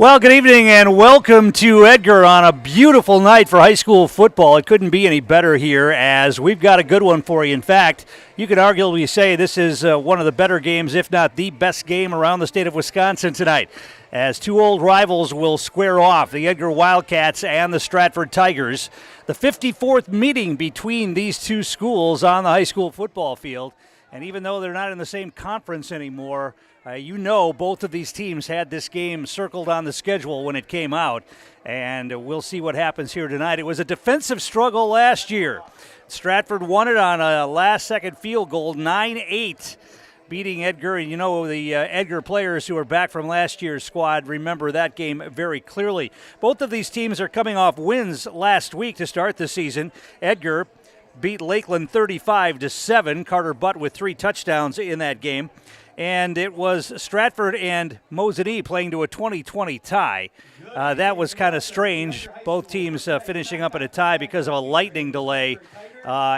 Well, good evening and welcome to Edgar on a beautiful night for high school football. It couldn't be any better here as we've got a good one for you. In fact, you could arguably say this is one of the better games, if not the best game around the state of Wisconsin tonight, as two old rivals will square off, the Edgar Wildcats and the Stratford Tigers. The 54th meeting between these two schools on the high school football field. And even though they're not in the same conference anymore, both of these teams had this game circled on the schedule when it came out, and we'll see what happens here tonight. It was a defensive struggle last year. Stratford won it on a last-second field goal, 9-8, beating Edgar. And the Edgar players who are back from last year's squad remember that game very clearly. Both of these teams are coming off wins last week to start the season. Edgar beat Lakeland 35-7. Carter Butt with 3 touchdowns in that game. And it was Stratford and Mosinee playing to a 20-20 tie. That was kind of strange. Both teams finishing up at a tie because of a lightning delay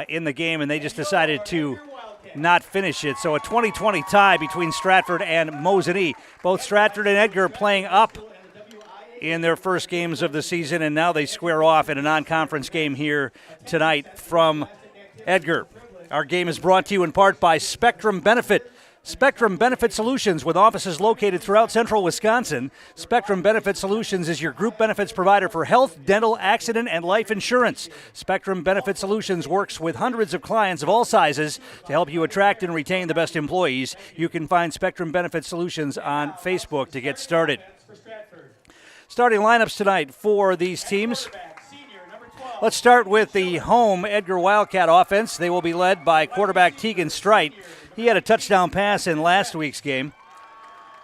in the game, and they just decided to not finish it. So a 20-20 tie between Stratford and Mosinee. Both Stratford and Edgar playing up in their first games of the season, and now they square off in a non-conference game here tonight from Edgar. Our game is brought to you in part by Spectrum Benefit. Spectrum Benefit Solutions, with offices located throughout central Wisconsin. Spectrum Benefit Solutions is your group benefits provider for health, dental, accident, and life insurance. Spectrum Benefit Solutions works with hundreds of clients of all sizes to help you attract and retain the best employees. You can find Spectrum Benefit Solutions on Facebook to get started. Starting lineups tonight for these teams. Let's start with the home Edgar Wildcat offense. They will be led by quarterback Tegan Strite. He had a touchdown pass in last week's game.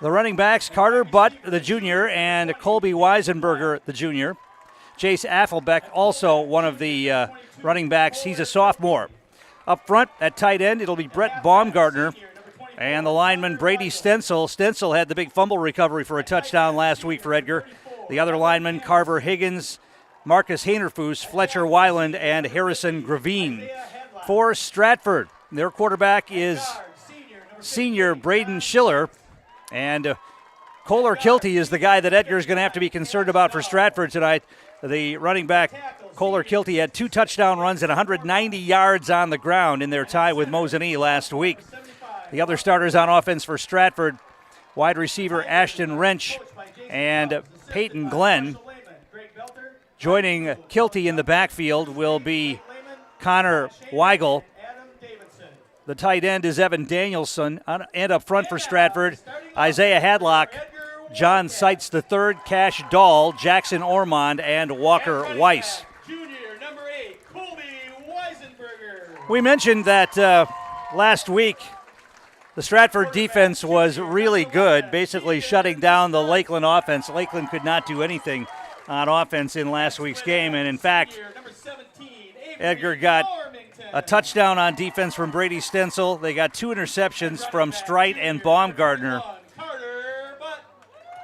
The running backs, Carter Butt, the junior, and Colby Weisenberger, the junior. Jace Affelbeck, also one of the running backs. He's a sophomore. Up front at tight end, it'll be Brett Baumgartner. And the lineman, Brady Stencil. Stencil had the big fumble recovery for a touchdown last week for Edgar. The other linemen, Carver Higgins, Marcus Hainerfoos, Fletcher Weiland, and Harrison Gravine. For Stratford, their quarterback is senior Braden Schiller, and Kohler Kilty is the guy that Edgar is going to have to be concerned about for Stratford tonight. The running back, Kohler Kilty, had 2 touchdown runs and 190 yards on the ground in their tie with Mosinee last week. The other starters on offense for Stratford, wide receiver Ashton Wrench and Peyton Glenn. Joining Kilty in the backfield will be Connor Weigel. The tight end is Evan Danielson. And up front for Stratford, Isaiah Hadlock, John Seitz III, Cash Dahl, Jackson Ormond, and Walker Weiss. We mentioned that last week the Stratford defense was really good, basically shutting down the Lakeland offense. Lakeland could not do anything on offense in last week's game, and in fact, Edgar got a touchdown on defense from Brady Stencil. They got 2 interceptions from Strite and Baumgartner,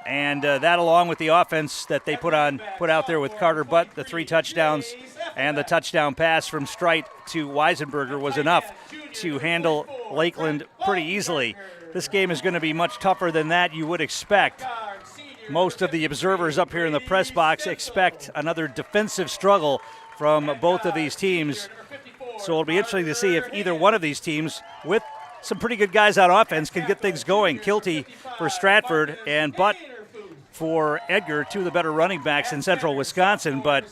and that, along with the offense that they put out there with Carter Butt, the 3 touchdowns and the touchdown pass from Strite to Weisenberger, was enough to handle Lakeland pretty easily. This game is going to be much tougher than that, you would expect. Most of the observers up here in the press box expect another defensive struggle from both of these teams. So it'll be interesting to see if either one of these teams, with some pretty good guys on offense, can get things going. Kilty for Stratford and Butt for Edgar, 2 of the better running backs in central Wisconsin, but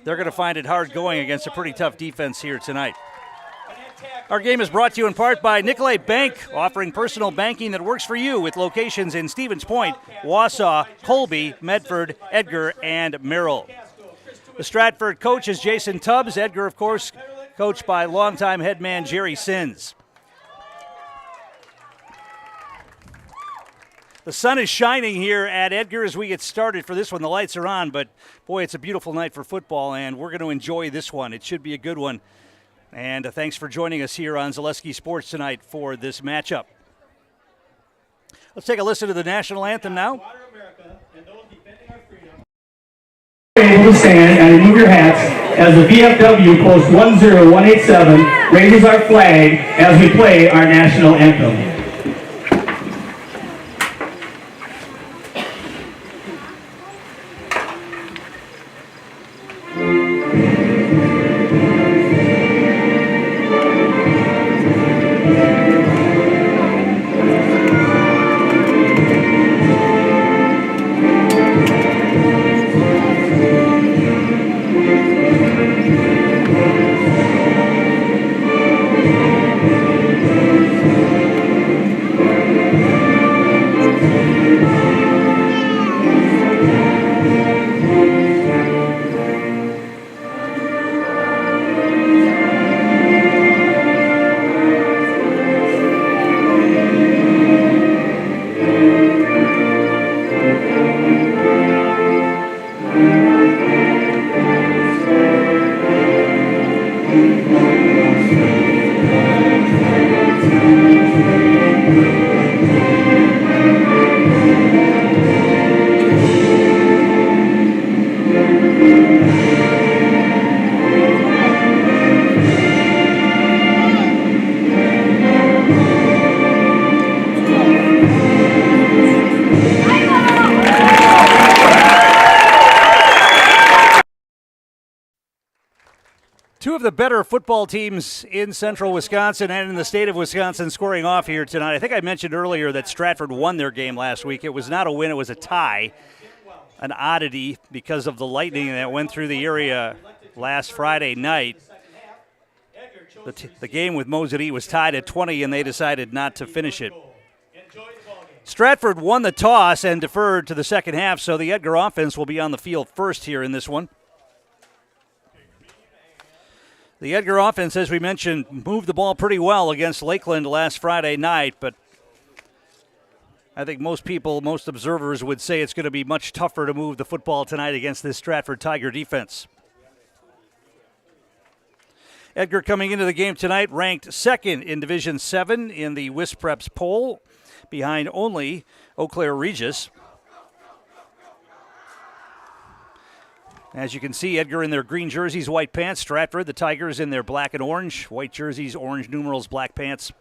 they're going to find it hard going against a pretty tough defense here tonight. Our game is brought to you in part by Nicolay Bank, offering personal banking that works for you with locations in Stevens Point, Wausau, Colby, Medford, Edgar, and Merrill. The Stratford coach is Jason Tubbs. Edgar, of course, coached by longtime head man Jerry Sins. The sun is shining here at Edgar as we get started for this one. The lights are on, but boy, it's a beautiful night for football, and we're going to enjoy this one. It should be a good one. And thanks for joining us here on Zaleski Sports tonight for this matchup. Let's take a listen to the national anthem now. Able to stand and remove your hats as the VFW Post 10187 raises our flag as we play our national anthem. Two of the better football teams in central Wisconsin and in the state of Wisconsin scoring off here tonight. I think I mentioned earlier that Stratford won their game last week. It was not a win, it was a tie. An oddity because of the lightning that went through the area last Friday night. The game with Mosedy was tied at 20, and they decided not to finish it. Stratford won the toss and deferred to the second half, so the Edgar offense will be on the field first here in this one. The Edgar offense, as we mentioned, moved the ball pretty well against Lakeland last Friday night, but I think most people, most observers would say it's going to be much tougher to move the football tonight against this Stratford Tiger defense. Edgar coming into the game tonight ranked second in Division 7 in the WISPreps poll, behind only Eau Claire Regis. As you can see, Edgar in their green jerseys, white pants. Stratford, the Tigers, in their black and orange. White jerseys, orange numerals, black pants.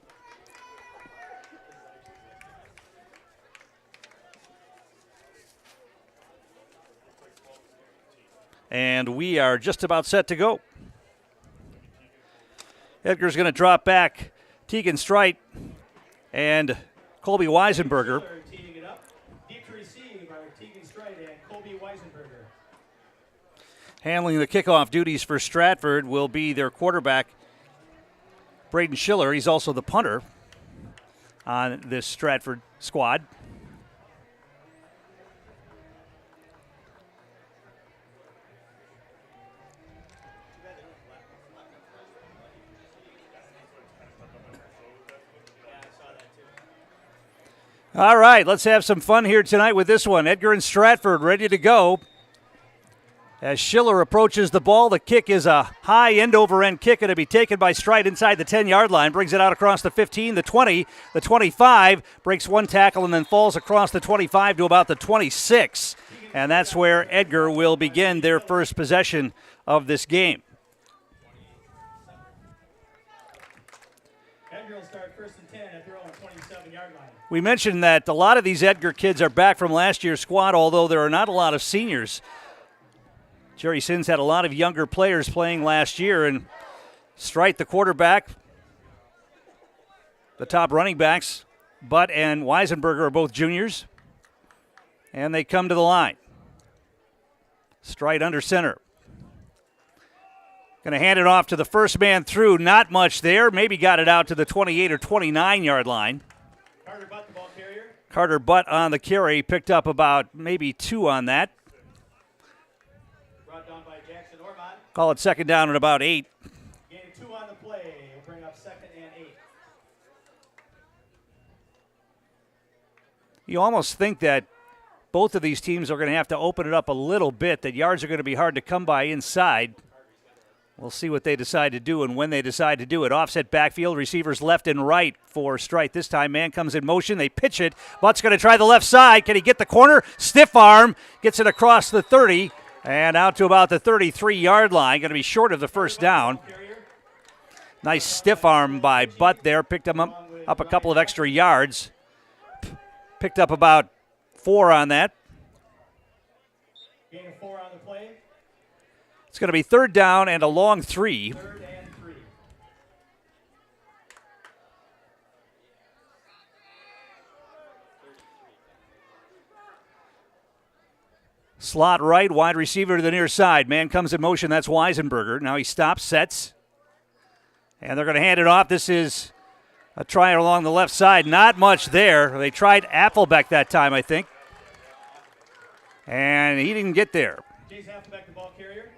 And we are just about set to go. Edgar's going to drop back. Tegan Strite and Colby Weisenberger. Handling the kickoff duties for Stratford will be their quarterback, Braden Schiller. He's also the punter on this Stratford squad. All right, let's have some fun here tonight with this one. Edgar and Stratford ready to go. As Schiller approaches the ball, the kick is a high end-over-end kick. Going to be taken by Strite inside the 10-yard line. Brings it out across the 15, the 20, the 25. Breaks one tackle and then falls across the 25 to about the 26. And that's where Edgar will begin their first possession of this game. Edgar will start first and 10 at their own 27-yard line. We mentioned that a lot of these Edgar kids are back from last year's squad, although there are not a lot of seniors. Jerry Sins had a lot of younger players playing last year, and Strite, the quarterback, the top running backs, Butt and Weisenberger are both juniors, and they come to the line. Strite under center. Going to hand it off to the first man through. Not much there. Maybe got it out to the 28 or 29-yard line. Carter Butt, the ball carrier. Carter Butt on the carry. Picked up about maybe 2 on that. Call it second down at about 8. Gain 2 on the play. We'll bring up second and 8. You almost think that both of these teams are going to have to open it up a little bit, that yards are going to be hard to come by inside. We'll see what they decide to do and when they decide to do it. Offset backfield, receivers left and right for Strite. This time, man comes in motion. They pitch it. Butt's going to try the left side. Can he get the corner? Stiff arm. Gets it across the 30. And out to about the 33-yard line. Going to be short of the first down. Nice stiff arm by Butt there. Picked him up a couple of extra yards. Picked up about 4 on that. Gain of 4 on the play. It's going to be third down and a long 3. Third and 3. Slot right, wide receiver to the near side. Man comes in motion. That's Weisenberger. Now he stops, sets. And they're going to hand it off. This is a try along the left side. Not much there. They tried Applebeck that time, I think. And he didn't get there. Halfback, the ball carrier.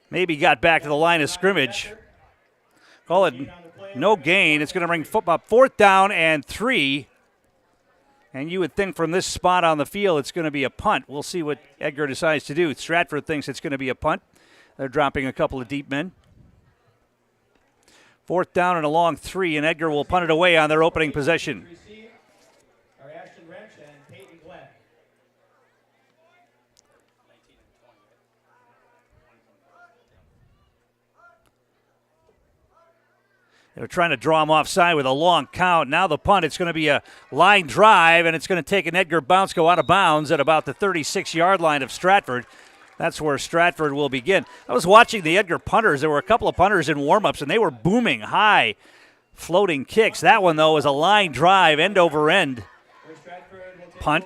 Maybe got back to the line of scrimmage. Call it no gain. It's going to bring football fourth down and 3. And you would think from this spot on the field it's going to be a punt. We'll see what Edgar decides to do. Stratford thinks it's going to be a punt. They're dropping a couple of deep men. Fourth down and a long 3, and Edgar will punt it away on their opening possession. They're trying to draw him offside with a long count. Now the punt, it's going to be a line drive, and it's going to take an Edgar bounce, go out of bounds at about the 36-yard line of Stratford. That's where Stratford will begin. I was watching the Edgar punters. There were a couple of punters in warm-ups, and they were booming high floating kicks. That one, though, was a line drive, end over end punt.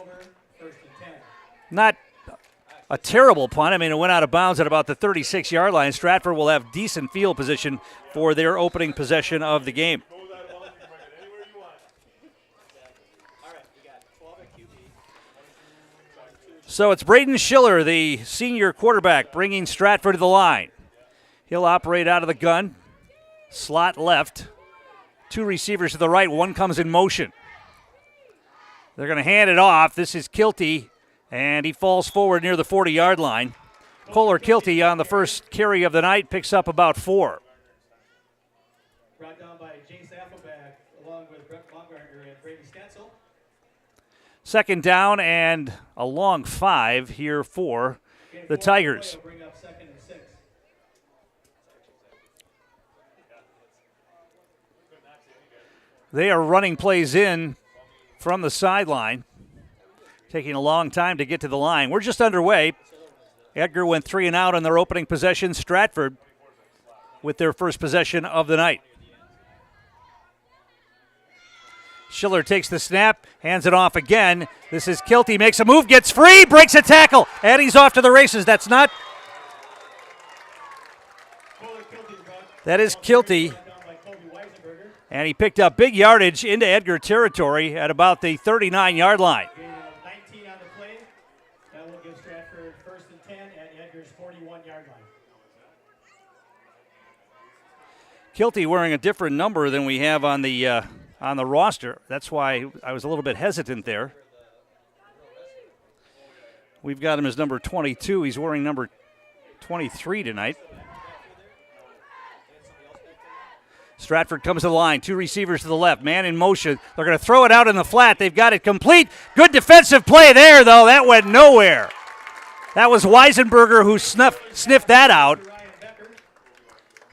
Not a terrible punt. I mean, it went out of bounds at about the 36-yard line. Stratford will have decent field position for their opening possession of the game. So it's Braden Schiller, the senior quarterback, bringing Stratford to the line. He'll operate out of the gun. Slot left. Two receivers to the right. One comes in motion. They're going to hand it off. This is Kilty, and he falls forward near the 40-yard line. Kohler Kilty on the first carry of the night picks up about 4. Brought down by Jace Appleback along with Brett Baumgartner and Brady Stenzel. Second down and a long 5 here for the Tigers. They are running plays in from the sideline, taking a long time to get to the line. We're just underway. Edgar went 3 and out on their opening possession. Stratford with their first possession of the night. Schiller takes the snap, hands it off again. This is Kilty, makes a move, gets free, breaks a tackle, and he's off to the races. That is Kilty. And he picked up big yardage into Edgar territory at about the 39-yard line. 19 on the play. That will give Stratford first and 10 at Edgar's 41-yard line. Kilty wearing a different number than we have on the roster. That's why I was a little bit hesitant there. We've got him as number 22. He's wearing number 23 tonight. Stratford comes to the line. 2 receivers to the left. Man in motion. They're going to throw it out in the flat. They've got it complete. Good defensive play there, though. That went nowhere. That was Weisenberger who sniffed that out.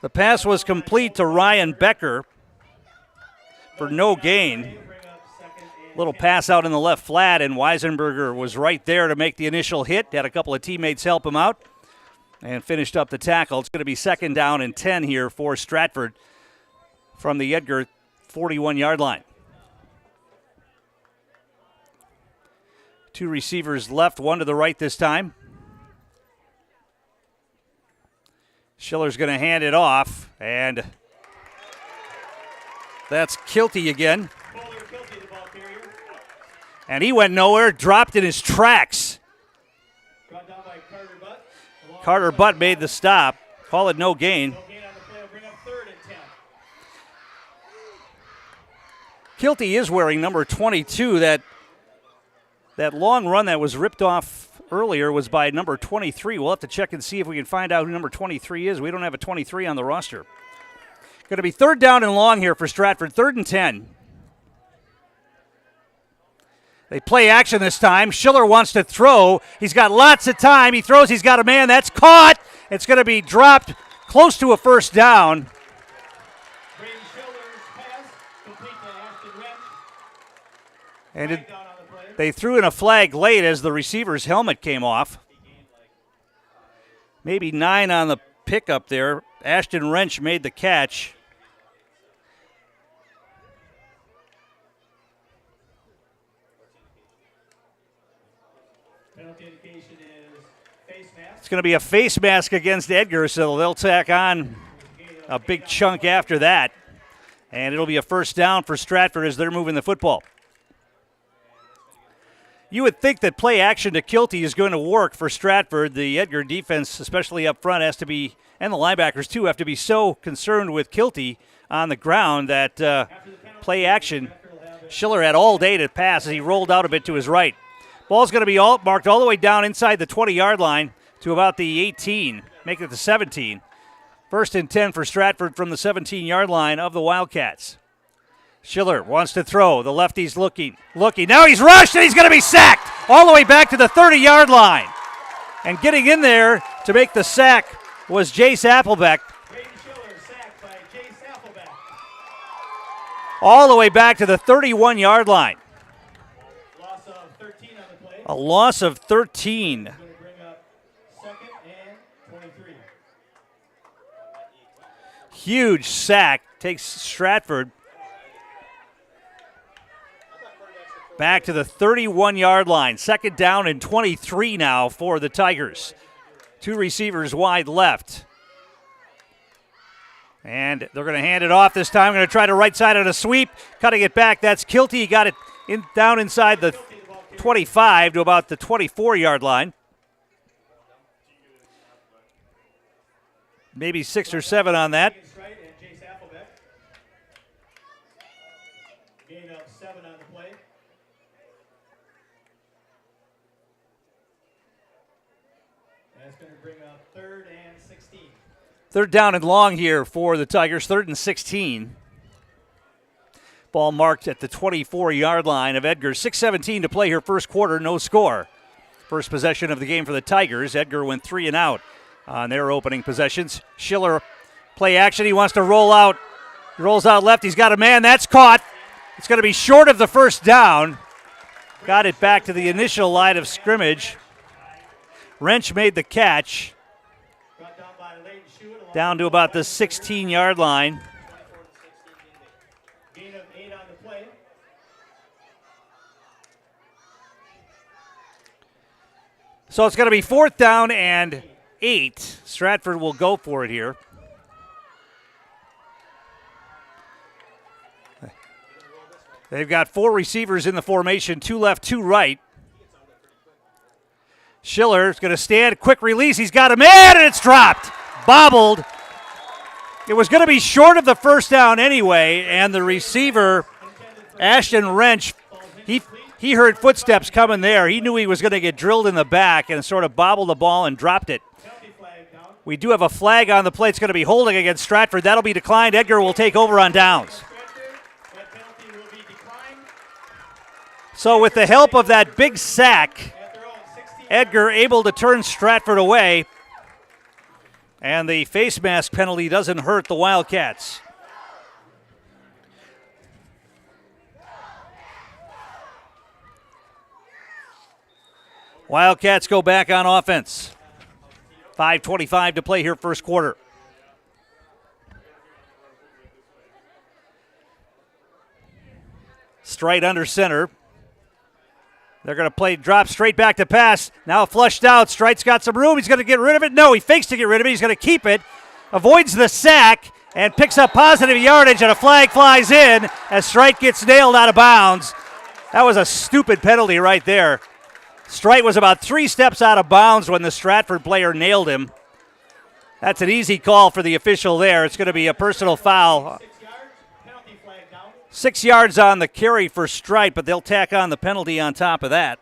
The pass was complete to Ryan Becker for no gain. Little pass out in the left flat, and Weisenberger was right there to make the initial hit. Had a couple of teammates help him out and finished up the tackle. It's going to be second down and 10 here for Stratford from the Edgar 41-yard line. 2 receivers left, one to the right this time. Schiller's going to hand it off, and that's Kilty again. And he went nowhere, dropped in his tracks. Carter Butt made the stop. Call it no gain. Kilty is wearing number 22. That long run that was ripped off earlier was by number 23. We'll have to check and see if we can find out who number 23 is. We don't have a 23 on the roster. Going to be third down and long here for Stratford, 3rd and 10. They play action this time. Schiller wants to throw. He's got lots of time. He throws. He's got a man. That's caught. It's going to be dropped close to a first down. And they threw in a flag late as the receiver's helmet came off. Maybe 9 on the pickup there. Ashton Wrench made the catch. It's going to be a face mask against Edgar, so they'll tack on a big chunk after that. And it'll be a first down for Stratford as they're moving the football. You would think that play action to Kilty is going to work for Stratford. The Edgar defense, especially up front, has to be, and the linebackers too, have to be so concerned with Kilty on the ground that play action. Schiller had all day to pass as he rolled out a bit to his right. Ball's going to be marked all the way down inside the 20-yard line to about the 18, making it the 17. First and 10 for Stratford from the 17-yard line of the Wildcats. Schiller wants to throw. The lefty's looking. Now he's rushed, and he's going to be sacked all the way back to the 30-yard line. And getting in there to make the sack was Jace Applebeck. Schiller sacked by Jace Applebeck. All the way back to the 31-yard line. Loss of 13 on the play. A loss of 13. Going to bring up second huge sack takes Stratford back to the 31-yard line. 2nd down and 23 now for the Tigers. 2 receivers wide left. And they're going to hand it off this time. Going to try to right side on a sweep. Cutting it back. That's Kilty. He got it down inside the 25 to about the 24-yard line. Maybe 6 or 7 on that. Gain of 7 on the play. That's going to bring up 3rd and 16. 3rd down and long here for the Tigers. 3rd and 16. Ball marked at the 24-yard line of Edgar. 6:17 to play here, first quarter, no score. First possession of the game for the Tigers. Edgar went 3 and out on their opening possessions. Schiller, play action. He wants to roll out. He rolls out left. He's got a man. That's caught. It's going to be short of the first down. Got it back to the initial line of scrimmage. Wrench made the catch. Down to about the 16-yard line. Gain of 8 on the play. So it's going to be 4th down and 8. Stratford will go for it here. They've got 4 receivers in the formation, 2 left, 2 right. Schiller's going to stand, quick release. He's got a man, and it's dropped. Bobbled. It was going to be short of the first down anyway, and the receiver, Ashton Wrench, he heard footsteps coming there. He knew he was going to get drilled in the back and sort of bobbled the ball and dropped it. We do have a flag on the play. It's going to be holding against Stratford. That'll be declined. Edgar will take over on downs. So with the help of that big sack, Edgar able to turn Stratford away. And the face mask penalty doesn't hurt the Wildcats. Wildcats go back on offense. 5:25 to play here, first quarter. Straight under center. They're going to play drop straight back to pass. Now flushed out. Strite's got some room. He's going to get rid of it. No, he fakes to get rid of it. He's going to keep it. Avoids the sack and picks up positive yardage, and a flag flies in as Strite gets nailed out of bounds. That was a stupid penalty right there. Strite was about 3 steps out of bounds when the Stratford player nailed him. That's an easy call for the official there. It's going to be a personal foul. 6 yards on the carry for Strite, but they'll tack on the penalty on top of that.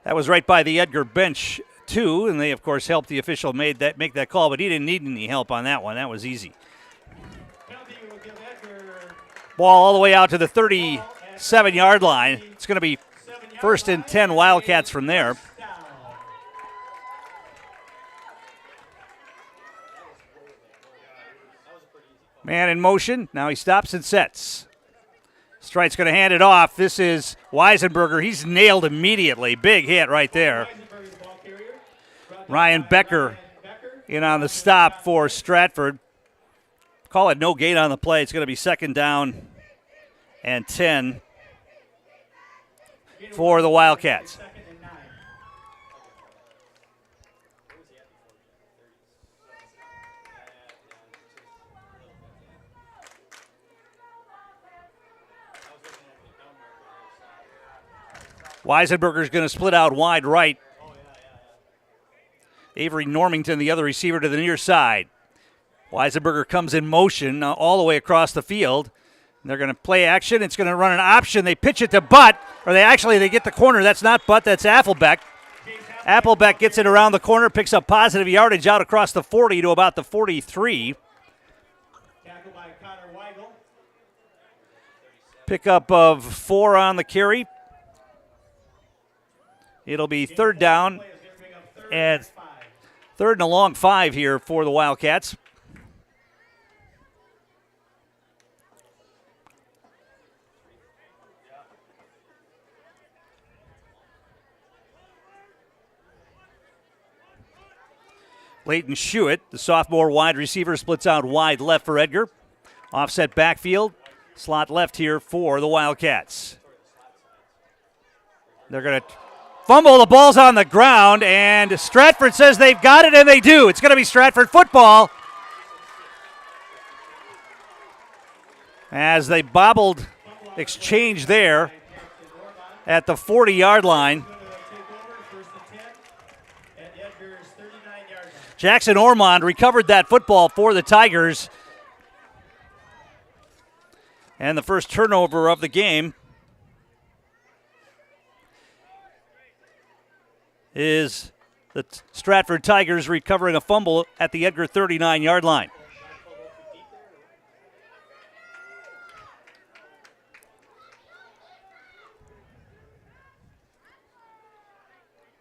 That was right by the Edgar bench, too, and they, of course, helped the official make that call, but he didn't need any help on that one. That was easy. Ball all the way out to the 37-yard line. It's going to be 1st and 10 Wildcats from there. Man in motion. Now he stops and sets. Strite's going to hand it off. This is Weisenberger. He's nailed immediately. Big hit right there. Ryan Becker in on the stop for Stratford. Call it no gain on the play. It's going to be 2nd down and 10 for the Wildcats. Weisenberger's going to split out wide right. Avery Normington, the other receiver, to the near side. Weisenberger comes in motion all the way across the field. And they're going to play action. It's going to run an option. They pitch it to Butt, or they get the corner. That's not Butt, that's Applebeck. Applebeck gets it around the corner, picks up positive yardage out across the 40 to about the 43. Pickup of 4 on the carry. It'll be 3rd down and 3rd and a long 5 here for the Wildcats. Leighton Schuett, the sophomore wide receiver, splits out wide left for Edgar. Offset backfield, slot left here for the Wildcats. They're going to fumble. The ball's on the ground, and Stratford says they've got it, and they do. It's going to be Stratford football. As they bobbled exchange there at the 40-yard line. Jackson Ormond recovered that football for the Tigers. And the first turnover of the game is the Stratford Tigers recovering a fumble at the Edgar 39-yard line.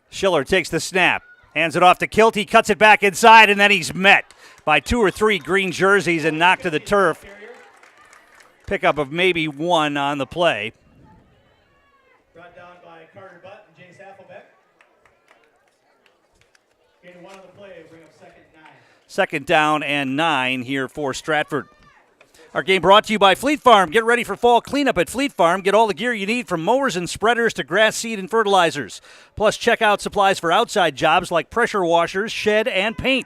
Schiller takes the snap, hands it off to Kilty, cuts it back inside, and then he's met by 2 or 3 green jerseys and knocked to the turf. Pickup of maybe 1 on the play. Brought down by Carter Butt and Jace Applebeck. Gain 1 on the play, bring up 2nd and 9. 2nd down and 9 here for Stratford. Our game brought to you by Fleet Farm. Get ready for fall cleanup at Fleet Farm. Get all the gear you need from mowers and spreaders to grass seed and fertilizers. Plus, check out supplies for outside jobs like pressure washers, shed, and paint.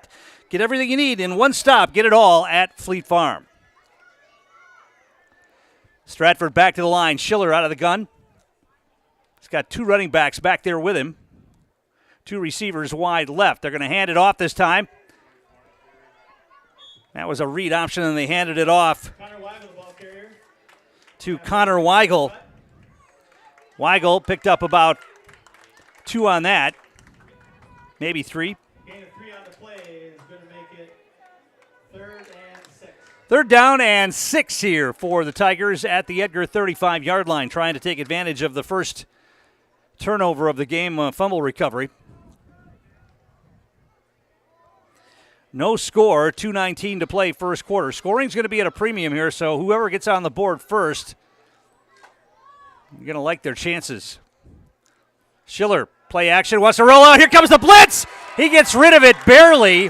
Get everything you need in one stop. Get it all at Fleet Farm. Stratford back to the line. Schiller out of the gun. He's got 2 running backs back there with him. 2 receivers wide left. They're going to hand it off this time. That was a read option, and they handed it off to Connor Weigel. Weigel picked up about 2 on that, maybe 3. Gain of 3 on the play is going to make it 3rd and 6. 3rd down and 6 here for the Tigers at the Edgar 35-yard line, trying to take advantage of the first turnover of the game, fumble recovery. No score, 2:19 to play first quarter. Scoring's going to be at a premium here, so whoever gets on the board first, you're going to like their chances. Schiller, play action, wants to roll out. Here comes the blitz. He gets rid of it barely.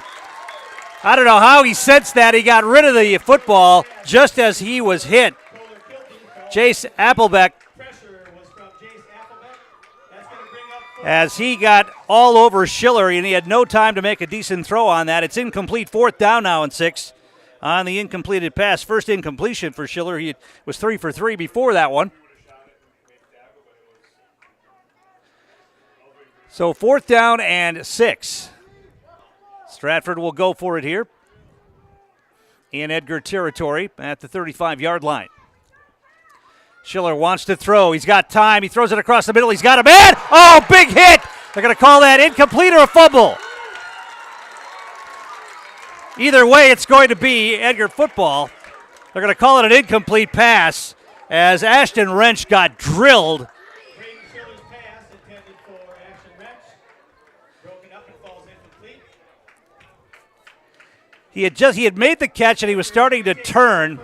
I don't know how he sensed that. He got rid of the football just as he was hit. Jace Applebeck, as he got all over Schiller, and he had no time to make a decent throw on that. It's incomplete. 4th down now and 6 on the incompleted pass. First incompletion for Schiller. He was 3 for 3 before that one. So 4th down and 6. Stratford will go for it here in Edgar territory at the 35-yard line. Schiller wants to throw. He's got time. He throws it across the middle. He's got a man. Oh, big hit. They're going to call that incomplete or a fumble. Either way, it's going to be Edgar football. They're going to call it an incomplete pass as Ashton Wrench got drilled. Schiller's pass intended for Ashton Wrench. Broken up and falls incomplete. He had made the catch and he was starting to turn.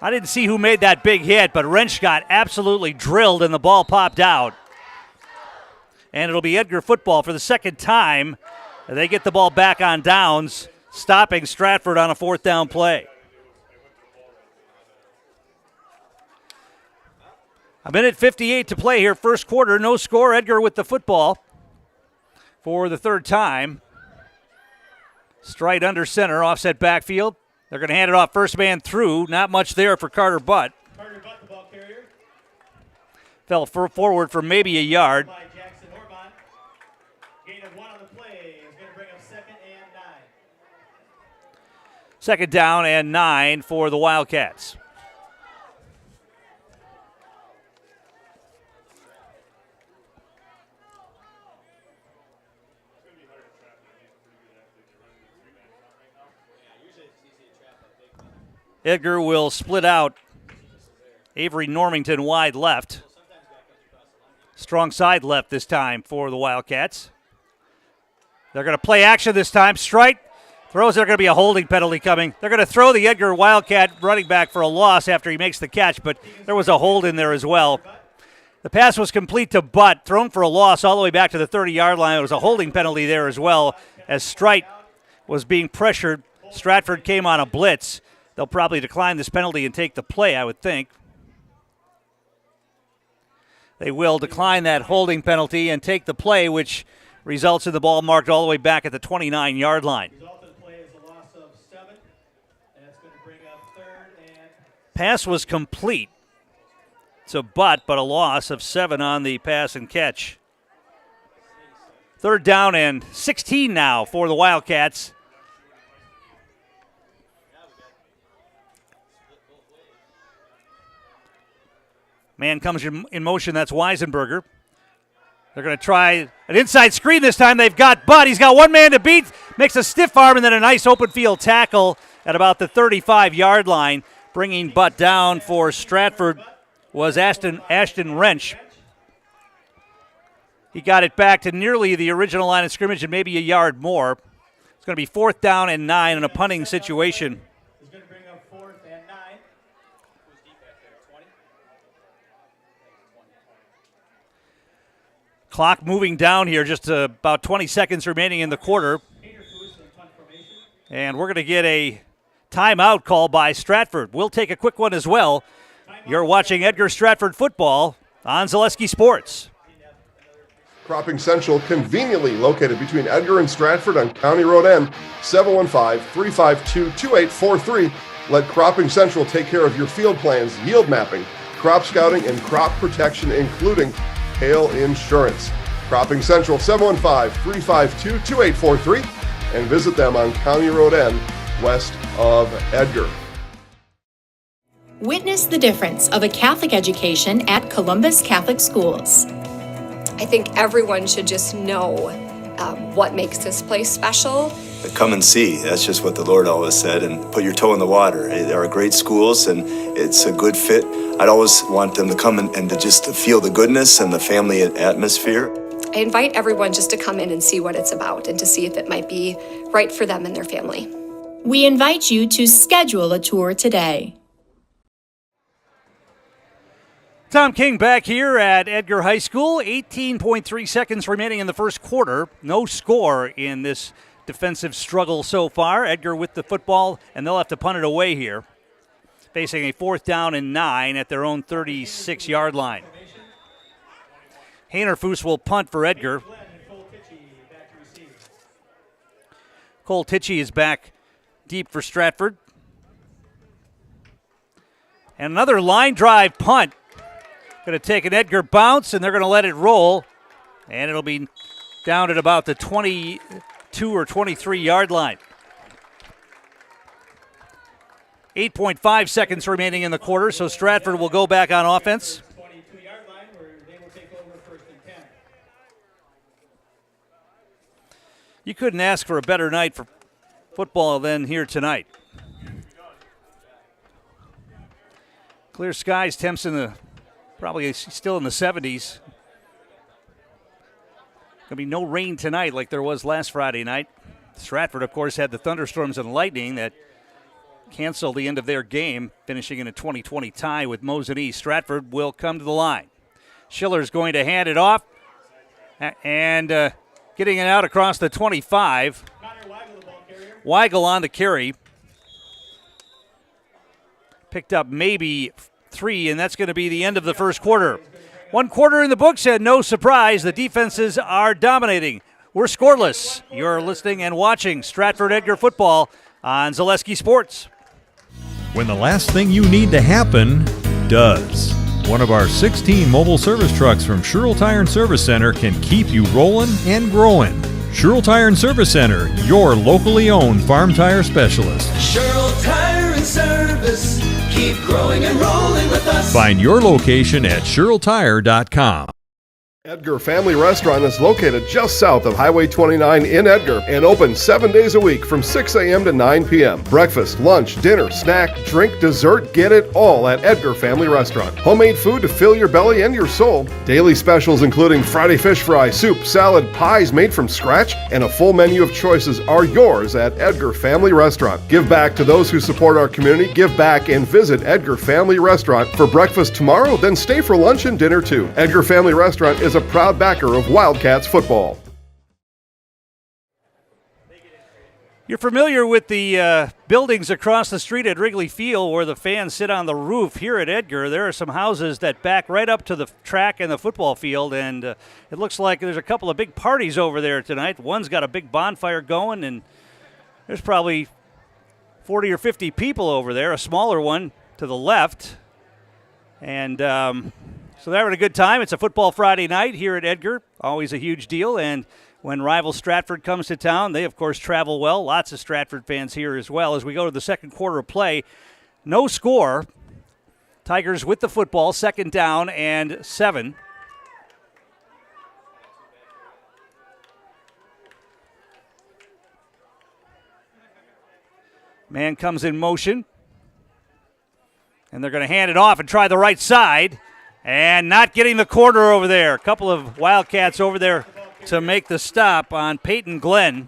I didn't see who made that big hit, but Wrench got absolutely drilled and the ball popped out. And it'll be Edgar football for the 2nd time. They get the ball back on downs, stopping Stratford on a 4th down play. A minute 58 to play here, first quarter. No score. Edgar with the football for the 3rd time. Straight under center, offset backfield. They're going to hand it off first man through. Not much there for Carter Butt. Carter Butt, the ball carrier. Fell forward for maybe a yard. By Jackson Ormond. Gain of 1 on the play is going to bring up 2nd and 9. 2nd down and 9 for the Wildcats. Edgar will split out Avery Normington wide left. Strong side left this time for the Wildcats. They're going to play action this time. Strike. Throws. There's going to be a holding penalty coming. They're going to throw the Edgar Wildcat running back for a loss after he makes the catch, but there was a hold in there as well. The pass was complete to Butt, thrown for a loss all the way back to the 30-yard line. There was a holding penalty there as well as Strite was being pressured. Stratford came on a blitz. They'll probably decline this penalty and take the play, I would think. They will decline that holding penalty and take the play, which results in the ball marked all the way back at the 29-yard line. Result of the play is a loss of 7. That's going to bring up 3rd and... Pass was complete. It's a but a loss of 7 on the pass and catch. 3rd down and 16 now for the Wildcats. Man comes in motion, that's Weisenberger. They're going to try an inside screen this time. They've got Butt. He's got one man to beat, makes a stiff arm, and then a nice open field tackle at about the 35-yard line. Bringing Butt down for Stratford was Ashton Wrench. He got it back to nearly the original line of scrimmage and maybe a yard more. It's going to be 4th down and 9 in a punting situation. It's going to bring up 4th and 9. Clock moving down here, just about 20 seconds remaining in the quarter. And we're going to get a timeout call by Stratford. We'll take a quick one as well. You're watching Edgar Stratford football on Zaleski Sports. Cropping Central, conveniently located between Edgar and Stratford on County Road N, 715-352-2843. Let Cropping Central take care of your field plans, yield mapping, crop scouting, and crop protection, including hail insurance. Cropping Central, 715-352-2843, and visit them on County Road N, west of Edgar. Witness the difference of a Catholic education at Columbus Catholic Schools. I think everyone should just know what makes this place special. Come and see. That's just what the Lord always said, and put your toe in the water. They are great schools, and it's a good fit. I'd always want them to come and to just to feel the goodness and the family atmosphere. I invite everyone just to come in and see what it's about and to see if it might be right for them and their family. We invite you to schedule a tour today. Tom King back here at Edgar High School. 18.3 seconds remaining in the first quarter. No score in this defensive struggle so far. Edgar with the football, and they'll have to punt it away here. Facing a 4th down and 9 at their own 36-yard line. Haynerfoos will punt for Edgar. Cole Tichy is back deep for Stratford. And another line drive punt. Going to take an Edgar bounce, and they're going to let it roll. And it'll be down at about the 22 or 23-yard line. 8.5 seconds remaining in the quarter, so Stratford will go back on offense. 22-yard line where they will take over 1st and 10. You couldn't ask for a better night for football than here tonight. Clear skies, temps in the probably still in the 70s. Going to be no rain tonight like there was last Friday night. Stratford, of course, had the thunderstorms and lightning that canceled the end of their game, finishing in a 20-20 tie with Mosen East. Stratford will come to the line. Schiller's going to hand it off and getting it out across the 25. Weigel on the carry. Picked up maybe 3, and that's going to be the end of the first quarter. 1 quarter in the books, and no surprise, the defenses are dominating. We're scoreless. You're listening and watching Stratford Edgar football on Zaleski Sports. When the last thing you need to happen does. One of our 16 mobile service trucks from Sherrill Tire and Service Center can keep you rolling and growing. Sherrill Tire and Service Center, your locally owned farm tire specialist. Sherrill Tire and Service, keep growing and rolling with us. Find your location at SherrillTire.com. Edgar Family Restaurant is located just south of Highway 29 in Edgar and open 7 days a week from 6 a.m. to 9 p.m. Breakfast, lunch, dinner, snack, drink, dessert, get it all at Edgar Family Restaurant. Homemade food to fill your belly and your soul. Daily specials including Friday fish fry, soup, salad, pies made from scratch, and a full menu of choices are yours at Edgar Family Restaurant. Give back to those who support our community. Give back and visit Edgar Family Restaurant for breakfast tomorrow, then stay for lunch and dinner too. Edgar Family Restaurant is a proud backer of Wildcats football. You're familiar with the buildings across the street at Wrigley Field where the fans sit on the roof. Here at Edgar, there are some houses that back right up to the track and the football field, and it looks like there's a couple of big parties over there tonight. One's got a big bonfire going, and there's probably 40 or 50 people over there, a smaller one to the left. And so they're having a good time. It's a football Friday night here at Edgar, always a huge deal, and when rival Stratford comes to town, they, of course, travel well. Lots of Stratford fans here as well. As we go to the second quarter of play, no score. Tigers with the football, 2nd down and 7. Man comes in motion. And they're going to hand it off and try the right side. And not getting the corner over there. A couple of Wildcats over there to make the stop on Peyton Glenn.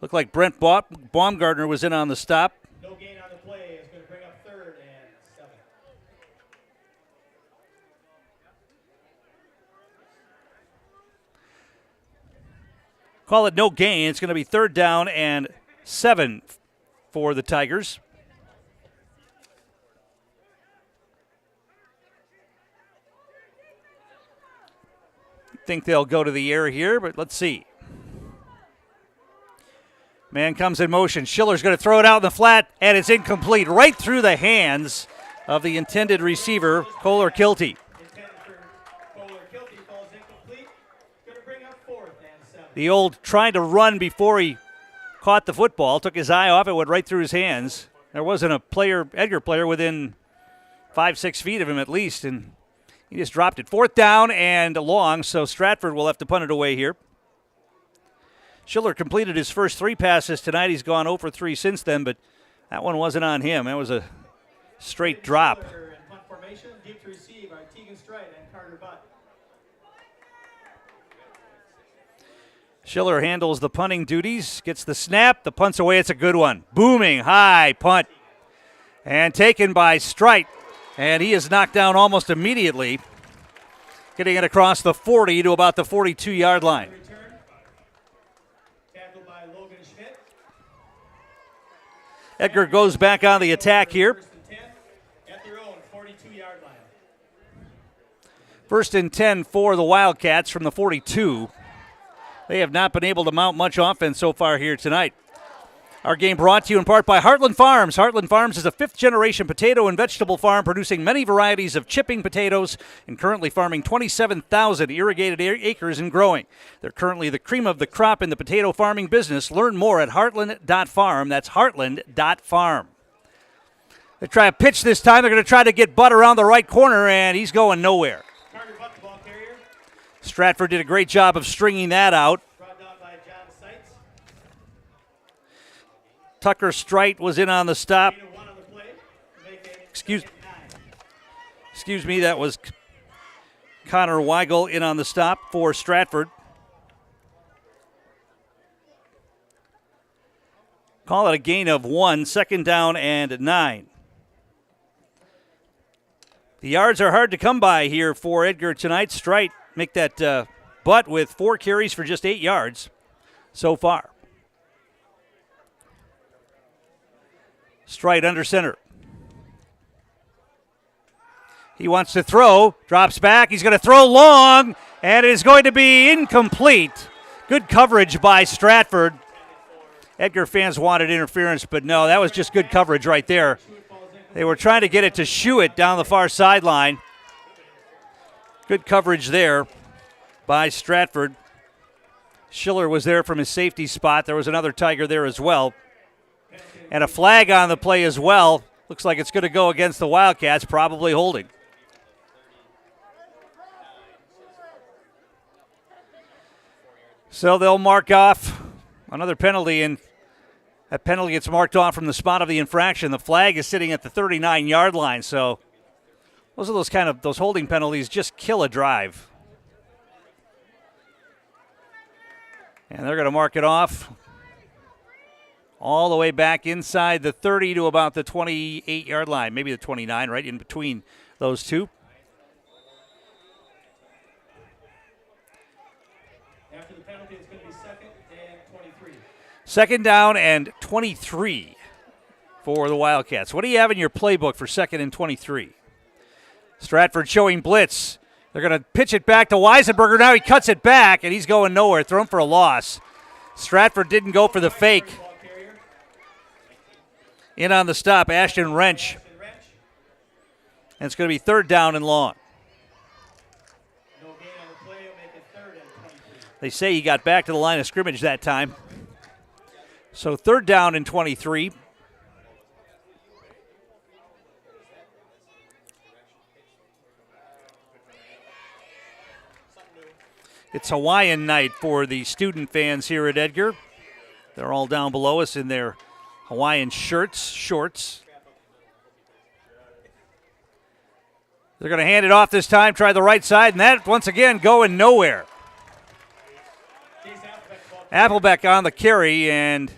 Looked like Brent Baumgartner was in on the stop. No gain on the play. It's going to bring up 3rd and 7. Call it no gain. It's going to be 3rd down and 7 for the Tigers. Think they'll go to the air here, but let's see. Man comes in motion. Schiller's going to throw it out in the flat, and it's incomplete right through the hands of the intended receiver, Kohler Kilty. The old trying to run before he caught the football, took his eye off it, went right through his hands. There wasn't a Edgar player within 5-6 feet of him at least, and he just dropped it. 4th down and long, so Stratford will have to punt it away here. Schiller completed his first 3 passes tonight. He's gone 0 for 3 since then, but that one wasn't on him. That was a straight drop. Schiller handles the punting duties, gets the snap, the punt's away. It's a good one. Booming, high punt. And taken by Strite. And he is knocked down almost immediately, getting it across the 40 to about the 42-yard line. Edgar goes back on the attack here. 1st and 10 for the Wildcats from the 42. They have not been able to mount much offense so far here tonight. Our game brought to you in part by Heartland Farms. Heartland Farms is a 5th-generation potato and vegetable farm producing many varieties of chipping potatoes and currently farming 27,000 irrigated acres and growing. They're currently the cream of the crop in the potato farming business. Learn more at heartland.farm. That's heartland.farm. They try a pitch this time. They're going to try to get Butt around the right corner, and he's going nowhere. Stratford did a great job of stringing that out. Tucker Strite was in on the stop. Excuse me, that was Connor Weigel in on the stop for Stratford. Call it a gain of 1, 2nd down and 9. The yards are hard to come by here for Edgar tonight. Strite make that butt with 4 carries for just 8 yards so far. Strite under center. He wants to throw, drops back. He's going to throw long, and it is going to be incomplete. Good coverage by Stratford. Edgar fans wanted interference, but no, that was just good coverage right there. They were trying to get it to Shuett down the far sideline. Good coverage there by Stratford. Schiller was there from his safety spot. There was another Tiger there as well. And a flag on the play as well. Looks like it's going to go against the Wildcats, probably holding. So they'll mark off another penalty, and that penalty gets marked off from the spot of the infraction. The flag is sitting at the 39-yard line, so those are those holding penalties just kill a drive. And they're going to mark it off all the way back inside the 30 to about the 28-yard line, maybe the 29, right in between those two. After the penalty, it's going 2nd down and 23 for the Wildcats. What do you have in your playbook for 2nd and 23? Stratford showing blitz. They're going to pitch it back to Weisenberger. Now he cuts it back, and he's going nowhere. Thrown for a loss. Stratford didn't go for the fake. In on the stop, Ashton Wrench. And it's going to be 3rd down and long. They say he got back to the line of scrimmage that time. So 3rd down and 23. It's Hawaiian night for the student fans here at Edgar. They're all down below us in their Hawaiian shorts. They're going to hand it off this time, try the right side, and that, once again, going nowhere. Applebeck on the carry, and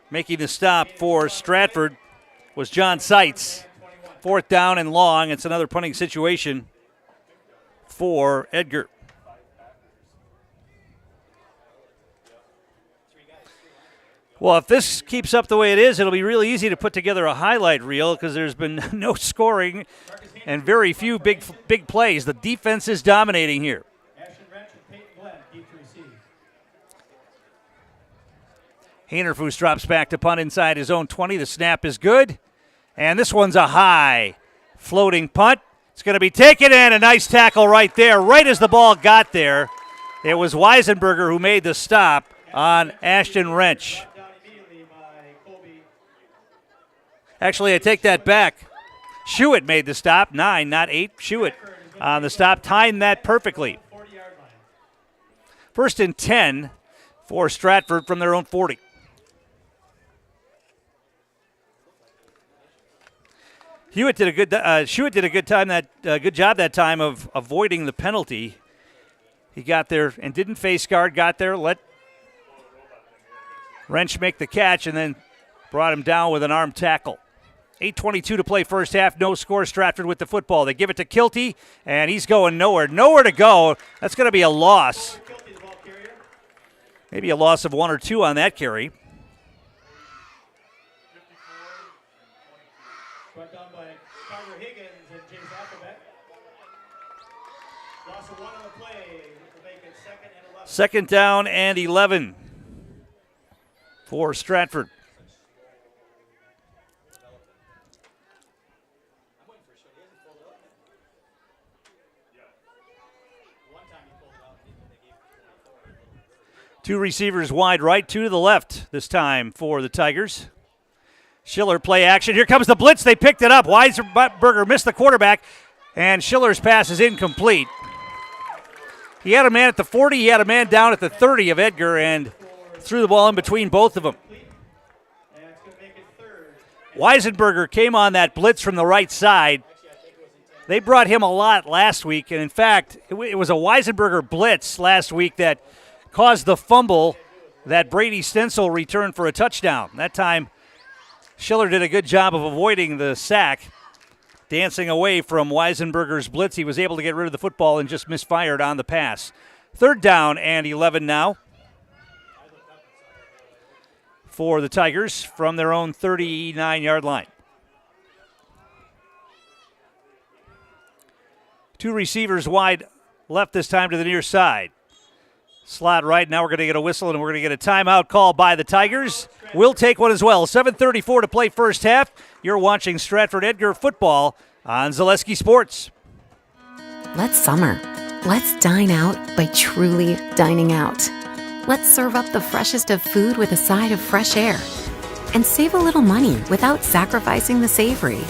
making the stop for Stratford was John Seitz. 4th down and long. It's another punting situation for Edgar. Well, if this keeps up the way it is, it'll be really easy to put together a highlight reel because there's been no scoring and very few big plays. The defense is dominating here. Hanerfus drops back to punt inside his own 20. The snap is good. And this one's a high floating punt. It's going to be taken in. A nice tackle right there. Right as the ball got there, it was Weisenberger who made the stop on Ashton Wrench. Actually, I take that back. Schuett made the stop. 9, not 8. Schuett on the stop. Timed that perfectly. 1st and 10 for Stratford from their own 40. Schuett did a good job that time of avoiding the penalty. He got there and didn't face guard. Got there, let Wrench make the catch, and then brought him down with an arm tackle. 8:22 to play first half. No score. Stratford with the football. They give it to Kilty, and he's going nowhere. Nowhere to go. That's going to be a loss. Maybe a loss of 1 or 2 on that carry. Second down and 11 for Stratford. Two receivers wide right, 2 to the left this time for the Tigers. Schiller play action. Here comes the blitz. They picked it up. Weisenberger missed the quarterback, and Schiller's pass is incomplete. He had a man at the 40. He had a man down at the 30 of Edgar and threw the ball in between both of them. Weisenberger came on that blitz from the right side. They brought him a lot last week, and in fact, it was a Weisenberger blitz last week that caused the fumble that Brady Stencil returned for a touchdown. That time, Schiller did a good job of avoiding the sack, dancing away from Weisenberger's blitz. He was able to get rid of the football and just misfired on the pass. 3rd down and 11 now for the Tigers from their own 39-yard line. Two receivers wide left this time to the near side. Slot right. Now we're going to get a whistle, and we're going to get a timeout call by the Tigers. We'll take one as well. 7:34 to play first half. You're watching Stratford Edgar football on Zaleski Sports. Let's summer. Let's dine out by truly dining out. Let's serve up the freshest of food with a side of fresh air. And save a little money without sacrificing the savory.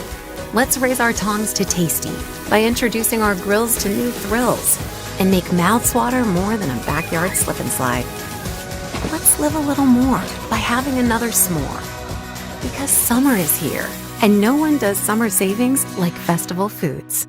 Let's raise our tongs to tasty by introducing our grills to new thrills. And make mouths water more than a backyard slip and slide. Let's live a little more by having another s'more. Because summer is here, and no one does summer savings like Festival Foods.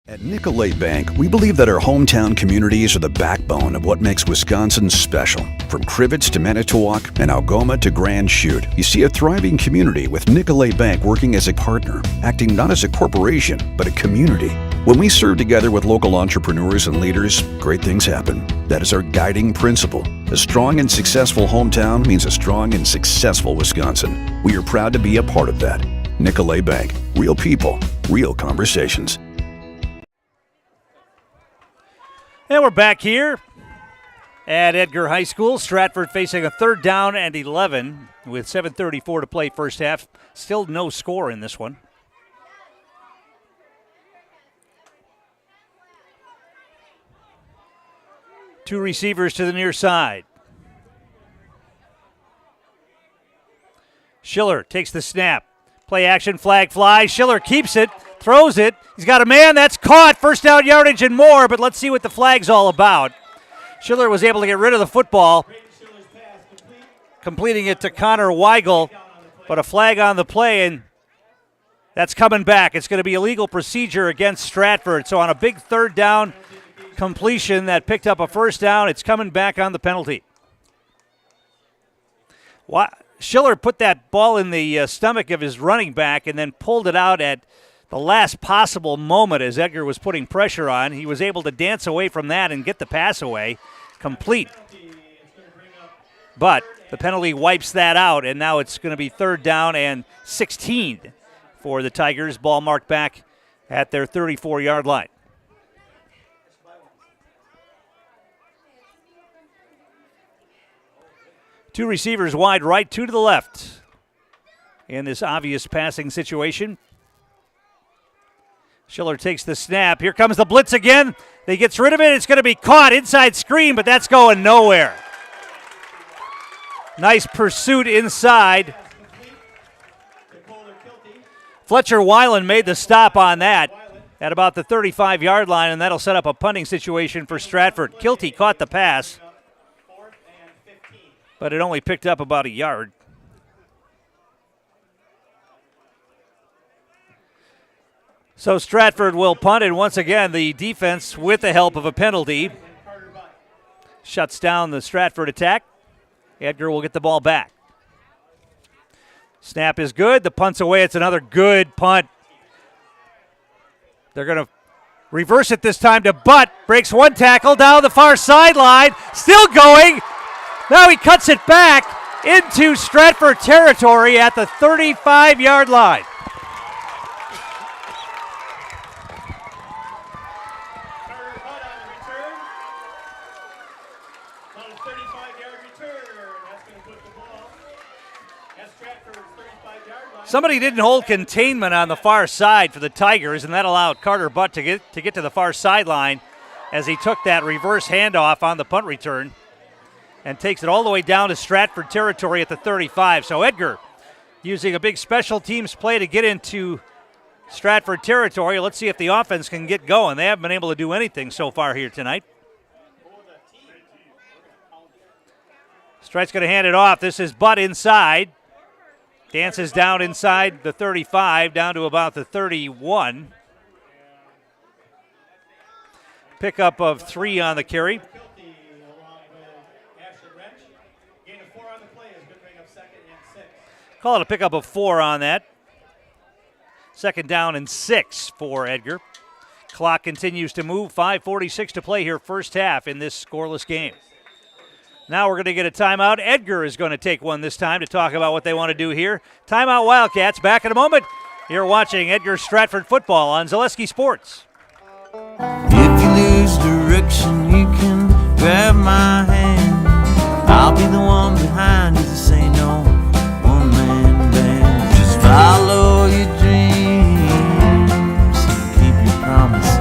At Nicolay Bank, we believe that our hometown communities are the backbone of what makes Wisconsin special. From Crivets to Manitowoc and Algoma to Grand Chute, you see a thriving community with Nicolay Bank working as a partner, acting not as a corporation, but a community. When we serve together with local entrepreneurs and leaders, great things happen. That is our guiding principle. A strong and successful hometown means a strong and successful Wisconsin. We are proud to be a part of that. Nicolet Bank. Real people, real conversations. And we're back here at Edgar High School. Stratford facing a 3rd down and 11 with 7:34 to play first half. Still no score in this one. Two receivers to the near side. Schiller takes the snap. Play action, flag flies. Schiller keeps it, throws it. He's got a man that's caught. First down yardage and more, but let's see what the flag's all about. Schiller was able to get rid of the football, completing it to Connor Weigel, but a flag on the play, and that's coming back. It's going to be a legal procedure against Stratford. So on a big 3rd down completion that picked up a first down, it's coming back on the penalty. Schiller put that ball in the stomach of his running back and then pulled it out at the last possible moment as Edgar was putting pressure on. He was able to dance away from that and get the pass away complete. But the penalty wipes that out, and now it's going to be 3rd down and 16 for the Tigers. Ball marked back at their 34-yard line. Two receivers wide right, two to the left in this obvious passing situation. Schiller takes the snap. Here comes the blitz again. He gets rid of it. It's going to be caught inside screen, but that's going nowhere. Nice pursuit inside. Fletcher Weiland made the stop on that at about the 35-yard line, and that'll set up a punting situation for Stratford. Kilty caught the pass, but it only picked up about a yard. So Stratford will punt, and once again the defense, with the help of a penalty, shuts down the Stratford attack. Edgar will get the ball back. Snap is good. The punt's away. It's another good punt. They're going to reverse it this time to Butt. Breaks one tackle down the far sideline. Still going. Now he cuts it back into Stratford territory at the 35-yard line. Somebody didn't hold containment on the far side for the Tigers, and that allowed Carter Butt to get to the far sideline as he took that reverse handoff on the punt return and takes it all the way down to Stratford territory at the 35. So Edgar using a big special teams play to get into Stratford territory. Let's see if the offense can get going. They haven't been able to do anything so far here tonight. Strat's going to hand it off. This is Butt inside. Dances down inside the 35, down to about the 31. Pickup of 3 on the carry. Call it a pickup of 4 on that. 2nd down and 6 for Edgar. Clock continues to move. 5:46 to play here, first half in this scoreless game. Now we're going to get a timeout. Edgar is going to take one this time to talk about what they want to do here. Timeout Wildcats. Back in a moment. You're watching Edgar Stratford football on Zaleski Sports. If you lose direction, you can grab my hand. I'll be the one behind you to say no. One-man band. Just follow your dreams. Keep your promises.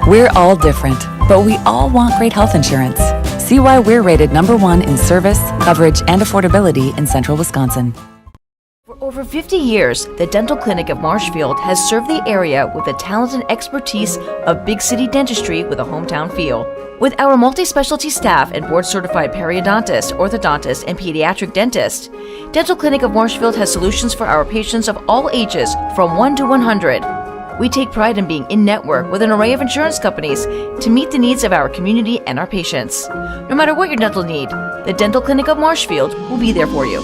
We're all different, but we all want great health insurance. See why we're rated #1 in service, coverage, and affordability in Central Wisconsin. For over 50 years, the Dental Clinic of Marshfield has served the area with the talent and expertise of big city dentistry with a hometown feel. With our multi-specialty staff and board-certified periodontist, orthodontist, and pediatric dentist, Dental Clinic of Marshfield has solutions for our patients of all ages from 1 to 100. We take pride in being in-network with an array of insurance companies to meet the needs of our community and our patients. No matter what your dental need, the Dental Clinic of Marshfield will be there for you.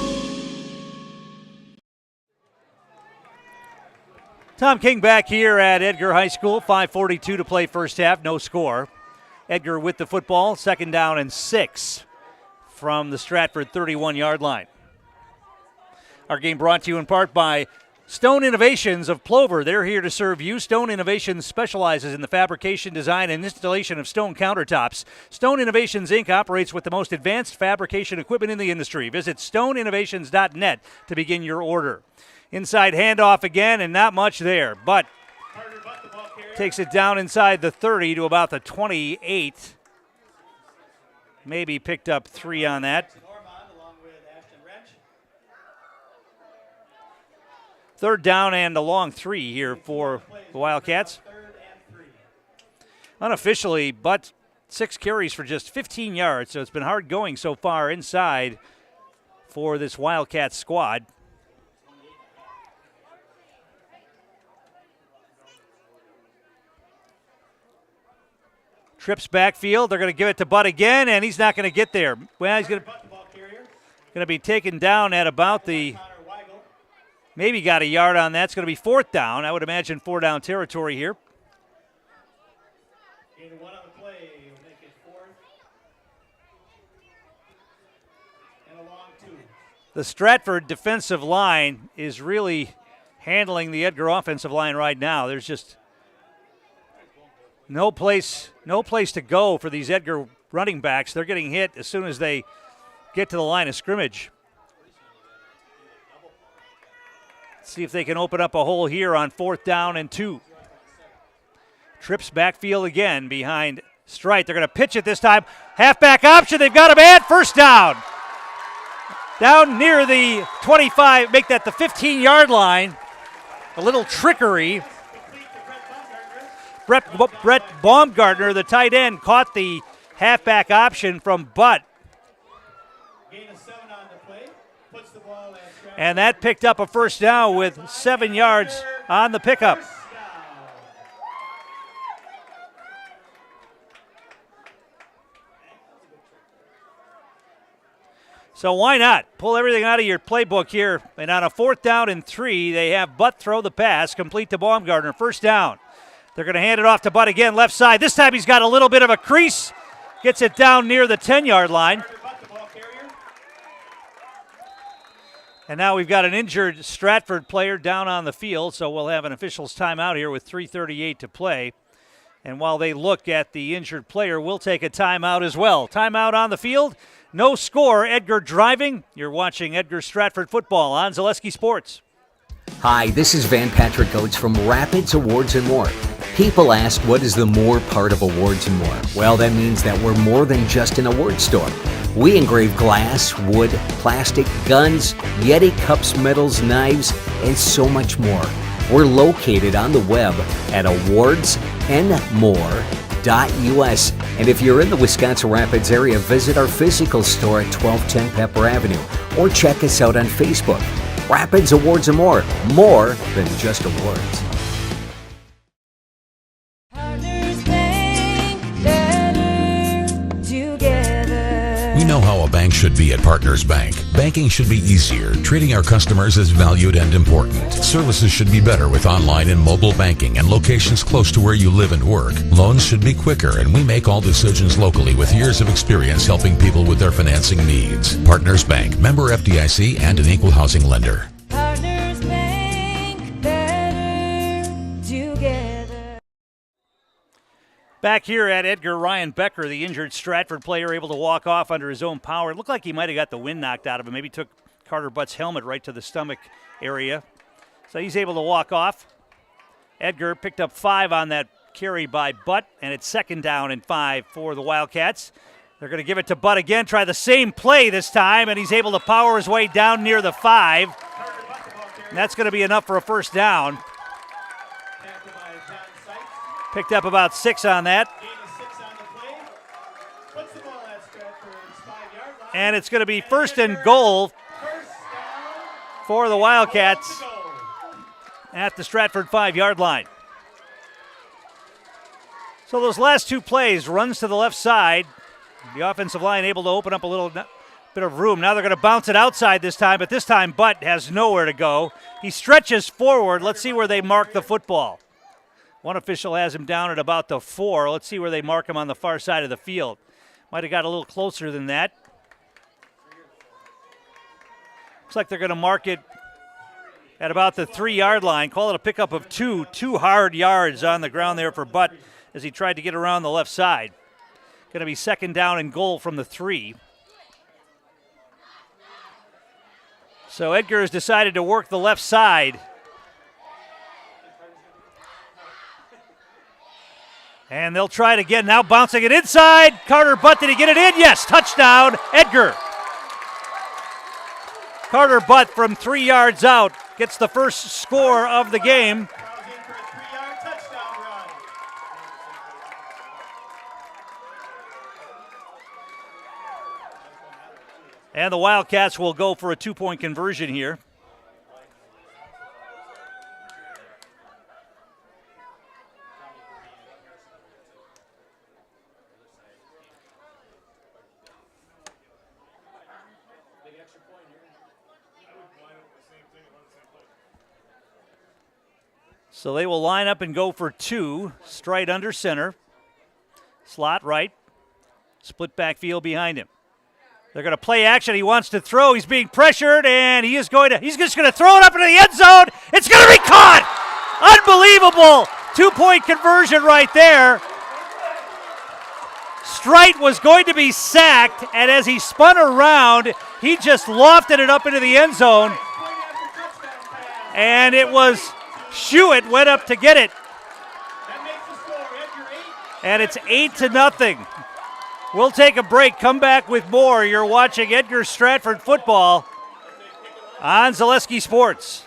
Tom King back here at Edgar High School. 5:42 to play first half, no score. Edgar with the football, 2nd down and 6 from the Stratford 31-yard line. Our game brought to you in part by Stone Innovations of Plover. They're here to serve you. Stone Innovations specializes in the fabrication, design, and installation of stone countertops. Stone Innovations, Inc. operates with the most advanced fabrication equipment in the industry. Visit stoneinnovations.net to begin your order. Inside handoff again, and not much there. But takes it down inside the 30 to about the 28. Maybe picked up 3 on that. 3rd down and a long 3 here for the Wildcats. Unofficially, but 6 carries for just 15 yards, so it's been hard going so far inside for this Wildcat squad. Trips backfield. They're going to give it to Butt again, and he's not going to get there. Well, he's going to be taken down at about the, maybe got a yard on that. It's going to be 4th down. I would imagine 4-down territory here. The Stratford defensive line is really handling the Edgar offensive line right now. There's just no place to go for these Edgar running backs. They're getting hit as soon as they get to the line of scrimmage. Let's see if they can open up a hole here on 4th down and 2. Trips backfield again behind Strite. They're going to pitch it this time. Halfback option. They've got him at 1st down. Down near the 25, make that the 15-yard line. A little trickery. Brett Baumgartner, the tight end, caught the halfback option from Butt. And that picked up a 1st down with 7 yards on the pickup. So why not? Pull everything out of your playbook here. And on a 4th down and 3, they have Butt throw the pass, complete to Baumgartner, 1st down. They're going to hand it off to Butt again, left side. This time he's got a little bit of a crease. Gets it down near the 10-yard line. And now we've got an injured Stratford player down on the field, so we'll have an official's timeout here with 3:38 to play. And while they look at the injured player, we'll take a timeout as well. Timeout on the field. No score. Edgar driving. You're watching Edgar Stratford football on Zaleski Sports. Hi, this is Van Patrick Oates from Rapids Awards and More. People ask, what is the more part of Awards and More? Well, that means that we're more than just an award store. We engrave glass, wood, plastic, guns, Yeti cups, medals, knives, and so much more. We're located on the web at awardsandmore.us. And if you're in the Wisconsin Rapids area, visit our physical store at 1210 Pepper Avenue or check us out on Facebook. Rapids Awards and More than just awards. We know how a bank should be at Partners Bank. Banking should be easier, treating our customers as valued and important. Services should be better with online and mobile banking and locations close to where you live and work. Loans should be quicker, and we make all decisions locally with years of experience helping people with their financing needs. Partners Bank, member FDIC, and an equal housing lender. Partners Bank, better together. Back here at Edgar, Ryan Becker, the injured Stratford player, able to walk off under his own power. It looked like he might have got the wind knocked out of him. Maybe took Carter Butt's helmet right to the stomach area. So he's able to walk off. Edgar picked up 5 on that carry by Butt, and it's 2nd down and 5 for the Wildcats. They're going to give it to Butt again, try the same play this time, and he's able to power his way down near the 5. And that's going to be enough for a 1st down. Picked up about 6 on that. And it's going to be 1st and goal for the Wildcats at the Stratford 5-yard line. So those last 2 plays, runs to the left side. The offensive line able to open up a little Bit of room. Now they're going to bounce it outside this time, but this time Butt has nowhere to go. He stretches forward. Let's see where they mark the football. One official has him down at about the 4. Let's see where they mark him on the far side of the field. Might have got a little closer than that. Looks like they're going to mark it at about the 3-yard line. Call it a pickup of 2 hard yards on the ground there for Butt as he tried to get around the left side. Going to be 2nd down and goal from the 3. So Edgar has decided to work the left side. And they'll try it again. Now bouncing it inside. Carter Butt, did he get it in? Yes, touchdown, Edgar. Carter Butt from 3 yards out gets the first score of the game. And the Wildcats will go for a 2-point conversion here. So they will line up and go for 2, straight under center. Slot right. Split backfield behind him. They're going to play action. He wants to throw. He's being pressured, and he's just going to throw it up into the end zone. It's going to be caught. Unbelievable 2-point conversion right there. Strite was going to be sacked, and as he spun around, he just lofted it up into the end zone. And it was Schuett went up to get it. And it's 8-0. We'll take a break, come back with more. You're watching Edgar Stratford football on Zaleski Sports.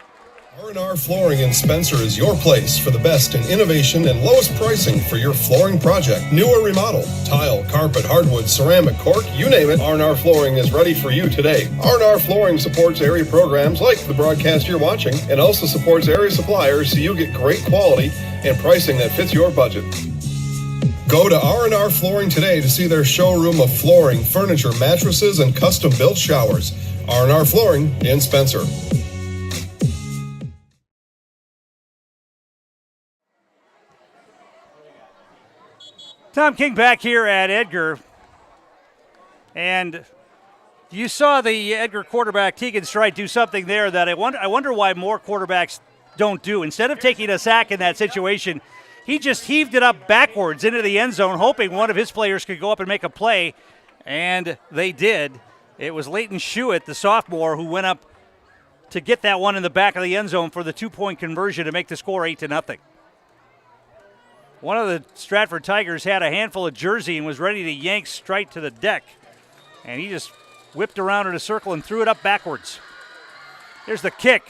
R&R Flooring in Spencer is your place for the best in innovation and lowest pricing for your flooring project. New or remodel, tile, carpet, hardwood, ceramic, cork, you name it, R&R Flooring is ready for you today. R&R Flooring supports area programs like the broadcast you're watching and also supports area suppliers so you get great quality and pricing that fits your budget. Go to R&R Flooring today to see their showroom of flooring, furniture, mattresses, and custom-built showers. R&R Flooring in Spencer. Tom King back here at Edgar. And you saw the Edgar quarterback, Tegan Strite, do something there that I wonder why more quarterbacks don't do. Instead of taking a sack in that situation, he just heaved it up backwards into the end zone, hoping one of his players could go up and make a play, and they did. It was Leighton Schuett, the sophomore, who went up to get that one in the back of the end zone for the 2-point conversion to make the score 8-0. One of the Stratford Tigers had a handful of jersey and was ready to yank Strite to the deck, and he just whipped around in a circle and threw it up backwards. Here's the kick.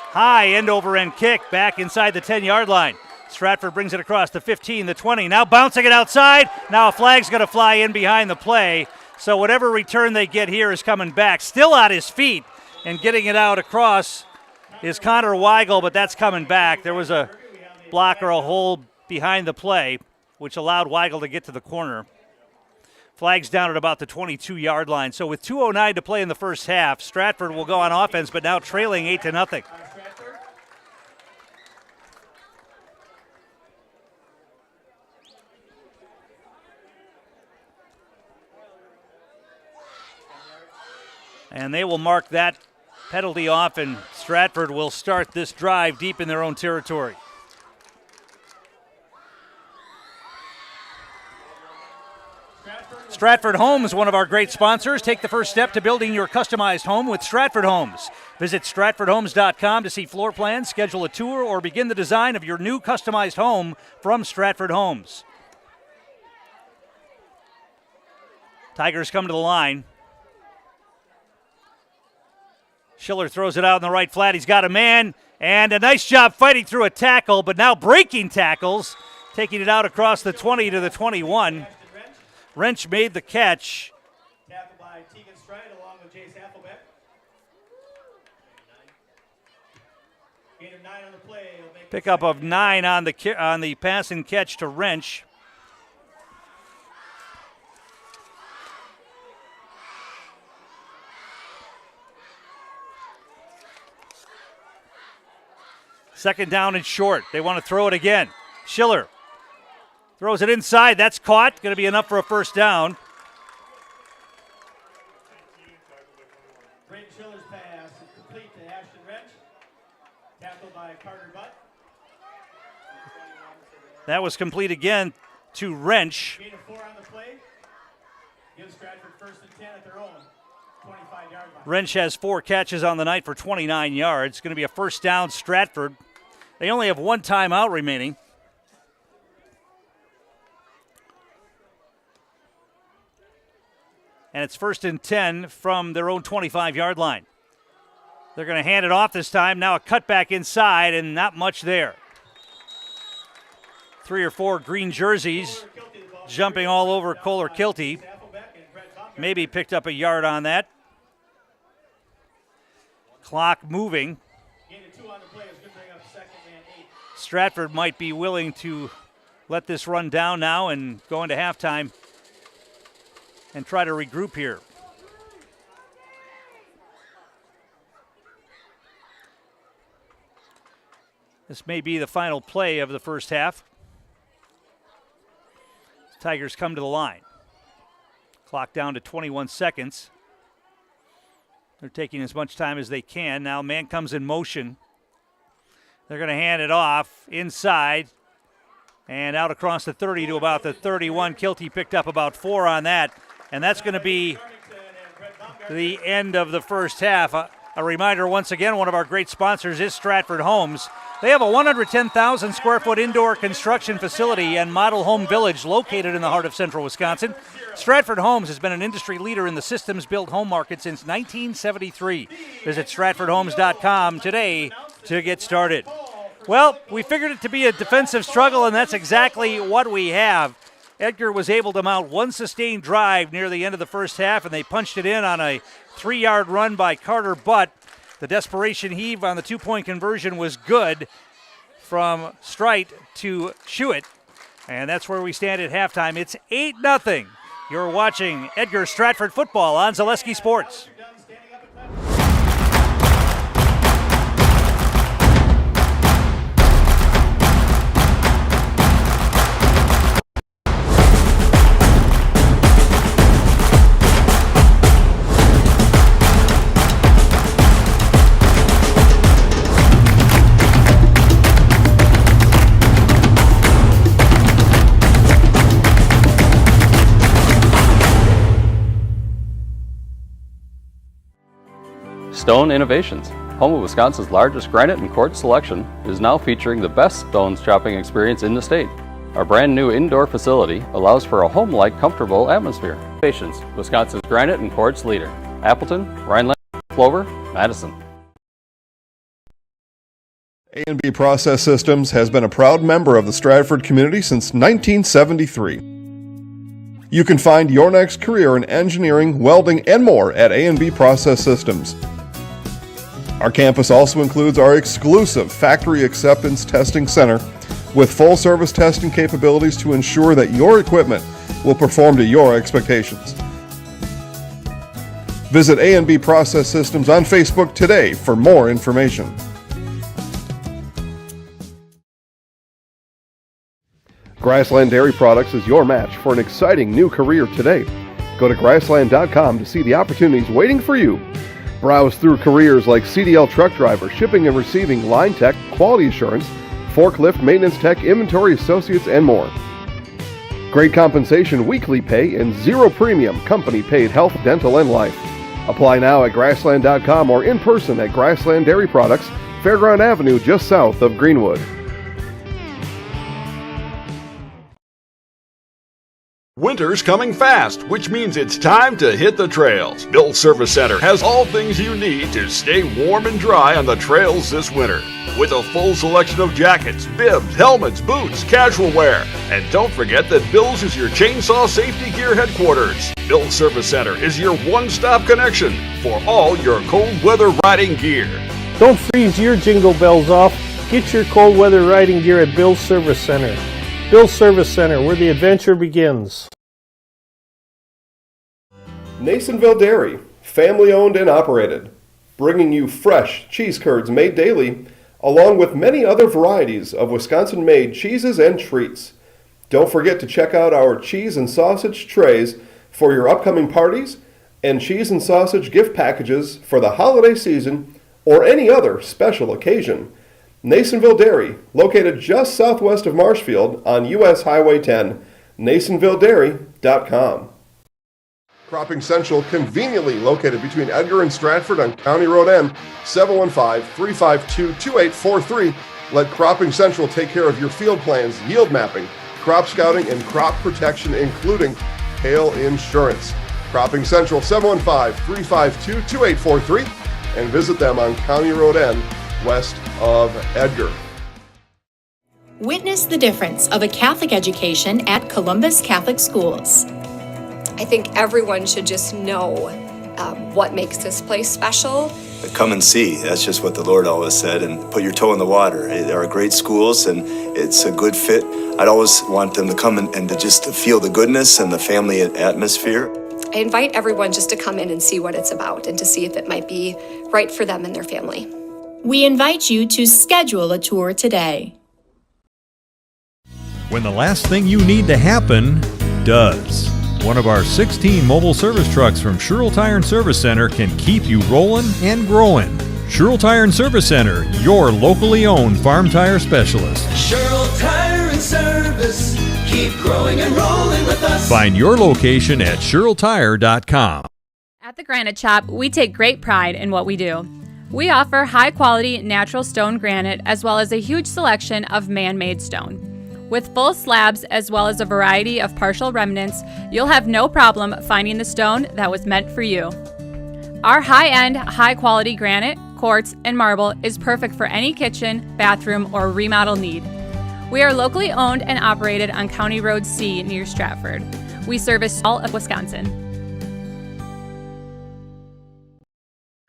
High end-over-end kick back inside the 10-yard line. Stratford brings it across the 15, the 20. Now bouncing it outside. Now a flag's going to fly in behind the play. So whatever return they get here is coming back. Still on his feet and getting it out across is Connor Weigel, but that's coming back. There was a block or a hold behind the play, which allowed Weigel to get to the corner. Flag's down at about the 22-yard line. So with 2:09 to play in the first half, Stratford will go on offense, but now trailing 8-0. And they will mark that penalty off, and Stratford will start this drive deep in their own territory. Stratford Homes, one of our great sponsors. Take the first step to building your customized home with Stratford Homes. Visit stratfordhomes.com to see floor plans, schedule a tour, or begin the design of your new customized home from Stratford Homes. Tigers come to the line. Schiller throws it out in the right flat. He's got a man, and a nice job fighting through a tackle, but now breaking tackles, taking it out across the 20 to the 21. Wrench made the catch. Tackled by Tegan Strite along with Jace Hasselbeck. Gain of 9 on the play. Pickup of 9 on the pass and catch to Wrench. Second down and short. They want to throw it again. Schiller throws it inside. That's caught. Going to be enough for a first down. Brayden Schiller's pass is complete to Ashton Wrench. Tackled by Carter Butt. That was complete again to Wrench. Gain of 4 on the play. Gives Stratford first and 10 at their own 25-yard line. Wrench has 4 catches on the night for 29 yards. Going to be a first down, Stratford. They only have 1 timeout remaining. And it's first and 10 from their own 25-yard line. They're going to hand it off this time. Now a cutback inside and not much there. 3 or 4 green jerseys jumping all over Kohler Kilty. Maybe picked up a yard on that. Clock moving. Stratford might be willing to let this run down now and go into halftime and try to regroup here. This may be the final play of the first half. Tigers come to the line. Clock down to 21 seconds. They're taking as much time as they can. Now man comes in motion. They're going to hand it off inside and out across the 30 to about the 31. Kilty picked up about 4 on that. And that's going to be the end of the first half. A reminder once again, one of our great sponsors is Stratford Homes. They have a 110,000 square foot indoor construction facility and model home village located in the heart of central Wisconsin. Stratford Homes has been an industry leader in the systems-built home market since 1973. Visit stratfordhomes.com today to get started. Well, we figured it to be a defensive struggle, and that's exactly what we have. Edgar was able to mount 1 sustained drive near the end of the first half, and they punched it in on a 3-yard run by Carter Butt. The desperation heave on the 2-point conversion was good from Strite to Schuett, and that's where we stand at halftime. It's 8-0. You're watching Edgar Stratford football on Zaleski Sports. Stone Innovations, home of Wisconsin's largest granite and quartz selection, is now featuring the best stones shopping experience in the state. Our brand new indoor facility allows for a home-like, comfortable atmosphere. Innovations, Wisconsin's granite and quartz leader. Appleton, Rhineland, Clover, Madison. A&B Process Systems has been a proud member of the Stratford community since 1973. You can find your next career in engineering, welding, and more at A&B Process Systems. Our campus also includes our exclusive Factory Acceptance Testing Center with full-service testing capabilities to ensure that your equipment will perform to your expectations. Visit A&B Process Systems on Facebook today for more information. Grassland Dairy Products is your match for an exciting new career today. Go to grassland.com to see the opportunities waiting for you. Browse through careers like CDL truck driver, shipping and receiving, line tech, quality assurance, forklift, maintenance tech, inventory associates, and more. Great compensation, weekly pay, and zero premium company paid health, dental, and life. Apply now at grassland.com or in person at Grassland Dairy Products, Fairground Avenue, just south of Greenwood. Winter's coming fast, which means it's time to hit the trails. Bill's Service Center has all things you need to stay warm and dry on the trails this winter. With a full selection of jackets, bibs, helmets, boots, casual wear. And don't forget that Bill's is your chainsaw safety gear headquarters. Bill's Service Center is your one-stop connection for all your cold weather riding gear. Don't freeze your jingle bells off. Get your cold weather riding gear at Bill's Service Center. Bill's Service Center, where the adventure begins. Nasonville Dairy, family owned and operated, bringing you fresh cheese curds made daily, along with many other varieties of Wisconsin-made cheeses and treats. Don't forget to check out our cheese and sausage trays for your upcoming parties and cheese and sausage gift packages for the holiday season or any other special occasion. Nasonville Dairy, located just southwest of Marshfield on US Highway 10, nasonvilledairy.com. Cropping Central, conveniently located between Edgar and Stratford on County Road N, 715-352-2843. Let Cropping Central take care of your field plans, yield mapping, crop scouting, and crop protection, including hail insurance. Cropping Central, 715-352-2843, and visit them on County Road N, west of Edgar. Witness the difference of a Catholic education at Columbus Catholic Schools. I think everyone should just know what makes this place special. Come and see. That's just what the Lord always said, and put your toe in the water. There are great schools, and it's a good fit. I'd always want them to come and to just feel the goodness and the family atmosphere. I invite everyone just to come in and see what it's about and to see if it might be right for them and their family. We invite you to schedule a tour today. When the last thing you need to happen does. One of our 16 mobile service trucks from Sherrill Tire and Service Center can keep you rolling and growing. Sherrill Tire and Service Center, your locally owned farm tire specialist. Sherrill Tire and Service, keep growing and rolling with us. Find your location at SherrillTire.com. At the Granite Shop, we take great pride in what we do. We offer high-quality natural stone granite as well as a huge selection of man-made stone. With full slabs as well as a variety of partial remnants, you'll have no problem finding the stone that was meant for you. Our high-end, high-quality granite, quartz, and marble is perfect for any kitchen, bathroom, or remodel need. We are locally owned and operated on County Road C near Stratford. We service all of Wisconsin.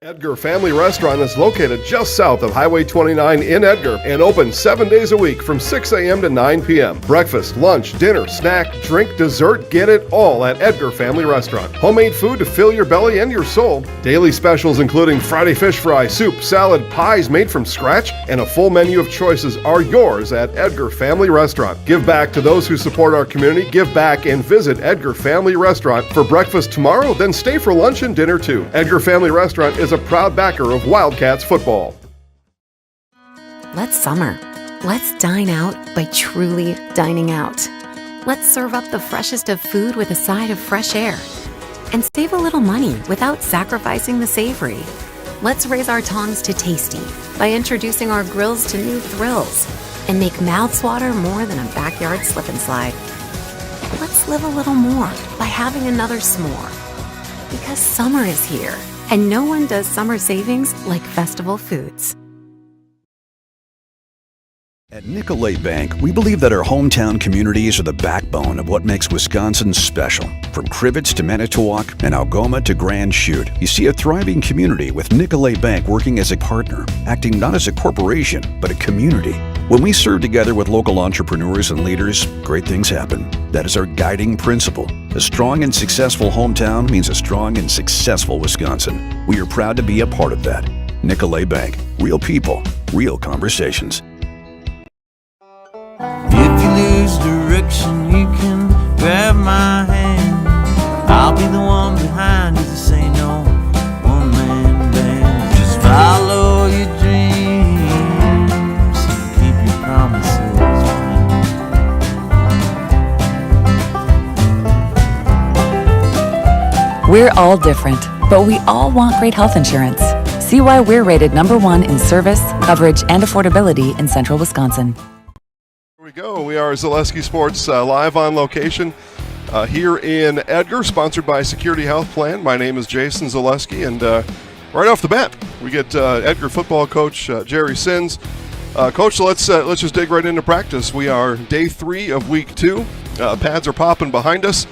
Edgar Family Restaurant is located just south of Highway 29 in Edgar and open 7 days a week from 6 a.m. to 9 p.m. Breakfast, lunch, dinner, snack, drink, dessert, get it all at Edgar Family Restaurant. Homemade food to fill your belly and your soul. Daily specials including Friday fish fry, soup, salad, pies made from scratch, and a full menu of choices are yours at Edgar Family Restaurant. Give back to those who support our community. Give back and visit Edgar Family Restaurant for breakfast tomorrow, then stay for lunch and dinner too. Edgar Family Restaurant is a proud backer of Wildcats football. Let's summer. Let's dine out by truly dining out. Let's serve up the freshest of food with a side of fresh air. And save a little money without sacrificing the savory. Let's raise our tongues to tasty by introducing our grills to new thrills and make mouths water more than a backyard slip and slide. Let's live a little more by having another s'more. Because summer is here. And no one does summer savings like Festival Foods. At Nicolay Bank, we believe that our hometown communities are the backbone of what makes Wisconsin special. From Crivets to Manitowoc and Algoma to Grand Chute, you see a thriving community with Nicolay Bank working as a partner, acting not as a corporation, but a community. When we serve together with local entrepreneurs and leaders, great things happen. That is our guiding principle. A strong and successful hometown means a strong and successful Wisconsin. We are proud to be a part of that. Nicolay Bank. Real people, real conversations. If you lose direction, you can grab my hand. I'll be the one behind you to say no. One man band. Just follow your dreams and keep your promises. We're all different, but we all want great health insurance. See why we're rated #1 in service, coverage, and affordability in central Wisconsin. Here we go. We are Zaleski Sports live on location here in Edgar, sponsored by Security Health Plan. My name is Jason Zaleski, and right off the bat, we get Edgar football coach Jerry Sins. Coach, let's just dig right into practice. We are day 3 of week 2. Pads are popping behind us.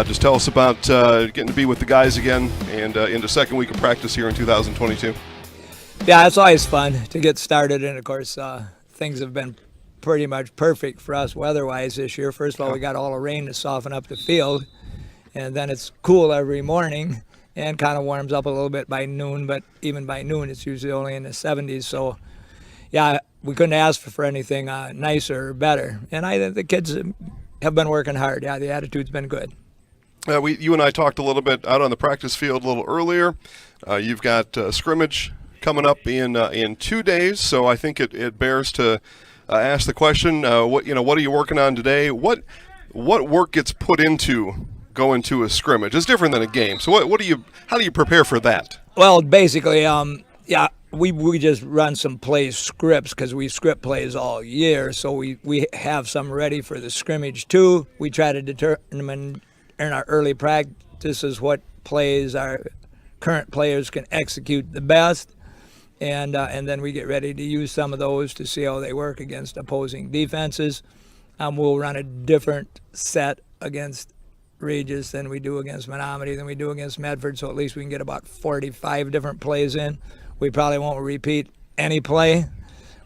Just tell us about getting to be with the guys again and into second week of practice here in 2022. Yeah, it's always fun to get started, and of course things have been pretty much perfect for us weather-wise this year. First of all, we got all the rain to soften up the field, and then it's cool every morning and kind of warms up a little bit by noon, but even by noon it's usually only in the 70s. So, yeah, we couldn't ask for anything nicer or better. And the kids have been working hard. Yeah, the attitude's been good. You and I talked a little bit out on the practice field a little earlier. You've got scrimmage coming up in 2 days, so I think it bears to ask the question: what are you working on today? What work gets put into going to a scrimmage? It's different than a game. So how do you prepare for that? Well, basically, we just run some play scripts because we script plays all year. So we have some ready for the scrimmage too. We try to determine in our early practices what plays our current players can execute the best, and then we get ready to use some of those to see how they work against opposing defenses. We'll run a different set against Regis than we do against Menominee than we do against Medford, so at least we can get about 45 different plays in. We probably won't repeat any play.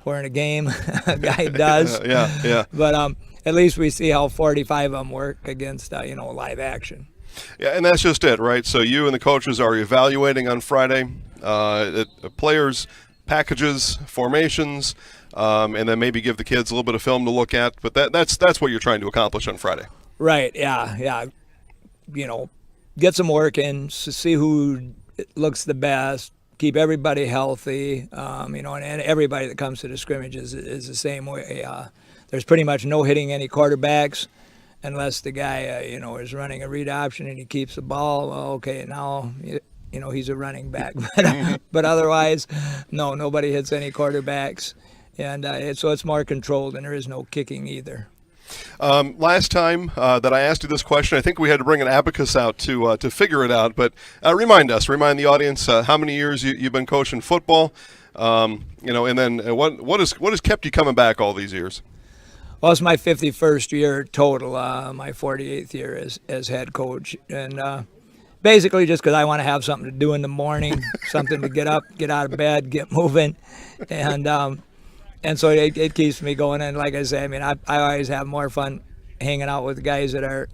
We're in a game, a guy does. Yeah. But at least we see how 45 of them work against live action. Yeah, and that's just it, right? So you and the coaches are evaluating on Friday players, packages, formations, and then maybe give the kids a little bit of film to look at. But that's what you're trying to accomplish on Friday. Right. Yeah. Get some work in, see who looks the best, keep everybody healthy, and everybody that comes to the scrimmage is the same way. There's pretty much no hitting any quarterbacks unless the guy, is running a read option and he keeps the ball. Well, okay, now, he's a running back. But otherwise, no, nobody hits any quarterbacks. And so it's more controlled, and there is no kicking either. Last time that I asked you this question, I think we had to bring an abacus out to figure it out. But remind the audience how many years you've been coaching football, and then what has kept you coming back all these years? Well, it's my 51st year total, my 48th year as head coach, and basically just because I want to have something to do in the morning, something to get up, get out of bed, get moving, and so it keeps me going. And like I say, I always have more fun hanging out with guys that are,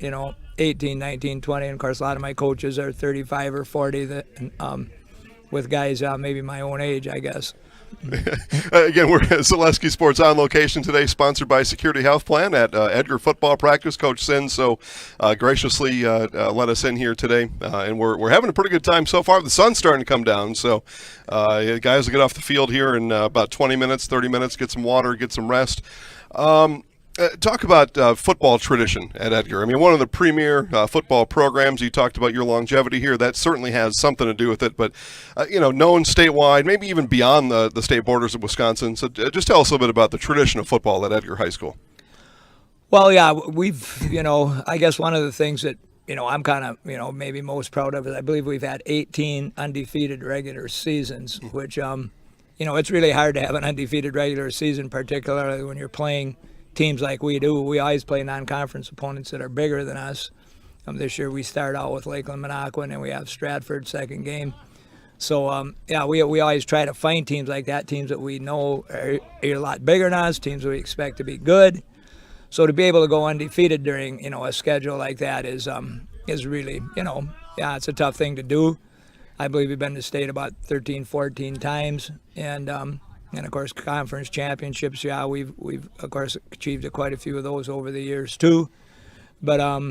18, 19, 20. And of course, a lot of my coaches are 35 or 40 with guys maybe my own age, I guess. Again, we're at Zaleski Sports On location today, sponsored by Security Health Plan at Edgar football practice. Coach Sins graciously let us in here today, and we're having a pretty good time so far. The sun's starting to come down, so guys will get off the field here in about 20 minutes, 30 minutes, get some water, get some rest. Talk about football tradition at Edgar. One of the premier football programs. You talked about your longevity here. That certainly has something to do with it. But, known statewide, maybe even beyond the state borders of Wisconsin. So just tell us a little bit about the tradition of football at Edgar High School. Well, yeah, we've, I guess one of the things that, I'm kind of, maybe most proud of is I believe we've had 18 undefeated regular seasons, which, it's really hard to have an undefeated regular season, particularly when you're playing teams like we do. We always play non-conference opponents that are bigger than us. This year we start out with Lakeland Minocqua, and then we have Stratford second game. So we always try to find teams like that, teams that we know are a lot bigger than us, teams that we expect to be good. So to be able to go undefeated during a schedule like that is really it's a tough thing to do. I believe we've been to state about 13, 14 times, and of course, conference championships, we've of course achieved quite a few of those over the years too. But I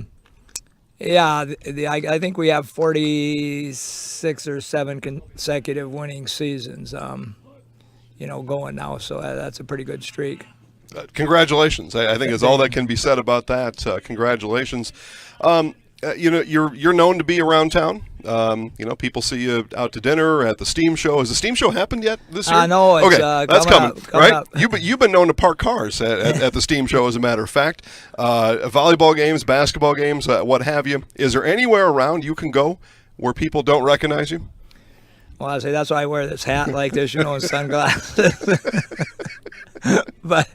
think we have 46 or 7 consecutive winning seasons, going now. So that's a pretty good streak. Congratulations! I think is all that can be said about that. Congratulations. You're known to be around town. People see you out to dinner at the Steam Show. Has the Steam Show happened yet this year? No, it's that's coming, right? Up. You've been known to park cars at the Steam Show, as a matter of fact. Volleyball games, basketball games, what have you. Is there anywhere around you can go where people don't recognize you? Well, I say that's why I wear this hat like this, and sunglasses. But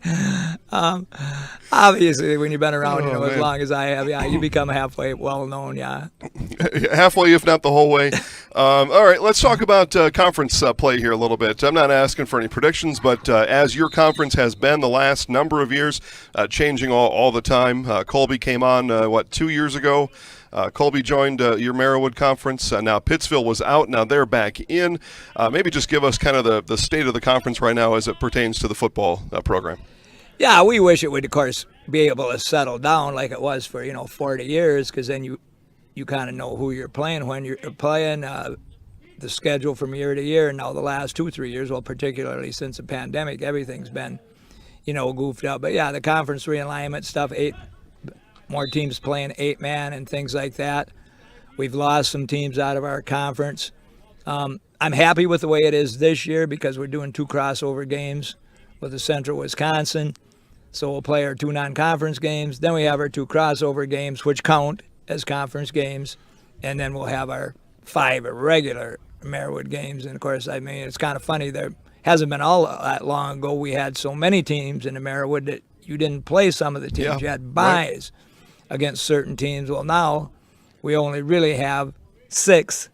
obviously, when you've been around, as long as I have, you become halfway well known, Halfway, if not the whole way. All right, let's talk about conference play here a little bit. I'm not asking for any predictions, but as your conference has been the last number of years, changing all the time. Colby came on, 2 years ago. Colby joined your Merriwood conference. Now Pittsville was out. Now they're back in. Maybe just give us kind of the state of the conference right now as it pertains to the football program. Yeah, we wish it would, of course, be able to settle down like it was for 40 years, because then you kind of know who you're playing when you're playing. The schedule from year to year, and now the last 2-3 years, well, particularly since the pandemic, everything's been goofed up. But yeah, the conference realignment stuff, 8 more teams playing 8-man and things like that. We've lost some teams out of our conference. I'm happy with the way it is this year because we're doing 2 crossover games with the Central Wisconsin. So we'll play our 2 non-conference games. Then we have our 2 crossover games, which count as conference games. And then we'll have our 5 regular Merriwood games. And, of course, I mean, it's kind of funny. There hasn't been all that long ago we had so many teams in the Merriwood that you didn't play some of the teams. You had buys against certain teams. Well, now we only really have 6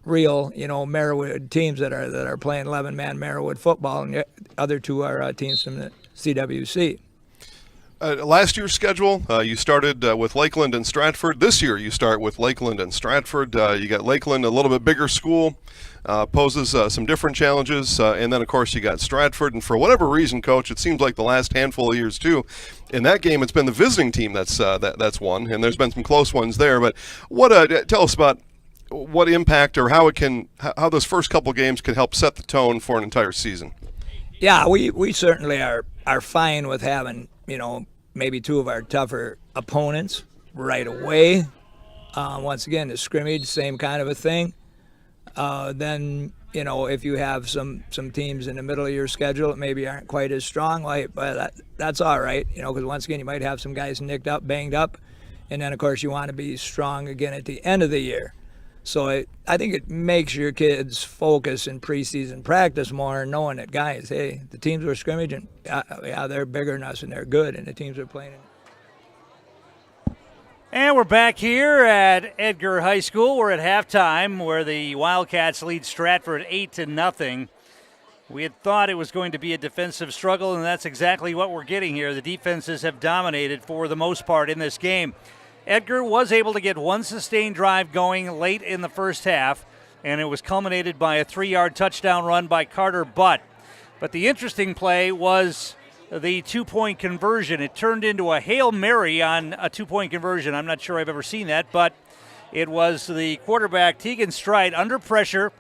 real, Merriwood teams that are playing 11-man Merriwood football, and the other 2 are teams from the CWC. Last year's schedule, you started with Lakeland and Stratford. This year you start with Lakeland and Stratford. You got Lakeland, a little bit bigger school, poses some different challenges. And then, of course, you got Stratford. And for whatever reason, Coach, it seems like the last handful of years, too, in that game it's been the visiting team that's won. And there's been some close ones there. But tell us about what impact or how those first couple games can help set the tone for an entire season. Yeah, we certainly are fine with having maybe 2 of our tougher opponents right away. Once again, the scrimmage, same kind of a thing. Then, if you have some teams in the middle of your schedule that maybe aren't quite as strong, but that's all right, because once again, you might have some guys nicked up, banged up, and then, of course, you want to be strong again at the end of the year. So I think it makes your kids focus in preseason practice more, knowing that, guys, hey, the teams we're scrimmaging, they're bigger than us and they're good, and the teams are playing. And we're back here at Edgar High School. We're at halftime where the Wildcats lead Stratford 8-0. We had thought it was going to be a defensive struggle, and that's exactly what we're getting here. The defenses have dominated for the most part in this game. Edgar was able to get 1 sustained drive going late in the first half, and it was culminated by a 3-yard touchdown run by Carter Butt. But the interesting play was the 2-point conversion. It turned into a Hail Mary on a 2-point conversion. I'm not sure I've ever seen that, but it was the quarterback, Tegan Strite, under pressure.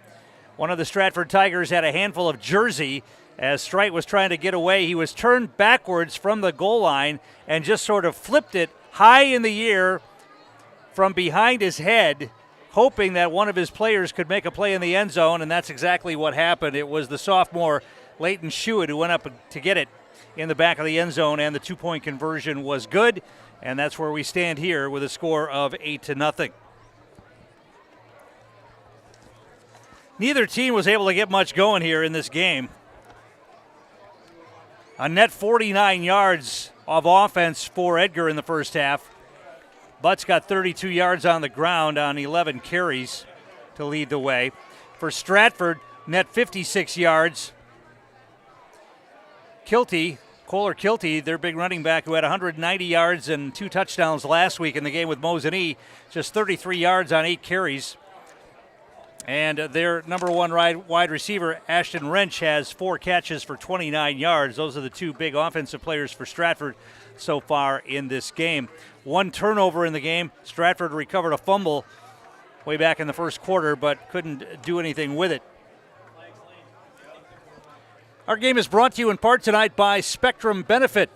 One of the Stratford Tigers had a handful of jersey. As Strite was trying to get away, he was turned backwards from the goal line and just sort of flipped it high in the air from behind his head, hoping that one of his players could make a play in the end zone, and that's exactly what happened. It was the sophomore Leighton Shuett who went up to get it in the back of the end zone, and the 2-point conversion was good, and that's where we stand here with a score of 8-0. Neither team was able to get much going here in this game. A net 49 yards of offense for Edgar in the first half. Butts got 32 yards on the ground on 11 carries to lead the way. For Stratford, net 56 yards. Kohler Kilty, their big running back, who had 190 yards and 2 touchdowns last week in the game with Mosinee, just 33 yards on 8 carries. And their number 1 wide receiver, Ashton Wrench, has 4 catches for 29 yards. Those are the 2 big offensive players for Stratford so far in this game. 1 turnover in the game. Stratford recovered a fumble way back in the first quarter, but couldn't do anything with it. Our game is brought to you in part tonight by Spectrum Benefit.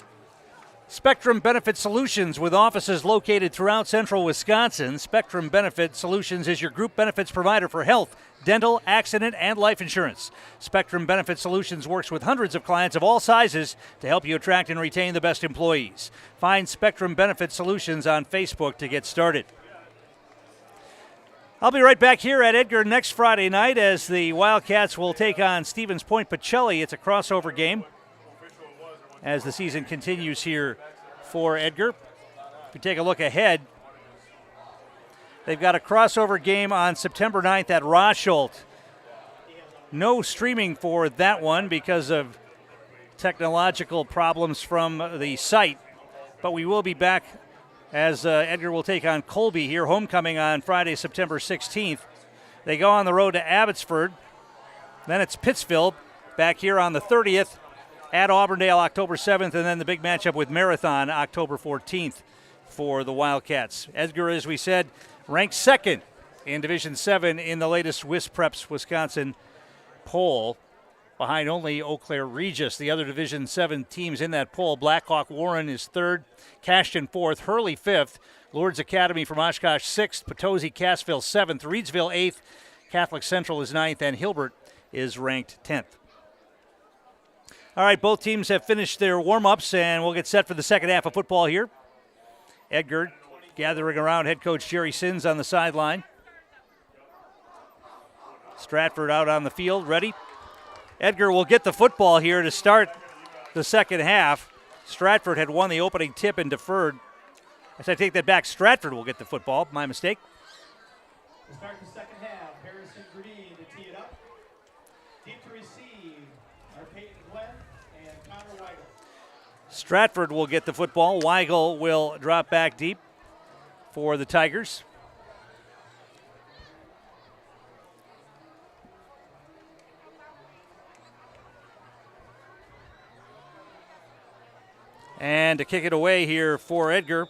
Spectrum Benefit Solutions, with offices located throughout central Wisconsin. Spectrum Benefit Solutions is your group benefits provider for health, dental, accident, and life insurance. Spectrum Benefit Solutions works with hundreds of clients of all sizes to help you attract and retain the best employees. Find Spectrum Benefit Solutions on Facebook to get started. I'll be right back here at Edgar next Friday night as the Wildcats will take on Stevens Point Pacelli. It's a crossover game as the season continues here for Edgar. If you take a look ahead, they've got a crossover game on September 9th at Rosholt. No streaming for that one because of technological problems from the site, but we will be back as Edgar will take on Colby here, homecoming on Friday, September 16th. They go on the road to Abbotsford. Then it's Pittsfield back here on the 30th, at Auburndale October 7th, and then the big matchup with Marathon October 14th for the Wildcats. Edgar, as we said, ranked second in Division 7 in the latest WISPreps Wisconsin poll, behind only Eau Claire Regis. The other Division 7 teams in that poll: Blackhawk Warren is third, Cashton fourth, Hurley fifth, Lourdes Academy from Oshkosh sixth, Potosi Cassville seventh, Reedsville eighth, Catholic Central is ninth, and Hilbert is ranked 10th. All right, both teams have finished their warm-ups, and we'll get set for the second half of football here. Edgar gathering around head coach Jerry Sins on the sideline. Stratford out on the field, ready. Edgar will get the football here to start the second half. Stratford had won the opening tip and deferred. As I take that back, Stratford will get the football. My mistake. To start the second half, Harrison Green to tee it up. Deep to receive are Peyton Glenn and Connor Weigel. Stratford will get the football. Weigel will drop back deep for the Tigers. And to kick it away here for Edgar,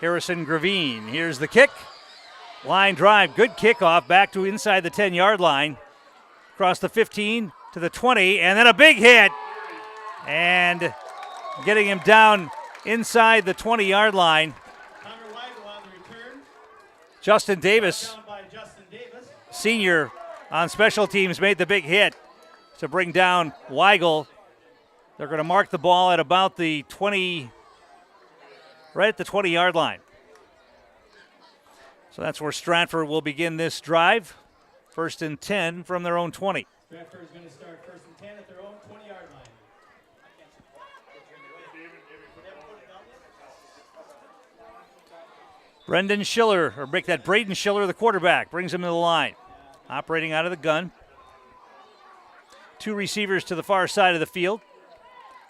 Harrison Gravine. Here's the kick. Line drive, good kickoff back to inside the 10-yard line. Across the 15 to the 20, and then a big hit. And getting him down inside the 20-yard line. Justin Davis, senior on special teams, made the big hit to bring down Weigel. They're going to mark the ball at about the 20, right at the 20-yard line. So that's where Stratford will begin this drive. 1st and 10 from their own 20. Stratford is going to start 1st and 10 at their own 20-yard line. Braden Schiller, the quarterback, brings him to the line. Operating out of the gun. Two receivers to the far side of the field.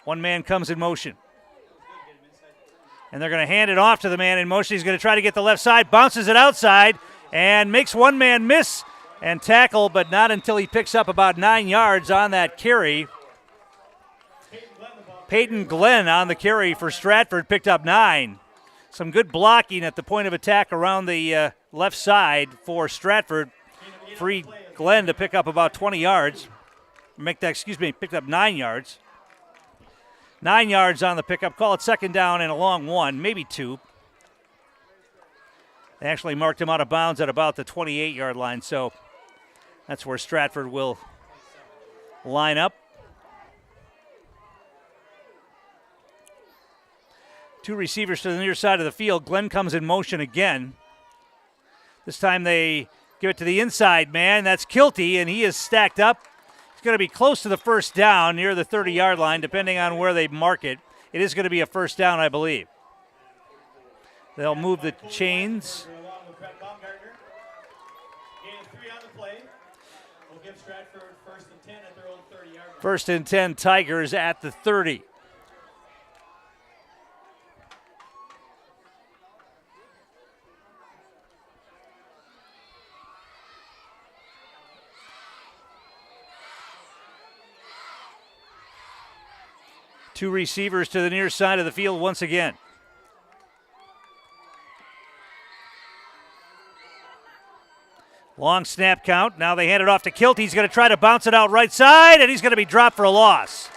One man comes in motion. And they're going to hand it off to the man in motion. He's going to try to get the left side, bounces it outside, and makes one man miss and tackle, but not until he picks up about 9 yards on that carry. Peyton Glenn on the carry for Stratford picked up 9. Some good blocking at the point of attack around the left side for Stratford. Freed Glenn to pick up about 20 yards. Picked up 9 yards. 9 yards on the pickup. Call it second down and a long one, maybe 2. They actually marked him out of bounds at about the 28-yard line, so that's where Stratford will line up. Two receivers to the near side of the field. Glenn comes in motion again. This time they give it to the inside man. That's Kilty, and he is stacked up. He's going to be close to the first down, near the 30-yard line, depending on where they mark it. It is going to be a first down, I believe. They'll move the chains. First and 10, Tigers at the 30. Two receivers to the near side of the field once again. Long snap count. Now they hand it off to Kilty. He's going to try to bounce it out right side, and he's going to be dropped for a loss.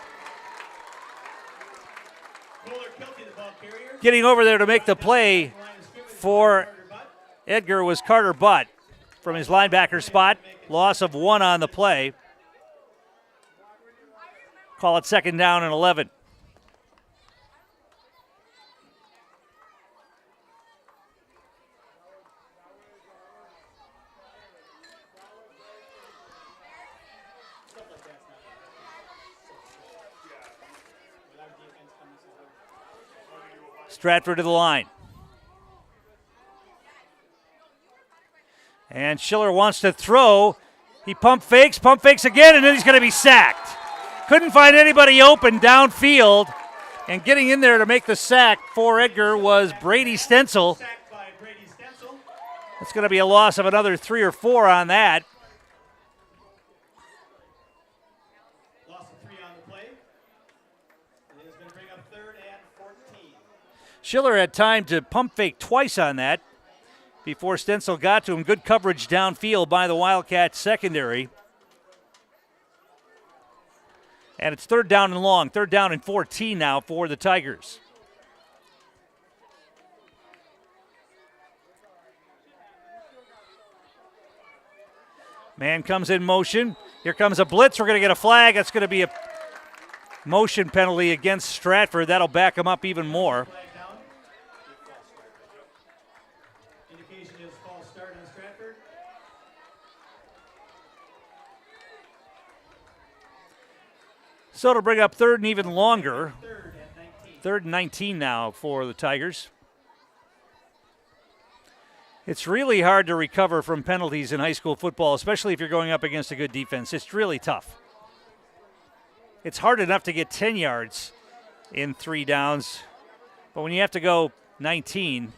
Getting over there to make the play for Edgar was Carter Butt from his linebacker spot. Loss of 1 on the play. Call it second down and 11. Stratford to the line. And Schiller wants to throw. He pump fakes again, and then he's going to be sacked. Couldn't find anybody open downfield. And getting in there to make the sack for Edgar was Brady Stencil. It's going to be a loss of another 3 or 4 on that. Loss of 3 on the play. It is going to bring up 3rd and 14. Schiller had time to pump fake twice on that before Stencil got to him. Good coverage downfield by the Wildcats secondary. And it's 3rd down and long, 3rd down and 14 now for the Tigers. Man comes in motion. Here comes a blitz. We're going to get a flag. That's going to be a motion penalty against Stratford. That'll back him up even more. Indication is false start on Stratford. So it'll bring up 3rd and even longer. 3rd and 19 now for the Tigers. It's really hard to recover from penalties in high school football, especially if you're going up against a good defense. It's really tough. It's hard enough to get 10 yards in 3 downs, but when you have to go 19,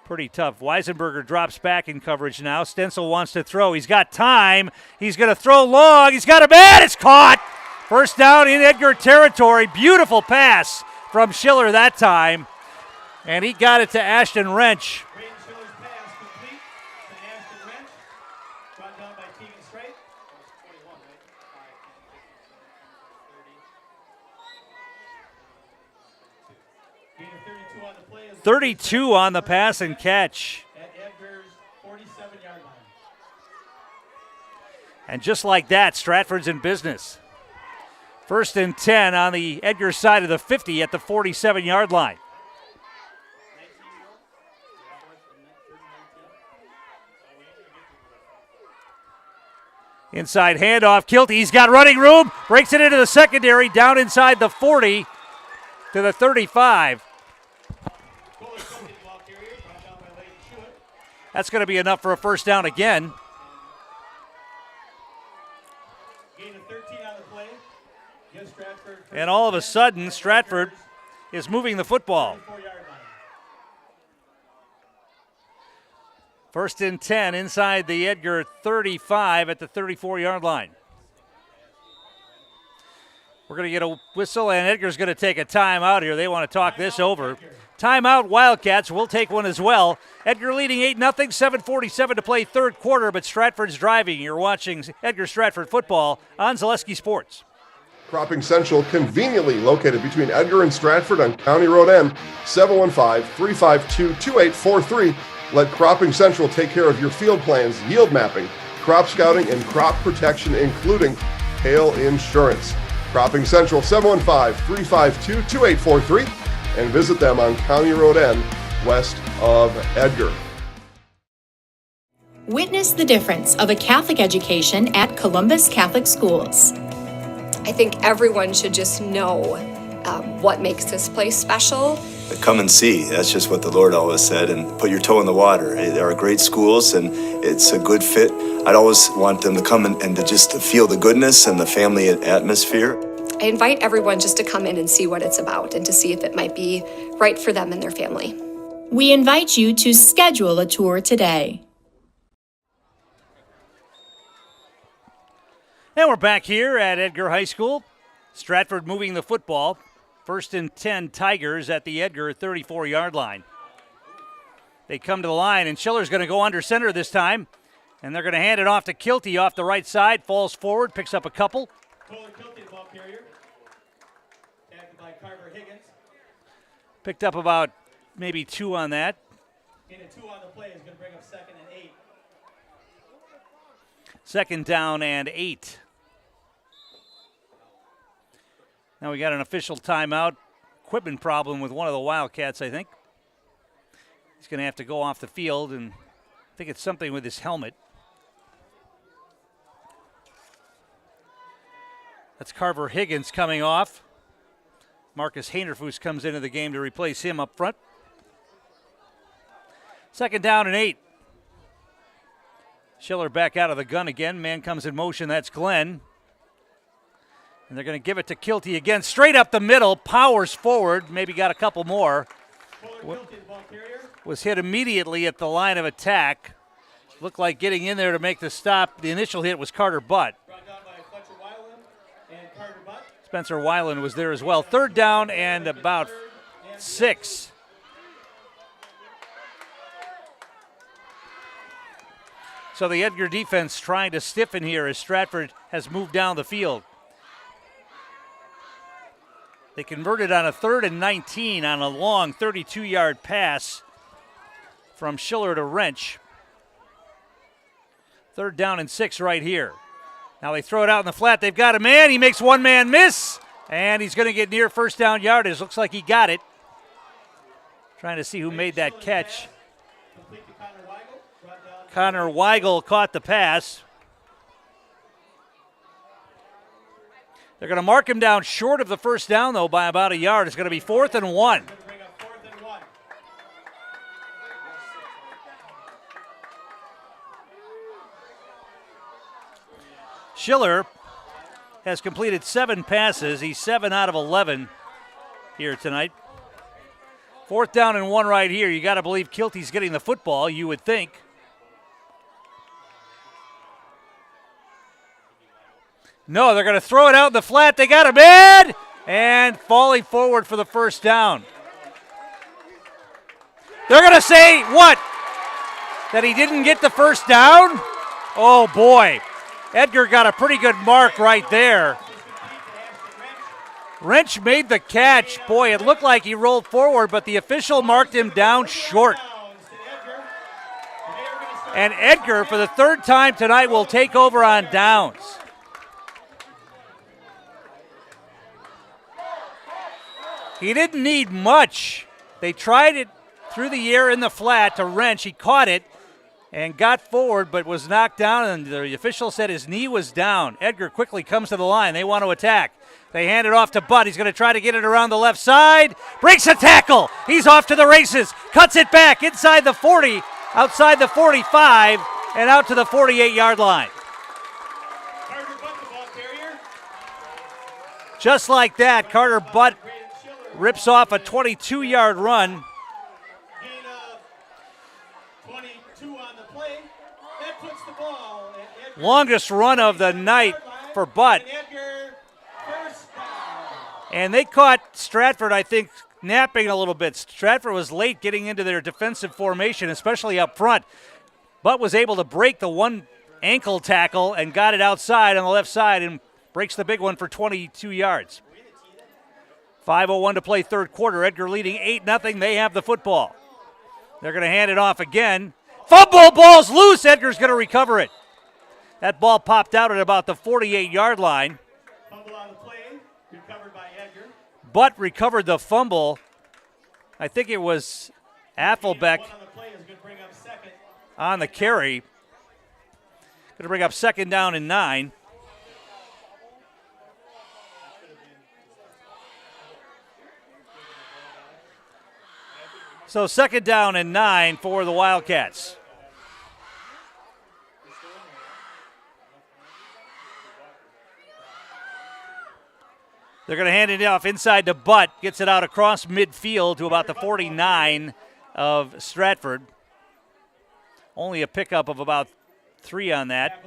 pretty tough. Weisenberger drops back in coverage now. Stencil wants to throw. He's got time. He's going to throw long. He's got a man. It's caught. First down in Edgar territory. Beautiful pass from Schiller that time. And he got it to Ashton Wrench. Brought down by Keegan Straight. 32 on the play. 32 on the pass and catch. At Edgar's 47-yard line. And just like that, Stratford's in business. 1st and 10 on the Edgar side of the 50 at the 47-yard line. Inside handoff, Kilty. He's got running room. Breaks it into the secondary, down inside the 40 to the 35. That's going to be enough for a first down again. Gain of 13 on the play. Gives Stratford. And all of a sudden, Stratford is moving the football. 1st and 10 inside the Edgar 35 at the 34-yard line. We're going to get a whistle, and Edgar's going to take a timeout here. They want to talk this over. Timeout, Wildcats. We'll take one as well. Edgar leading 8-0, 7:47 to play 3rd quarter, but Stratford's driving. You're watching Edgar Stratford football on Zaleski Sports. Cropping Central, conveniently located between Edgar and Stratford on County Road N, 715-352-2843. Let Cropping Central take care of your field plans, yield mapping, crop scouting, and crop protection, including hail insurance. Cropping Central, 715-352-2843, and visit them on County Road N, west of Edgar. Witness the difference of a Catholic education at Columbus Catholic Schools. I think everyone should just know what makes this place special. Come and see. That's just what the Lord always said, and put your toe in the water. They are great schools, and it's a good fit. I'd always want them to come and to just feel the goodness and the family atmosphere. I invite everyone just to come in and see what it's about and to see if it might be right for them and their family. We invite you to schedule a tour today. And we're back here at Edgar High School. Stratford moving the football. 1st and 10 Tigers at the Edgar 34-yard line. They come to the line, and Schiller's going to go under center this time. And they're going to hand it off to Kilty off the right side. Falls forward, picks up a couple. Kohler Kilty, the ball carrier. Tagged by Carver Higgins. Picked up about maybe 2 on that. Gain of 2 on the play is going to bring up 2nd and 8. 2nd down and 8. Now we got an official timeout. Equipment problem with one of the Wildcats, I think. He's going to have to go off the field, and I think it's something with his helmet. That's Carver Higgins coming off. Marcus Hainerfuss comes into the game to replace him up front. 2nd down and 8. Schiller back out of the gun again. Man comes in motion. That's Glenn. And they're going to give it to Kilty again. Straight up the middle, powers forward, maybe got a couple more. Was hit immediately at the line of attack. Looked like getting in there to make the stop. The initial hit was Carter Butt. Spencer Weiland was there as well. Third down and about 6. So the Edgar defense trying to stiffen here as Stratford has moved down the field. They converted on a 3rd and 19 on a long 32-yard pass from Schiller to Wrench. 3rd down and 6 right here. Now they throw it out in the flat. They've got a man. He makes one man miss, and he's going to get near first down yardage. Looks like he got it. Trying to see who made that catch. Connor Weigel caught the pass. They're going to mark him down short of the first down, though, by about a yard. It's going to be 4th and 1. Schiller has completed 7 passes. He's 7 out of 11 here tonight. 4th down and 1 right here. You got to believe Kilty's getting the football, you would think. No, they're going to throw it out in the flat. They got a man! And falling forward for the first down. They're going to say, what? That he didn't get the first down? Oh, boy. Edgar got a pretty good mark right there. Wrench made the catch. Boy, it looked like he rolled forward, but the official marked him down short. And Edgar, for the 3rd time tonight, will take over on downs. He didn't need much. They tried it through the air in the flat to Wrench. He caught it and got forward, but was knocked down, and the official said his knee was down. Edgar quickly comes to the line. They want to attack. They hand it off to Butt. He's going to try to get it around the left side. Breaks a tackle. He's off to the races. Cuts it back inside the 40, outside the 45, and out to the 48-yard line. Just like that, Carter Butt rips off a 22-yard run. Longest run of the night for Butt. And they caught Stratford, I think, napping a little bit. Stratford was late getting into their defensive formation, especially up front. Butt was able to break the one ankle tackle and got it outside on the left side and breaks the big one for 22 yards. 5:01 to play 3rd quarter. Edgar leading 8-0. They have the football. They're going to hand it off again. Fumble, ball's loose. Edgar's going to recover it. That ball popped out at about the 48-yard line. Fumble on the play, recovered by Edgar. Butt recovered the fumble. I think it was Affelbeck on the carry. Going to bring up 2nd down and 9. So 2nd down and 9 for the Wildcats. They're going to hand it off inside to Butt. Gets it out across midfield to about the 49 of Stratford. Only a pickup of about 3 on that.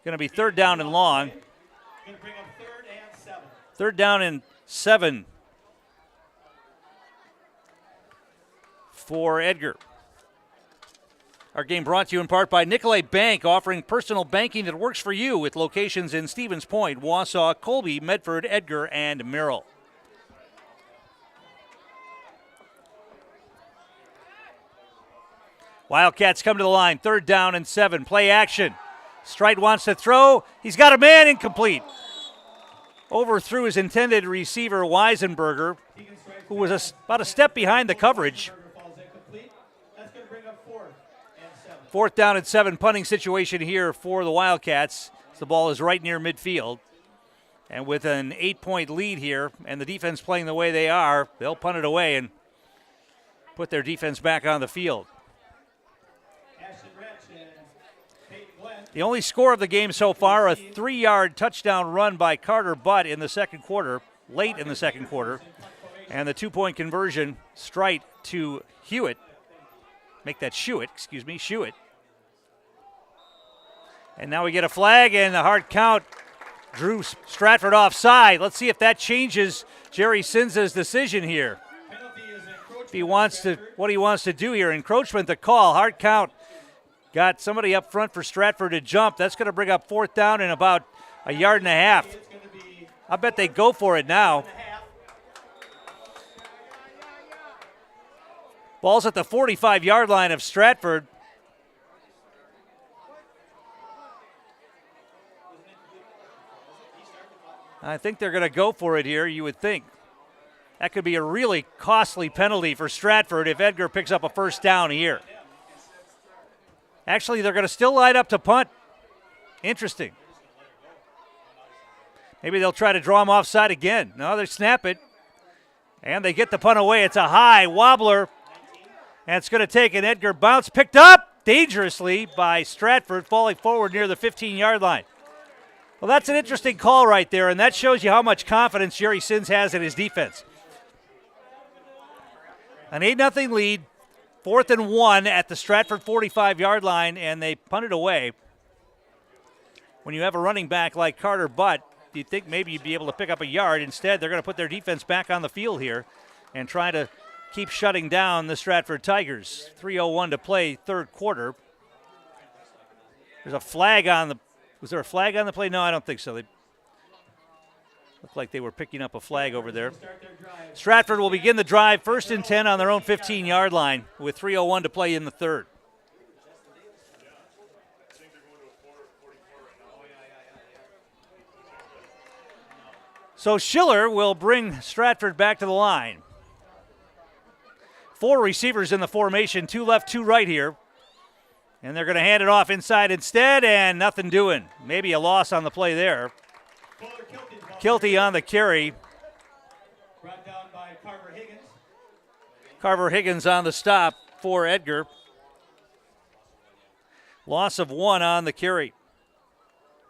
Going to be 3rd down and long. 3rd down and 7 for Edgar. Our game brought to you in part by Nicolay Bank, offering personal banking that works for you with locations in Stevens Point, Wausau, Colby, Medford, Edgar, and Merrill. Wildcats come to the line, 3rd down and 7. Play action. Strite wants to throw. He's got a man, incomplete. Overthrew his intended receiver, Weisenberger, who was about a step behind the coverage. 4th down and 7, punting situation here for the Wildcats. The ball is right near midfield. And with an 8-point lead here and the defense playing the way they are, they'll punt it away and put their defense back on the field. The only score of the game so far, a 3-yard touchdown run by Carter Butt in the second quarter, late in the second quarter. And the 2-point conversion straight to Hewitt. Make that Shuett. And now we get a flag and the hard count drew Stratford offside. Let's see if that changes Jerry Sinza's decision here. If he wants to, what he wants to do here. Encroachment, the call, hard count. Got somebody up front for Stratford to jump. That's going to bring up 4th down and about a yard and a half. I bet they go for it now. Ball's at the 45-yard line of Stratford. I think they're going to go for it here, you would think. That could be a really costly penalty for Stratford if Edgar picks up a first down here. Actually, they're going to still line up to punt. Interesting. Maybe they'll try to draw him offside again. No, they snap it. And they get the punt away. It's a high wobbler. And it's going to take an Edgar bounce. Picked up dangerously by Stratford, falling forward near the 15-yard line. Well, that's an interesting call right there, and that shows you how much confidence Jerry Sins has in his defense. An 8-0 lead, 4th and 1 at the Stratford 45-yard line, and they punt it away. When you have a running back like Carter Butt, you'd think maybe you'd be able to pick up a yard. Instead, they're going to put their defense back on the field here and try to keep shutting down the Stratford Tigers. 3:01 to play, third quarter. There's a flag on the – was there a flag on the play? No, I don't think so. They looked like they were picking up a flag over there. Stratford will begin the drive, 1st and 10 on their own 15-yard line with 3:01 to play in the third. So Schiller will bring Stratford back to the line. 4 receivers in the formation, 2 left, 2 right here. And they're going to hand it off inside instead, and nothing doing. Maybe a loss on the play there. Kilty on the carry. Brought down by Carver Higgins. Carver Higgins on the stop for Edgar. Loss of 1 on the carry.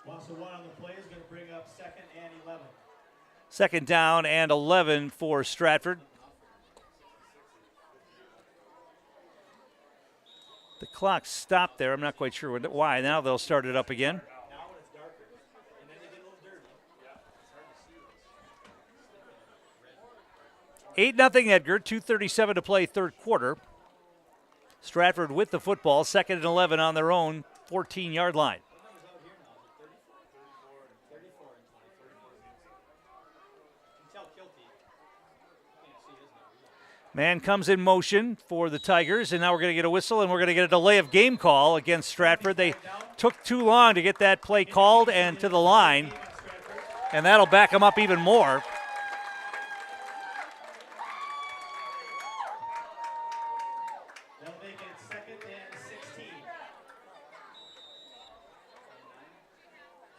Loss of 1 on the play is going to bring up 2nd and 11. 2nd down and 11 for Stratford. The clock stopped there. I'm not quite sure why. Now they'll start it up again. 8-0 Edgar, 2:37 to play, third quarter. Stratford with the football, 2nd and 11 on their own 14-yard line. Man comes in motion for the Tigers, and now we're going to get a whistle, and we're going to get a delay of game call against Stratford. They took too long to get that play called and to the line, and that'll back them up even more. They'll make it 2nd and 16.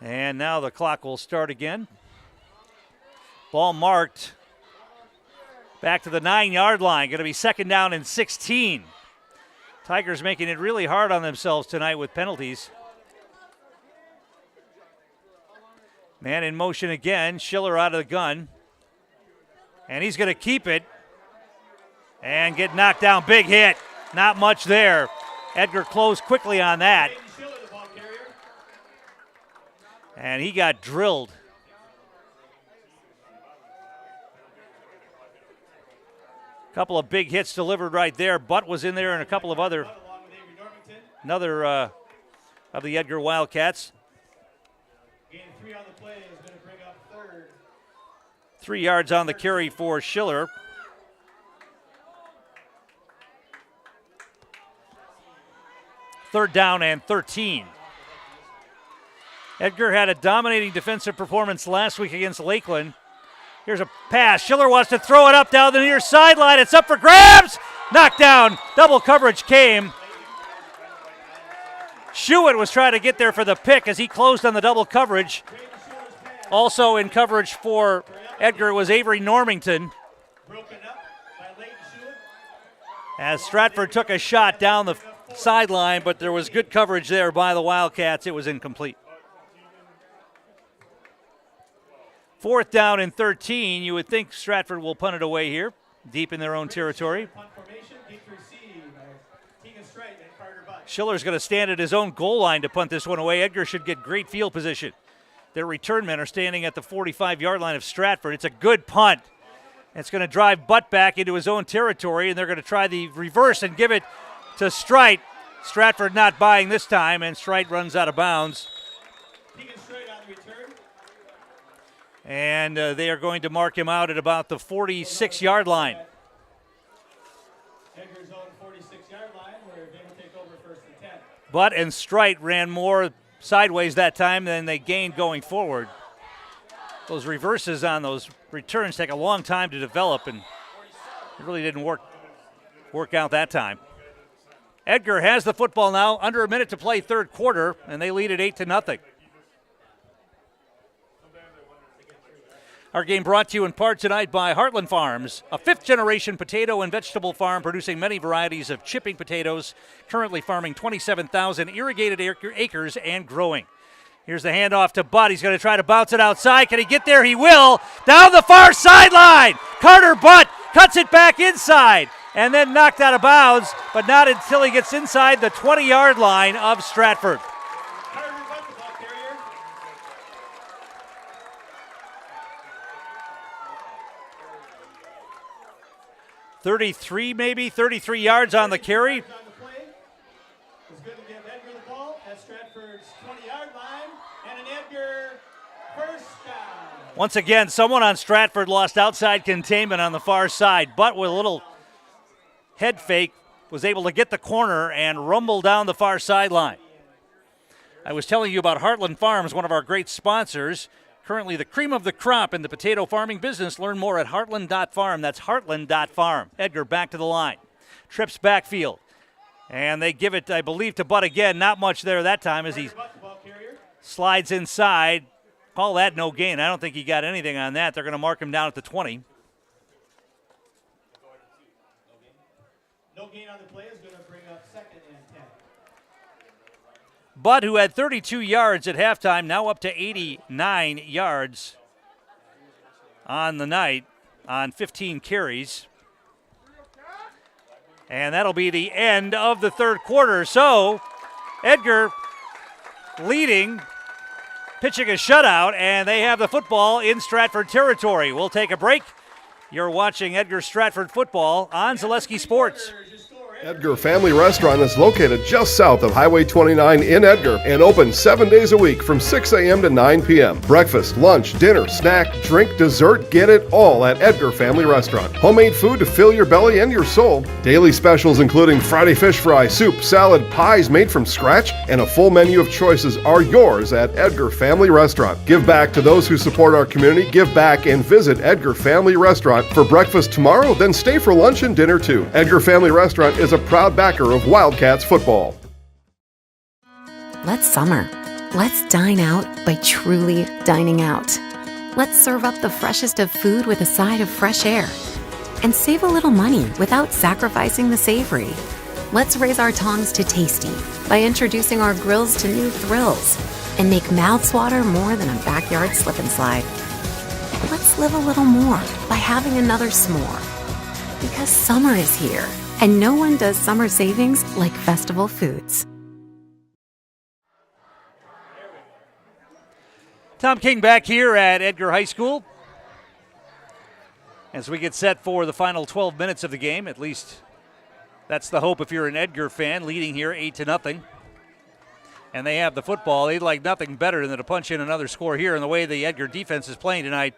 And now the clock will start again. Ball marked. Back to the 9-yard line. Going to be 2nd down and 16. Tigers making it really hard on themselves tonight with penalties. Man in motion again. Schiller out of the gun. And he's going to keep it. And get knocked down. Big hit. Not much there. Edgar closed quickly on that. And he got drilled. Couple of big hits delivered right there. Butt was in there and a couple of another of the Edgar Wildcats. Gain 3 on the play is going to bring up 3rd. 3 yards on the carry for Schiller. Third down and 13. Edgar had a dominating defensive performance last week against Lakeland. Here's a pass. Schiller wants to throw it up down the near sideline. It's up for grabs. Knocked down. Double coverage came. Shuett was trying to get there for the pick as he closed on the double coverage. Also in coverage for Edgar was Avery Normington. As Stratford took a shot down the sideline, but there was good coverage there by the Wildcats. It was incomplete. 4th down and 13. You would think Stratford will punt it away here, deep in their own territory. Schiller's going to stand at his own goal line to punt this one away. Edgar should get great field position. Their return men are standing at the 45-yard line of Stratford. It's a good punt. It's going to drive Butt back into his own territory, and they're going to try the reverse and give it to Strite. Stratford not buying this time, and Strite runs out of bounds. And they are going to mark him out at about the 46-yard line. Edgar's own 46-yard line, where they will take over 1st and 10. Butt and Strite ran more sideways that time than they gained going forward. Those reverses on those returns take a long time to develop, and it really didn't work out that time. Edgar has the football now, under a minute to play, 3rd quarter, and they lead it 8-0. Our game brought to you in part tonight by Heartland Farms, a 5th-generation potato and vegetable farm producing many varieties of chipping potatoes, currently farming 27,000 irrigated acres and growing. Here's the handoff to Butt. He's going to try to bounce it outside. Can he get there? He will. Down the far sideline. Carter Butt cuts it back inside and then knocked out of bounds, but not until he gets inside the 20-yard line of Stratford. 33 maybe, 33 yards on the carry. Is going to give Edgar the ball at Stratford's 20-yard line, and an Edgar first down. Once again, someone on Stratford lost outside containment on the far side, but with a little head fake was able to get the corner and rumble down the far sideline. I was telling you about Heartland Farms, one of our great sponsors. Currently the cream of the crop in the potato farming business. Learn more at heartland.farm. That's heartland.farm. Edgar back to the line. Trips backfield. And they give it, I believe, to Butt again. Not much there that time as he slides inside. Call that no gain. I don't think he got anything on that. They're going to mark him down at the 20. No gain on the play is going to bring up 2nd and 10. Butt, who had 32 yards at halftime, now up to 89 yards on the night on 15 carries. And that'll be the end of the 3rd quarter. So Edgar leading, pitching a shutout, and they have the football in Stratford territory. We'll take a break. You're watching Edgar Stratford football on Zaleski Sports. Edgar Family Restaurant is located just south of Highway 29 in Edgar and open 7 days a week from 6 a.m. to 9 p.m. Breakfast, lunch, dinner, snack, drink, dessert, get it all at Edgar Family Restaurant. Homemade food to fill your belly and your soul. Daily specials including Friday fish fry, soup, salad, pies made from scratch, and a full menu of choices are yours at Edgar Family Restaurant. Give back to those who support our community. Give back and visit Edgar Family Restaurant for breakfast tomorrow, then stay for lunch and dinner too. Edgar Family Restaurant is a proud backer of Wildcats football. Let's summer. Let's dine out by truly dining out. Let's serve up the freshest of food with a side of fresh air. And save a little money without sacrificing the savory. Let's raise our tongs to tasty by introducing our grills to new thrills. And make mouths water more than a backyard slip and slide. Let's live a little more by having another s'more. Because summer is here. And no one does summer savings like Festival Foods. Tom King back here at Edgar High School as we get set for the final 12 minutes of the game. At least that's the hope if you're an Edgar fan, leading here 8-0. And they have the football. They'd like nothing better than to punch in another score here. And the way the Edgar defense is playing tonight,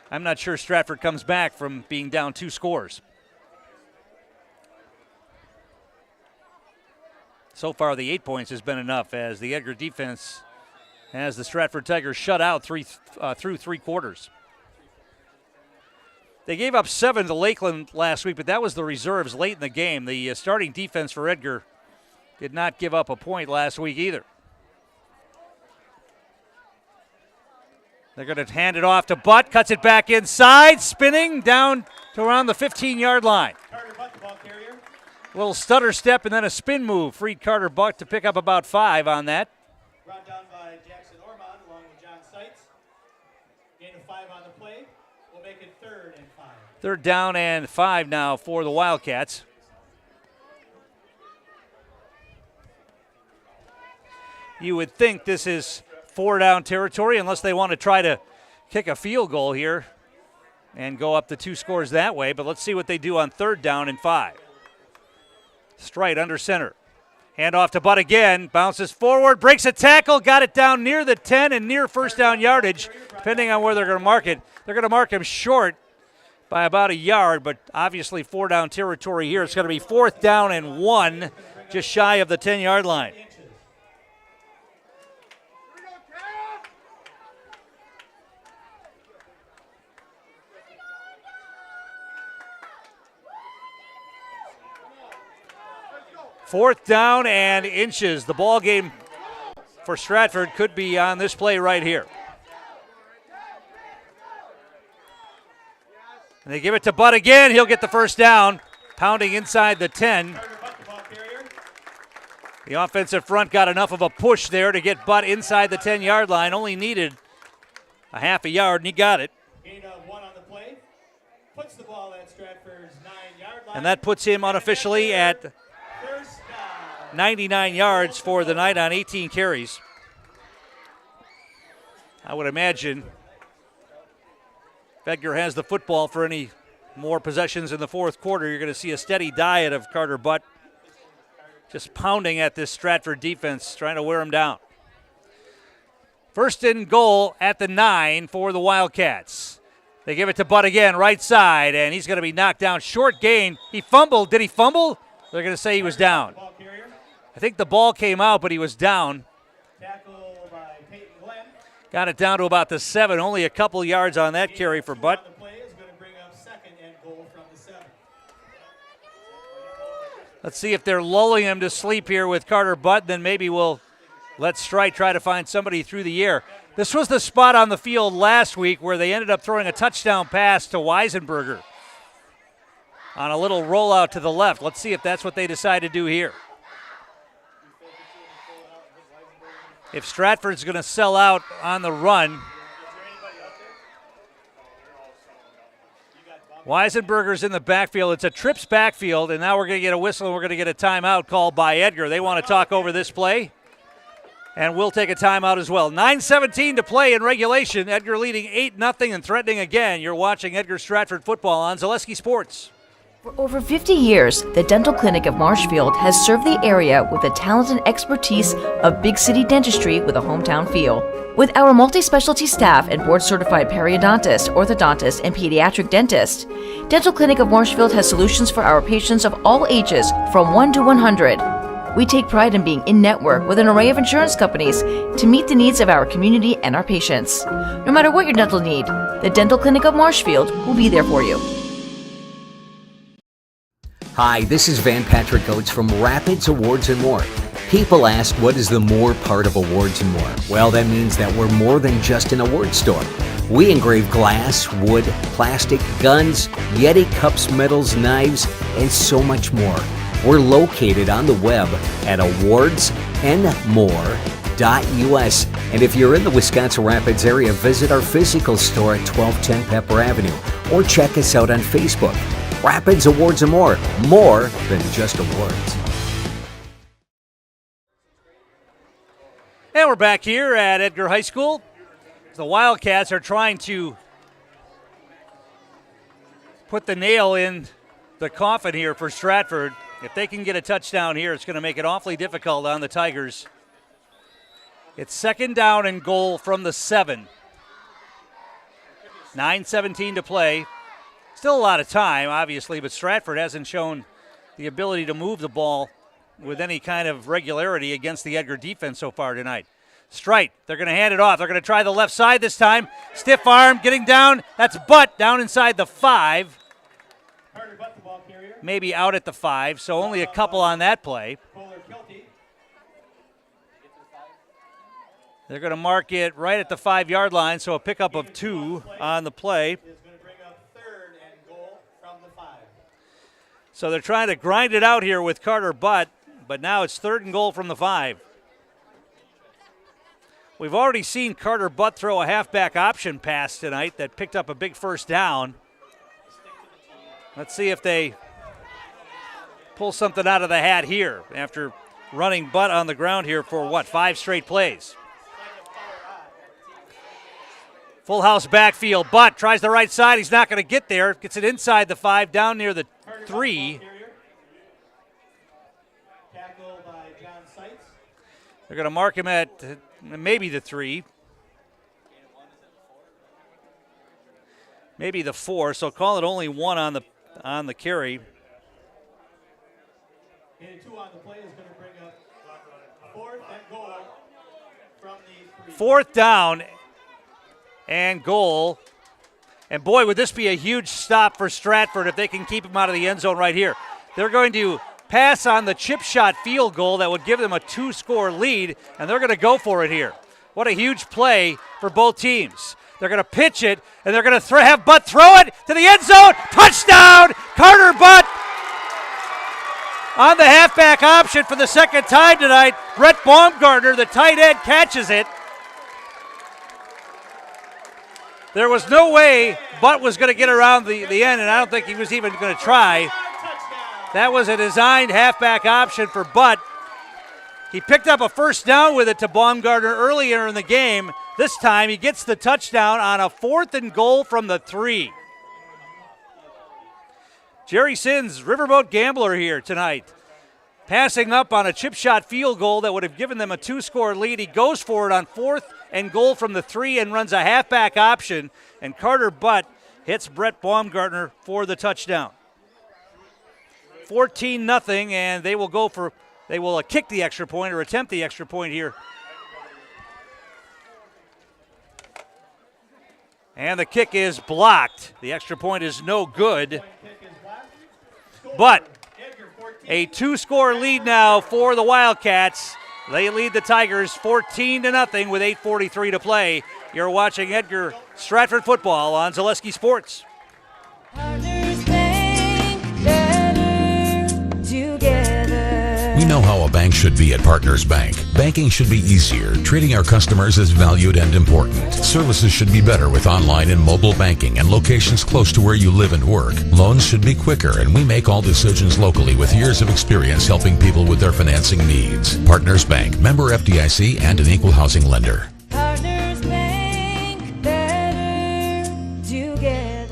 I'm not sure Stratford comes back from being down 2 scores. So far, the 8 points has been enough as the Edgar defense has the Stratford Tigers shut out through 3 quarters. They gave up 7 to Lakeland last week, but that was the reserves late in the game. The starting defense for Edgar did not give up a point last week either. They're going to hand it off to Butt, cuts it back inside, spinning down to around the 15-yard line. Carter Butt, the ball carrier. Little stutter step and then a spin move. Freed Carter Butt to pick up about 5 on that. Brought down by Jackson Ormond along with John Seitz. Gain of 5 on the play. We'll make it 3rd and 5. 3rd down and 5 now for the Wildcats. You would think this is 4 down territory unless they want to try to kick a field goal here and go up the 2 scores that way. But let's see what they do on 3rd down and 5. Strite under center. Hand off to Butt again. Bounces forward, breaks a tackle, got it down near the 10 and near first down yardage, depending on where they're going to mark it. They're going to mark him short by about a yard, but obviously 4 down territory here. It's going to be 4th down and 1, just shy of the 10-yard line. Fourth down and inches. The ball game for Stratford could be on this play right here. And they give it to Butt again. He'll get the first down, pounding inside the 10. The offensive front got enough of a push there to get Butt inside the 10-yard line. Only needed a half a yard, and he got it. Gain of 1 on the play. Puts the ball at Stratford's 9-yard line. And that puts him unofficially at 99 yards for the night on 18 carries. I would imagine if Edgar has the football for any more possessions in the fourth quarter, you're going to see a steady diet of Carter Butt just pounding at this Stratford defense, trying to wear him down. 1st and goal at the 9 for the Wildcats. They give it to Butt again, right side, and he's going to be knocked down. Short gain. He fumbled. Did he fumble? They're going to say he was down. I think the ball came out, but he was down. Tackle by Peyton Glenn. Got it down to about the 7. Only a couple yards on that carry for Butt. The play is going to bring up 2nd and goal from the 7. Let's see if they're lulling him to sleep here with Carter Butt. Then maybe we'll let Strite try to find somebody through the air. This was the spot on the field last week where they ended up throwing a touchdown pass to Weisenberger on a little rollout to the left. Let's see if that's what they decide to do here. If Stratford's going to sell out on the run, Weisenberger's in the backfield. It's a trips backfield, and now we're going to get a whistle and we're going to get a timeout called by Edgar. They want to talk over this play, and we'll take a timeout as well. 9:17 to play in regulation. Edgar leading 8-0 and threatening again. You're watching Edgar Stratford football on Zaleski Sports. For over 50 years, the Dental Clinic of Marshfield has served the area with the talent and expertise of big city dentistry with a hometown feel. With our multi-specialty staff and board-certified periodontist, orthodontist, and pediatric dentist, Dental Clinic of Marshfield has solutions for our patients of all ages from 1 to 100. We take pride in being in-network with an array of insurance companies to meet the needs of our community and our patients. No matter what your dental need, the Dental Clinic of Marshfield will be there for you. Hi, this is Van Patrick Oates from Rapids Awards and More. People ask, what is the more part of Awards and More? Well, that means that we're more than just an award store. We engrave glass, wood, plastic, guns, Yeti cups, medals, knives, and so much more. We're located on the web at awardsandmore.us. And if you're in the Wisconsin Rapids area, visit our physical store at 1210 Pepper Avenue or check us out on Facebook. Rapids Awards and More than just awards. And we're back here at Edgar High School. The Wildcats are trying to put the nail in the coffin here for Stratford. If they can get a touchdown here, it's going to make it awfully difficult on the Tigers. It's 2nd down and goal from the 7. 9:17 to play. Still a lot of time, obviously, but Stratford hasn't shown the ability to move the ball with any kind of regularity against the Edgar defense so far tonight. Strite, they're going to hand it off. They're going to try the left side this time. Stiff arm, getting down. That's Butt down inside the 5. Maybe out at the 5, so only a couple on that play. They're going to mark it right at the 5-yard line, so a pickup of 2 on the play. So they're trying to grind it out here with Carter Butt, but now it's 3rd and goal from the 5. We've already seen Carter Butt throw a halfback option pass tonight that picked up a big first down. Let's see if they pull something out of the hat here after running Butt on the ground here for, 5 straight plays. Full house backfield. Butt tries the right side. He's not going to get there. Gets it inside the 5, down near the 3. They're going to mark him at maybe the 3. Maybe the 4, so call it only 1 on the carry. And 2 on the play is going to bring up 4th and goal from the 3. 4th down and goal. And boy, would this be a huge stop for Stratford if they can keep him out of the end zone right here. They're going to pass on the chip shot field goal that would give them a 2-score lead, and they're going to go for it here. What a huge play for both teams. They're going to pitch it, and they're going to have Butt throw it to the end zone. Touchdown, Carter Butt. On the halfback option for the 2nd time tonight, Brett Baumgartner, the tight end, catches it. There was no way Butt was going to get around the end, and I don't think he was even going to try. That was a designed halfback option for Butt. He picked up a first down with it to Baumgartner earlier in the game. This time he gets the touchdown on a 4th and goal from the 3. Jerry Sins, Riverboat Gambler here tonight. Passing up on a chip shot field goal that would have given them a 2-score lead. He goes for it on 4th and goal from the 3 and runs a halfback option. And Carter Butt hits Brett Baumgartner for the touchdown. 14-0, and they will kick the extra point or attempt the extra point here. And the kick is blocked. The extra point is no good. But a 2-score lead now for the Wildcats. They lead the Tigers 14-0 with 8:43 to play. You're watching Edgar Stratford football on Zaleski Sports. We know how a bank should be at Partners Bank. Banking should be easier, treating our customers as valued and important. Services should be better with online and mobile banking and locations close to where you live and work. Loans should be quicker, and we make all decisions locally with years of experience helping people with their financing needs. Partners Bank, member FDIC, and an equal housing lender. Partners Bank, better together.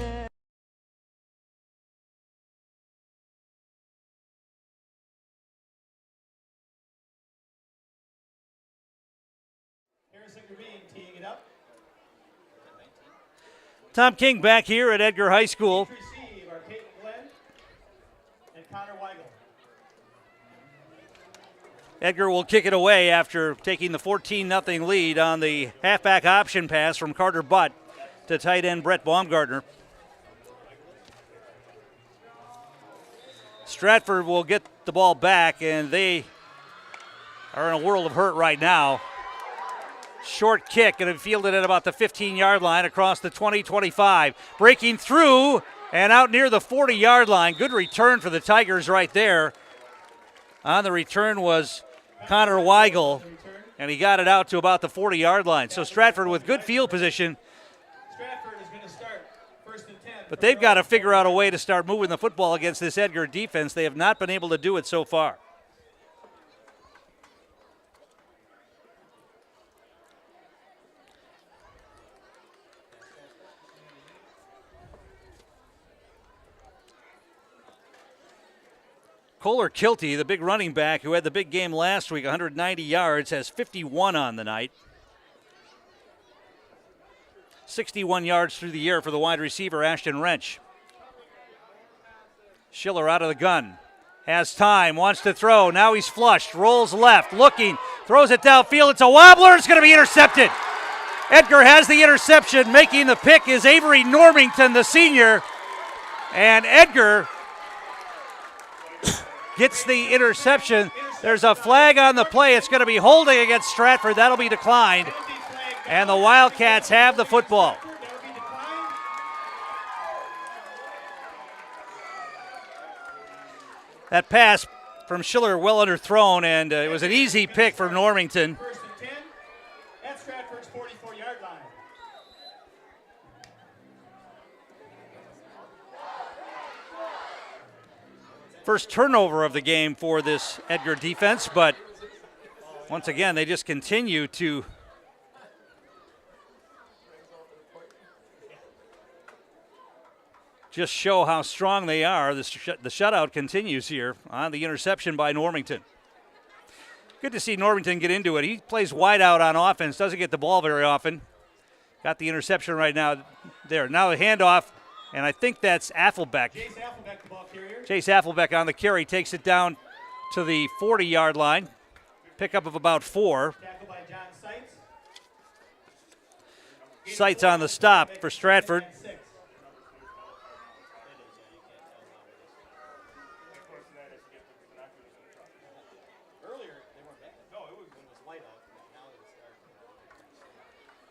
Tom King back here at Edgar High School. Edgar will kick it away after taking the 14-0 lead on the halfback option pass from Carter Butt to tight end Brett Baumgartner. Stratford will get the ball back, and they are in a world of hurt right now. Short kick, and it fielded at about the 15-yard line across the 20-25. Breaking through and out near the 40-yard line. Good return for the Tigers right there. On the return was Connor Weigel, and he got it out to about the 40-yard line. So Stratford with good field position. But they've got to figure out a way to start moving the football against this Edgar defense. They have not been able to do it so far. Kohler Kilty, the big running back who had the big game last week, 190 yards, has 51 on the night. 61 yards through the air for the wide receiver, Ashton Wrench. Schiller out of the gun. Has time, wants to throw. Now he's flushed, rolls left, looking, throws it downfield. It's a wobbler. It's going to be intercepted. Edgar has the interception. Making the pick is Avery Normington, the senior. And Edgar gets the interception. There's a flag on the play. It's going to be holding against Stratford. That'll be declined. And the Wildcats have the football. That pass from Schiller well underthrown, and it was an easy pick for Normington. First and 10 at Stratford's 44-yard line. First turnover of the game for this Edgar defense, but once again, they just continue to just show how strong they are. The shutout continues here on the interception by Normington. Good to see Normington get into it. He plays wide out on offense, doesn't get the ball very often. Got the interception right now there. Now the handoff, and I think that's Affelbeck. Chase Affelbeck on the carry, takes it down to the 40-yard line. Pickup of about 4. Sights on the stop for Stratford.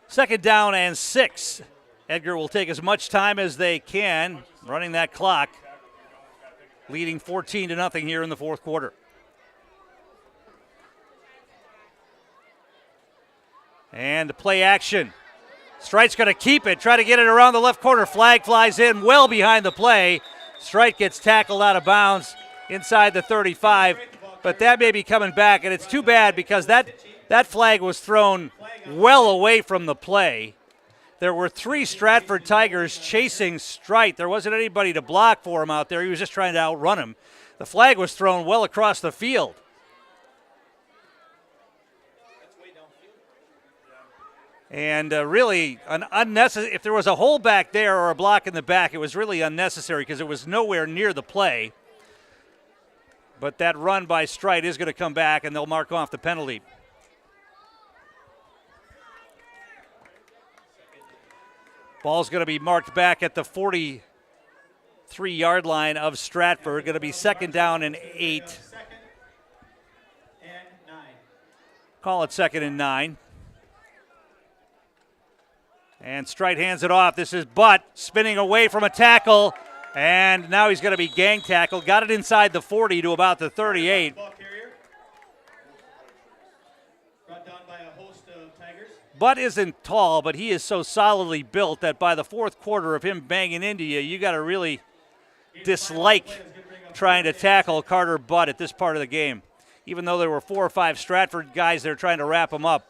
Second down and 6. Edgar will take as much time as they can, running that clock, leading 14-0 here in the fourth quarter. And the play action. Strite's going to keep it, try to get it around the left corner. Flag flies in well behind the play. Strite gets tackled out of bounds inside the 35, but that may be coming back, and it's too bad because that flag was thrown well away from the play. There were 3 Stratford Tigers chasing Strite. There wasn't anybody to block for him out there. He was just trying to outrun him. The flag was thrown well across the field. And really, an unnecessary. If there was a hole back there or a block in the back, it was really unnecessary because it was nowhere near the play. But that run by Strite is going to come back, and they'll mark off the penalty. Ball's going to be marked back at the 43-yard line of Stratford. Going to be second down and 8. Call it second and 9. And Strite hands it off. This is Butt spinning away from a tackle. And now he's going to be gang tackled. Got it inside the 40 to about the 38. Butt isn't tall, but he is so solidly built that by the fourth quarter of him banging into you, you got to really dislike trying to tackle Carter Butt at this part of the game. Even though there were 4 or 5 Stratford guys there trying to wrap him up.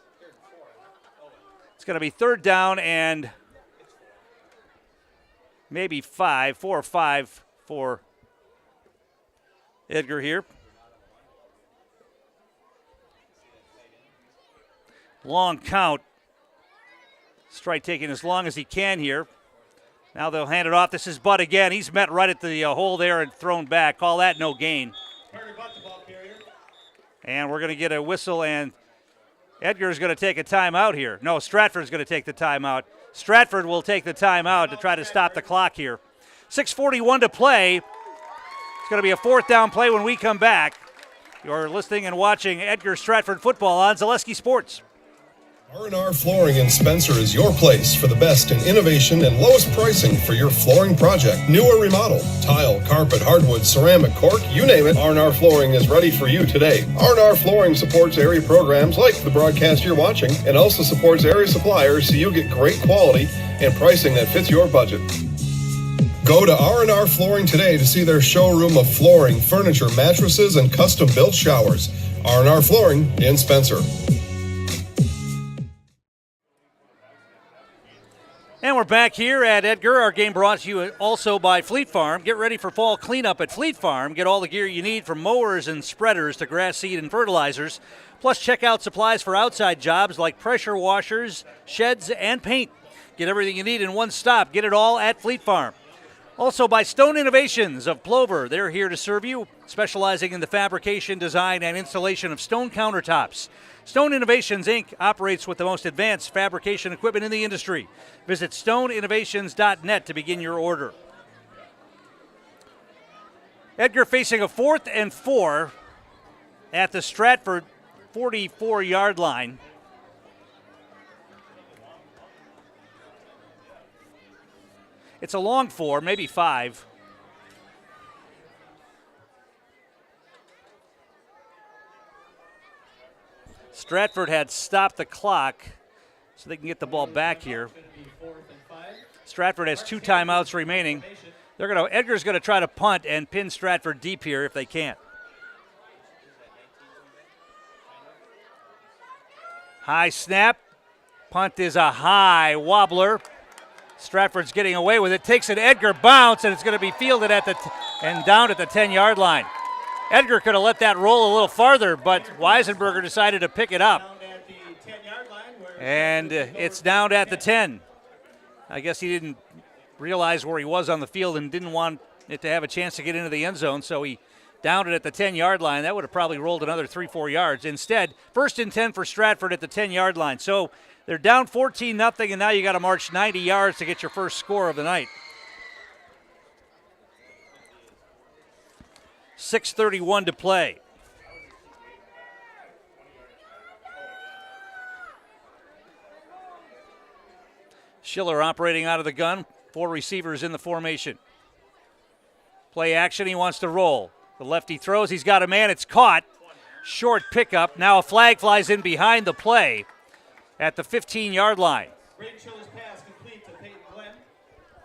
It's going to be third down and maybe 4 or 5 for Edgar here. Long count. Strite taking as long as he can here. Now they'll hand it off. This is Butt again. He's met right at the hole there and thrown back. Call that no gain. And we're going to get a whistle, and Edgar's going to take a timeout here. No, Stratford's going to take the timeout. Stratford will take the timeout to try to stop the clock here. 6:41 to play. It's going to be a fourth down play when we come back. You're listening and watching Edgar Stratford football on Zaleski Sports. R&R Flooring in Spencer is your place for the best in innovation and lowest pricing for your flooring project. New or remodel, tile, carpet, hardwood, ceramic, cork, you name it, R&R Flooring is ready for you today. R&R Flooring supports area programs like the broadcast you're watching and also supports area suppliers so you get great quality and pricing that fits your budget. Go to R&R Flooring today to see their showroom of flooring, furniture, mattresses, and custom-built showers. R&R Flooring in Spencer. And we're back here at Edgar. Our game brought to you also by Fleet Farm. Get ready for fall cleanup at Fleet Farm. Get all the gear you need from mowers and spreaders to grass seed and fertilizers. Plus, check out supplies for outside jobs like pressure washers, sheds, and paint. Get everything you need in one stop. Get it all at Fleet Farm. Also by Stone Innovations of Plover. They're here to serve you, specializing in the fabrication, design, and installation of stone countertops. Stone Innovations, Inc. operates with the most advanced fabrication equipment in the industry. Visit stoneinnovations.net to begin your order. Edgar facing a 4th and 4 at the Stratford 44-yard line. It's a long 4, maybe 5. Stratford had stopped the clock so they can get the ball back here. Stratford has 2 timeouts remaining. Edgar's going to try to punt and pin Stratford deep here if they can't. High snap. Punt is a high wobbler. Stratford's getting away with it. Takes an Edgar bounce, and it's going to be fielded and down at the 10-yard line. Edgar could have let that roll a little farther, but Weisenberger decided to pick it up. And it's down at the 10. I guess he didn't realize where he was on the field and didn't want it to have a chance to get into the end zone, so he downed it at the 10-yard line. That would have probably rolled another 3-4 yards. Instead, 1st and 10 for Stratford at the 10-yard line. So they're down 14-0, and now you got to march 90 yards to get your first score of the night. 6:31 to play. Schiller operating out of the gun. 4 receivers in the formation. Play action, he wants to roll. The lefty throws, he's got a man, it's caught. Short pickup. Now a flag flies in behind the play at the 15-yard line.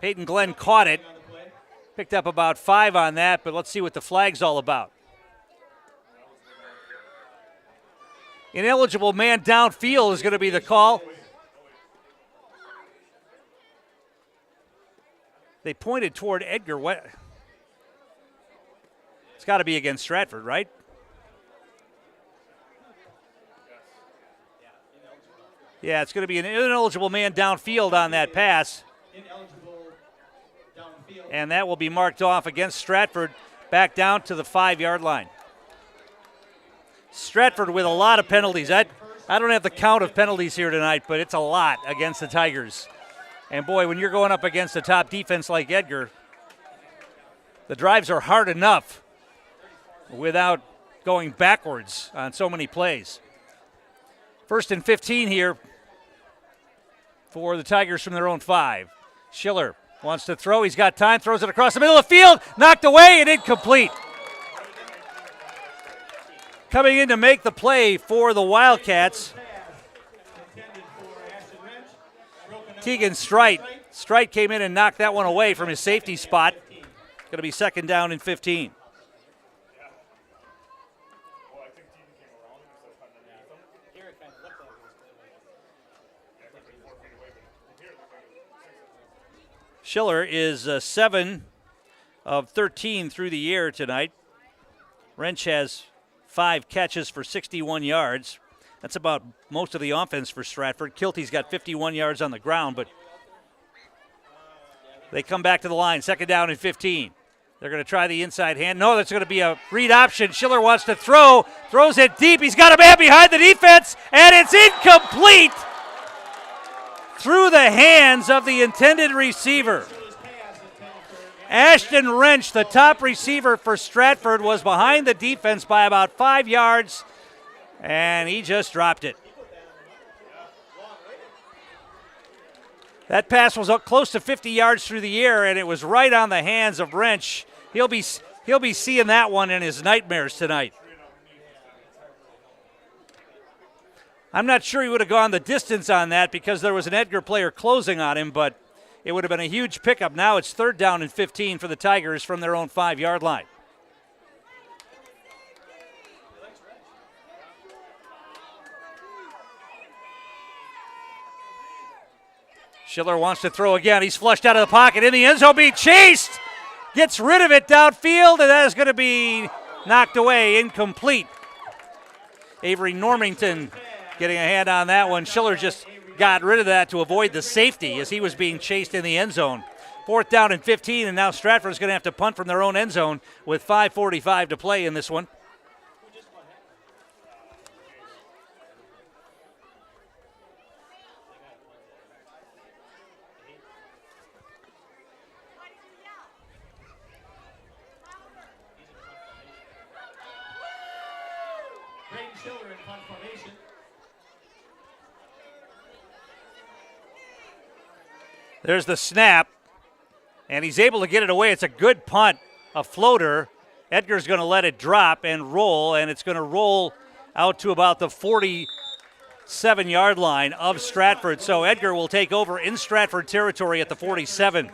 Peyton Glenn caught it. Picked up about 5 on that, but let's see what the flag's all about. Ineligible man downfield is going to be the call. They pointed toward Edgar. It's got to be against Stratford, right? Yeah, it's going to be an ineligible man downfield on that pass. And that will be marked off against Stratford, back down to the 5-yard line. Stratford with a lot of penalties. I don't have the count of penalties here tonight, but it's a lot against the Tigers. And boy, when you're going up against a top defense like Edgar, the drives are hard enough without going backwards on so many plays. 1st and 15 here for the Tigers from their own 5. Schiller wants to throw. He's got time. Throws it across the middle of the field. Knocked away and incomplete. Coming in to make the play for the Wildcats, Tegan Strite. Strite came in and knocked that one away from his safety spot. Going to be 2nd down and 15. Schiller is 7 of 13 through the air tonight. Wrench has 5 catches for 61 yards. That's about most of the offense for Stratford. Kilty's got 51 yards on the ground, but they come back to the line. 2nd down and 15. They're going to try the inside hand. No, that's going to be a read option. Schiller wants to throw. Throws it deep. He's got a man behind the defense, and it's incomplete through the hands of the intended receiver. Ashton Wrench, the top receiver for Stratford, was behind the defense by about 5 yards, and he just dropped it. That pass was up close to 50 yards through the air, and it was right on the hands of Wrench. He'll be seeing that one in his nightmares tonight. I'm not sure he would have gone the distance on that because there was an Edgar player closing on him, but it would have been a huge pickup. Now it's 3rd down and 15 for the Tigers from their own 5-yard line. Schiller wants to throw again. He's flushed out of the pocket in the end zone, being chased. Gets rid of it downfield, and that is going to be knocked away, incomplete. Avery Normington getting a hand on that one. Schiller just got rid of that to avoid the safety as he was being chased in the end zone. 4th down and 15, and now Stratford's going to have to punt from their own end zone with 5:45 to play in this one. There's the snap, and he's able to get it away. It's a good punt, a floater. Edgar's going to let it drop and roll, and it's going to roll out to about the 47-yard line of Stratford. So Edgar will take over in Stratford territory at the 47.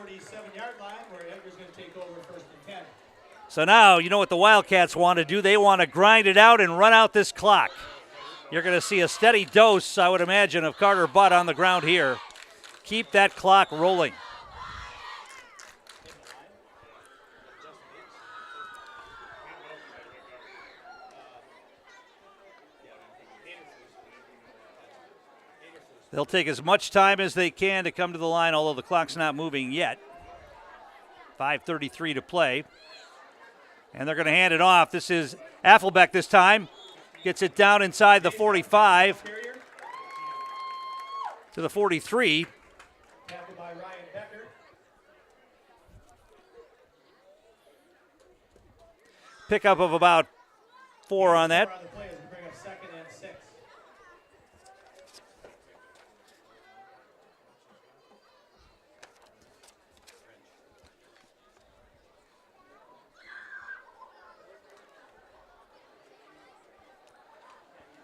So now, you know what the Wildcats want to do. They want to grind it out and run out this clock. You're going to see a steady dose, I would imagine, of Carter Butt on the ground here. Keep that clock rolling. They'll take as much time as they can to come to the line, although the clock's not moving yet. 5:33 to play. And they're going to hand it off. This is Affelbeck this time. Gets it down inside the 45 to the 43. Pickup of about 4 on that.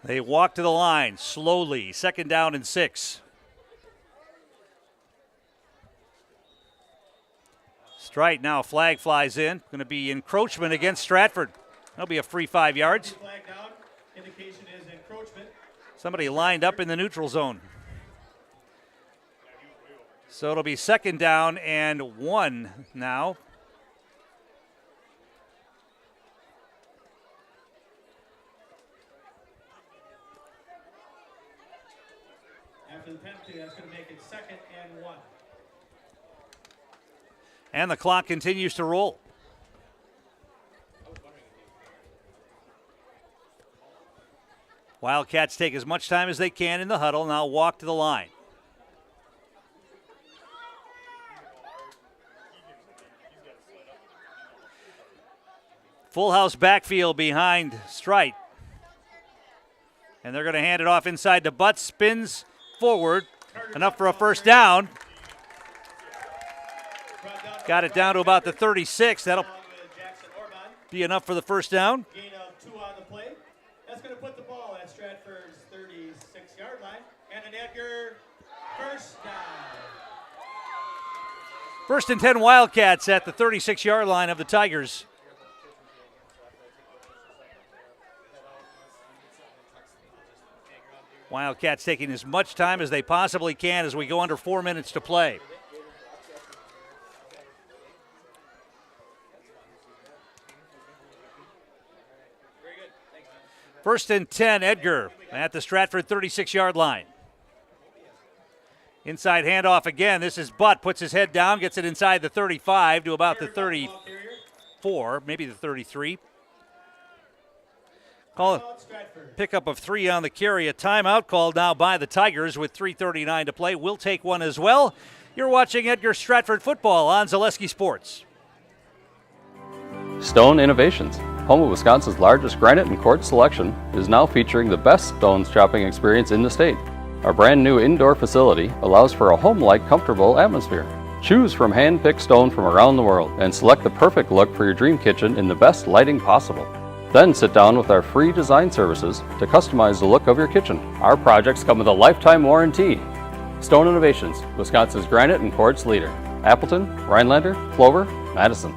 They walk to the line slowly. 2nd down and 6. Strite now, flag flies in. Going to be encroachment against Stratford. That'll be a free 5 yards. Indication is encroachment. Somebody lined up in the neutral zone. So it'll be 2nd down and 1 now. After the penalty, that's going to make it 2nd and 1. And the clock continues to roll. Wildcats take as much time as they can in the huddle. Now walk to the line. Full house backfield behind Strite. And they're going to hand it off inside to Butts. Spins forward. Enough for a 1st down. Got it down to about the 36. That'll be enough for the 1st down. Gain of 2 on the play. That's going to put the ball at Stratford's 36-yard line. And an Edgar 1st down. 1st and 10 Wildcats at the 36-yard line of the Tigers. Wildcats taking as much time as they possibly can as we go under 4 minutes to play. First and 10, Edgar at the Stratford 36-yard line. Inside handoff again. This is Butt, puts his head down, gets it inside the 35 to about the 34, maybe the 33. Call it pickup of 3 on the carry. A timeout called now by the Tigers with 3:39 to play. We'll take one as well. You're watching Edgar Stratford football on Zaleski Sports. Stone Innovations, home of Wisconsin's largest granite and quartz selection, is now featuring the best stones shopping experience in the state. Our brand new indoor facility allows for a home-like, comfortable atmosphere. Choose from hand-picked stone from around the world and select the perfect look for your dream kitchen in the best lighting possible. Then sit down with our free design services to customize the look of your kitchen. Our projects come with a lifetime warranty. Stone Innovations, Wisconsin's granite and quartz leader. Appleton, Rhinelander, Clover, Madison.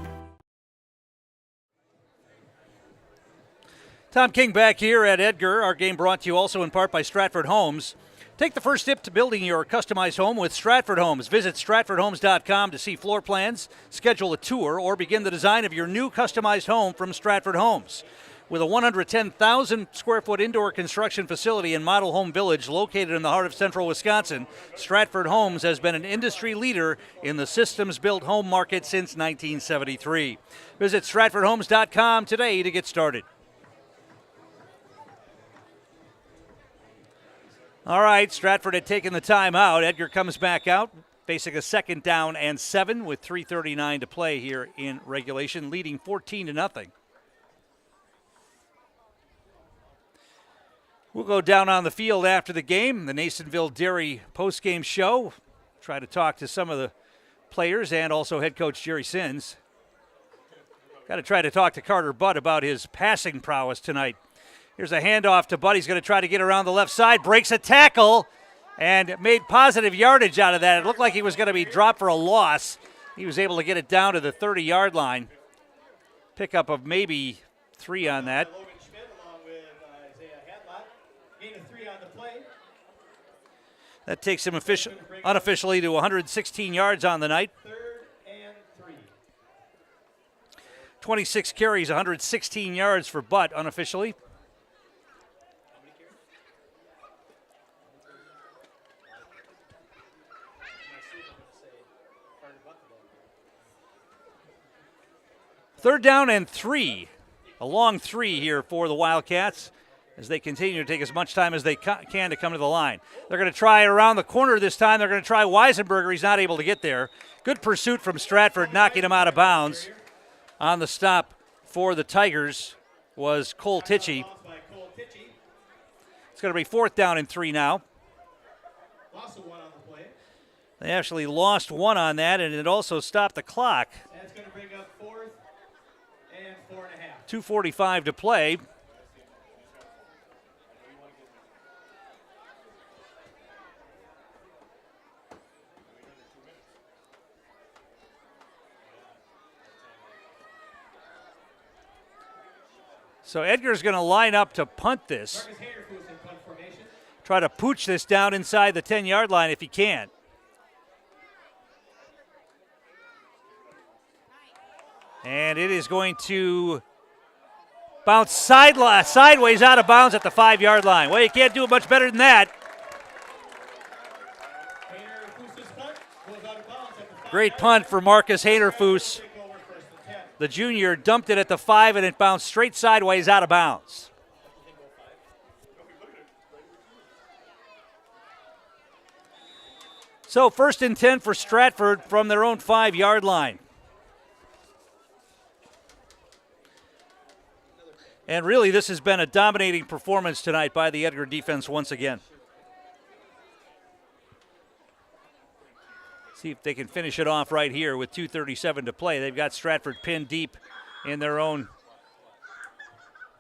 Tom King back here at Edgar. Our game brought to you also in part by Stratford Homes. Take the first step to building your customized home with Stratford Homes. Visit stratfordhomes.com to see floor plans, schedule a tour, or begin the design of your new customized home from Stratford Homes. With a 110,000 square foot indoor construction facility and model home village located in the heart of central Wisconsin, Stratford Homes has been an industry leader in the systems-built home market since 1973. Visit stratfordhomes.com today to get started. All right, Stratford had taken the timeout. Edgar comes back out, facing a 2nd down and 7 with 3:39 to play here in regulation, leading 14-0. We'll go down on the field after the game, the Nasonville Dairy postgame show. Try to talk to some of the players and also head coach Jerry Sins. Got to try to talk to Carter Butt about his passing prowess tonight. Here's a handoff to Butt. He's going to try to get around the left side, breaks a tackle, and made positive yardage out of that. It looked like he was going to be dropped for a loss. He was able to get it down to the 30-yard line. Pickup of maybe 3 on that. That takes him unofficially to 116 yards on the night. 26 carries, 116 yards for Butt unofficially. Third down and 3. A long 3 here for the Wildcats as they continue to take as much time as they can to come to the line. They're going to try around the corner this time. They're going to try Weisenberger. He's not able to get there. Good pursuit from Stratford, knocking him out of bounds. On the stop for the Tigers was Cole Tichy. It's going to be 4th down and 3 now. They actually lost 1 on that, and it also stopped the clock. That's going to bring up 4th and 4.5. 2:45 to play. So Edgar's going to line up to punt this. Try to pooch this down inside the 10-yard line if he can. And it is going to bounce sideways out of bounds at the 5-yard line. Well, you can't do it much better than that. Great punt for Marcus Haynerfoos. The junior dumped it at the 5, and it bounced straight sideways out of bounds. So 1st and 10 for Stratford from their own 5-yard line. And really, this has been a dominating performance tonight by the Edgar defense once again. See if they can finish it off right here with 2:37 to play. They've got Stratford pinned deep in their own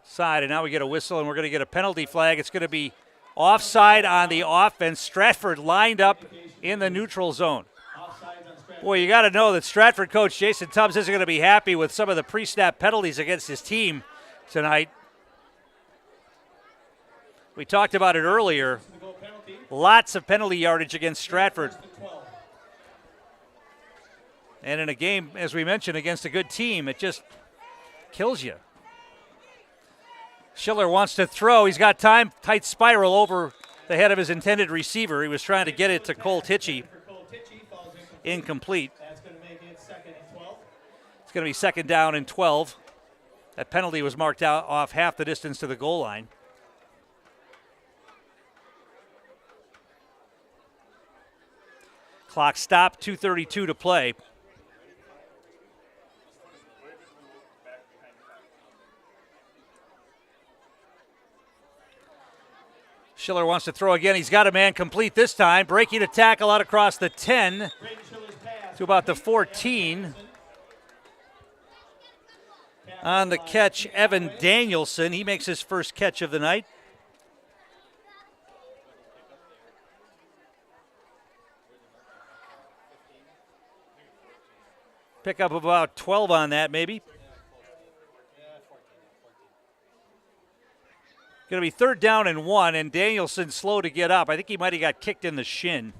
side, and now we get a whistle, and we're going to get a penalty flag. It's going to be offside on the offense. Stratford lined up in the neutral zone. Boy, you got to know that Stratford coach Jason Tubbs isn't going to be happy with some of the pre-snap penalties against his team tonight. We talked about it earlier. Lots of penalty yardage against Stratford. And in a game, as we mentioned, against a good team, it just kills you. Schiller wants to throw. He's got time. Tight spiral over the head of his intended receiver. He was trying to get it to Cole Tichy. Incomplete. That's going to make it 2nd and 12. It's going to be 2nd down and 12. That penalty was marked out off half the distance to the goal line. Clock stopped, 2:32 to play. Schiller wants to throw again. He's got a man complete this time. Breaking a tackle out across the 10 to about the 14. On the catch, Evan Danielson. He makes his first catch of the night. Pick up about 12 on that, maybe. Going to be 3rd down and 1, and Danielson slow to get up. I think he might have got kicked in the shin.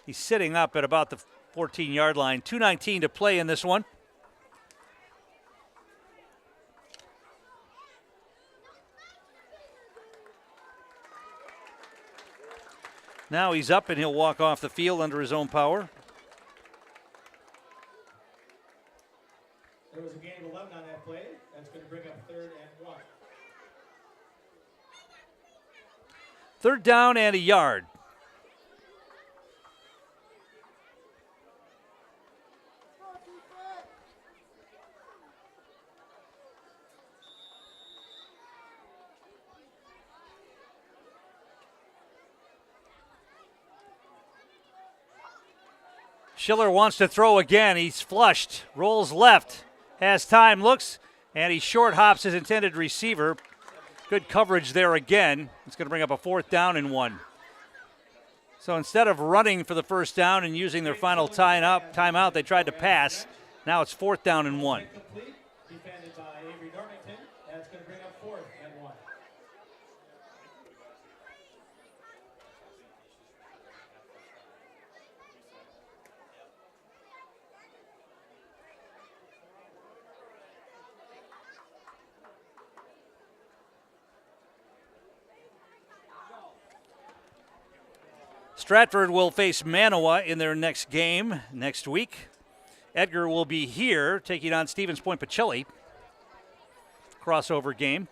He's sitting up at about the 14-yard line. 2:19 to play in this one. Now he's up, and he'll walk off the field under his own power. There was a gain of 11 on that play. That's going to bring up 3rd and 1. 3rd down and a yard. Schiller wants to throw again. He's flushed, rolls left, has time, looks, And he short hops his intended receiver. Good coverage there again. It's going to bring up a 4th down and 1. So instead of running for the first down and using their final timeout, they tried to pass. Now it's 4th down and 1. Stratford will face Manawa in their next game next week. Edgar will be here taking on Stevens Point Pacelli. Crossover game.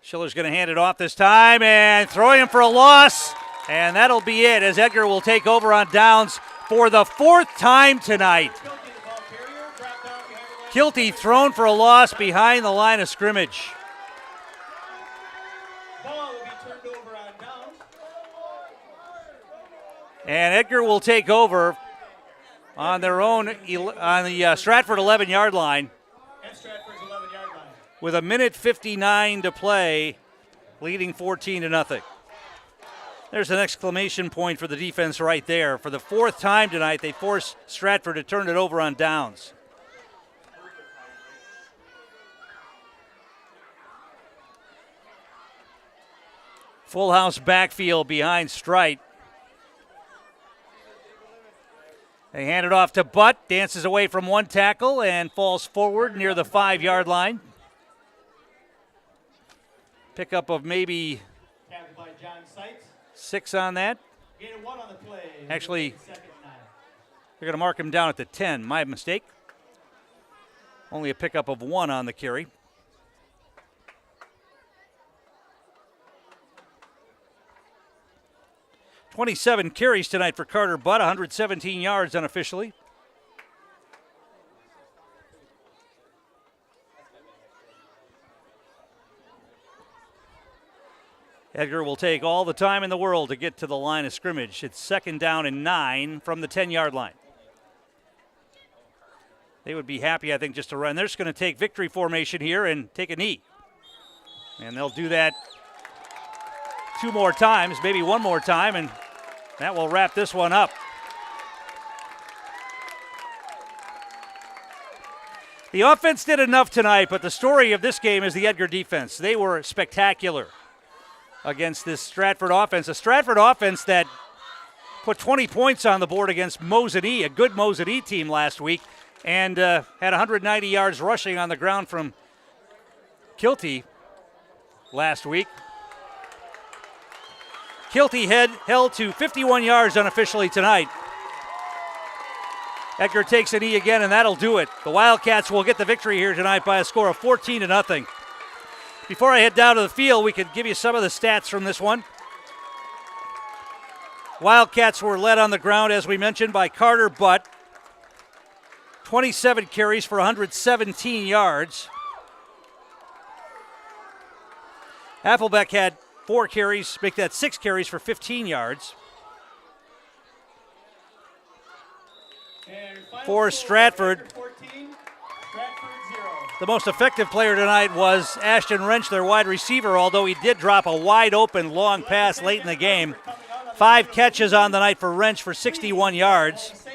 Schiller's going to hand it off this time and throwing him for a loss. And that'll be it as Edgar will take over on downs for the 4th time tonight. Kilty thrown for a loss behind the line of scrimmage. And Edgar will take over on their own, on the Stratford 11-yard line. With a minute 59 to play, leading 14-0. There's an exclamation point for the defense right there. For the 4th time tonight, they force Stratford to turn it over on downs. Full house backfield behind Strite. They hand it off to Butt, dances away from one tackle and falls forward near the 5-yard line. Pickup of maybe 6 on that. Actually, they're going to mark him down at the 10. My mistake. Only a pickup of 1 on the carry. 27 carries tonight for Carter Butt, 117 yards unofficially. Edgar will take all the time in the world to get to the line of scrimmage. It's 2nd down and 9 from the 10-yard line. They would be happy, I think, just to run. They're just going to take victory formation here and take a knee. And they'll do that 2 more times, maybe 1 more time, and that will wrap this one up. The offense did enough tonight, but the story of this game is the Edgar defense. They were spectacular against this Stratford offense. A Stratford offense that put 20 points on the board against Mosinee, a good Mosinee team last week, and had 190 yards rushing on the ground from Kilty last week. Kilty held to 51 yards unofficially tonight. Edgar takes a knee again, and that'll do it. The Wildcats will get the victory here tonight by a score of 14-0. Before I head down to the field, we could give you some of the stats from this one. Wildcats were led on the ground, as we mentioned, by Carter Butt. 27 carries for 117 yards. Hasselbeck had 4 carries, make that 6 carries for 15 yards. For Stratford, the most effective player tonight was Ashton Wrench, their wide receiver, although he did drop a wide open long pass late in the game. 5 catches on the night for Wrench for 61 yards.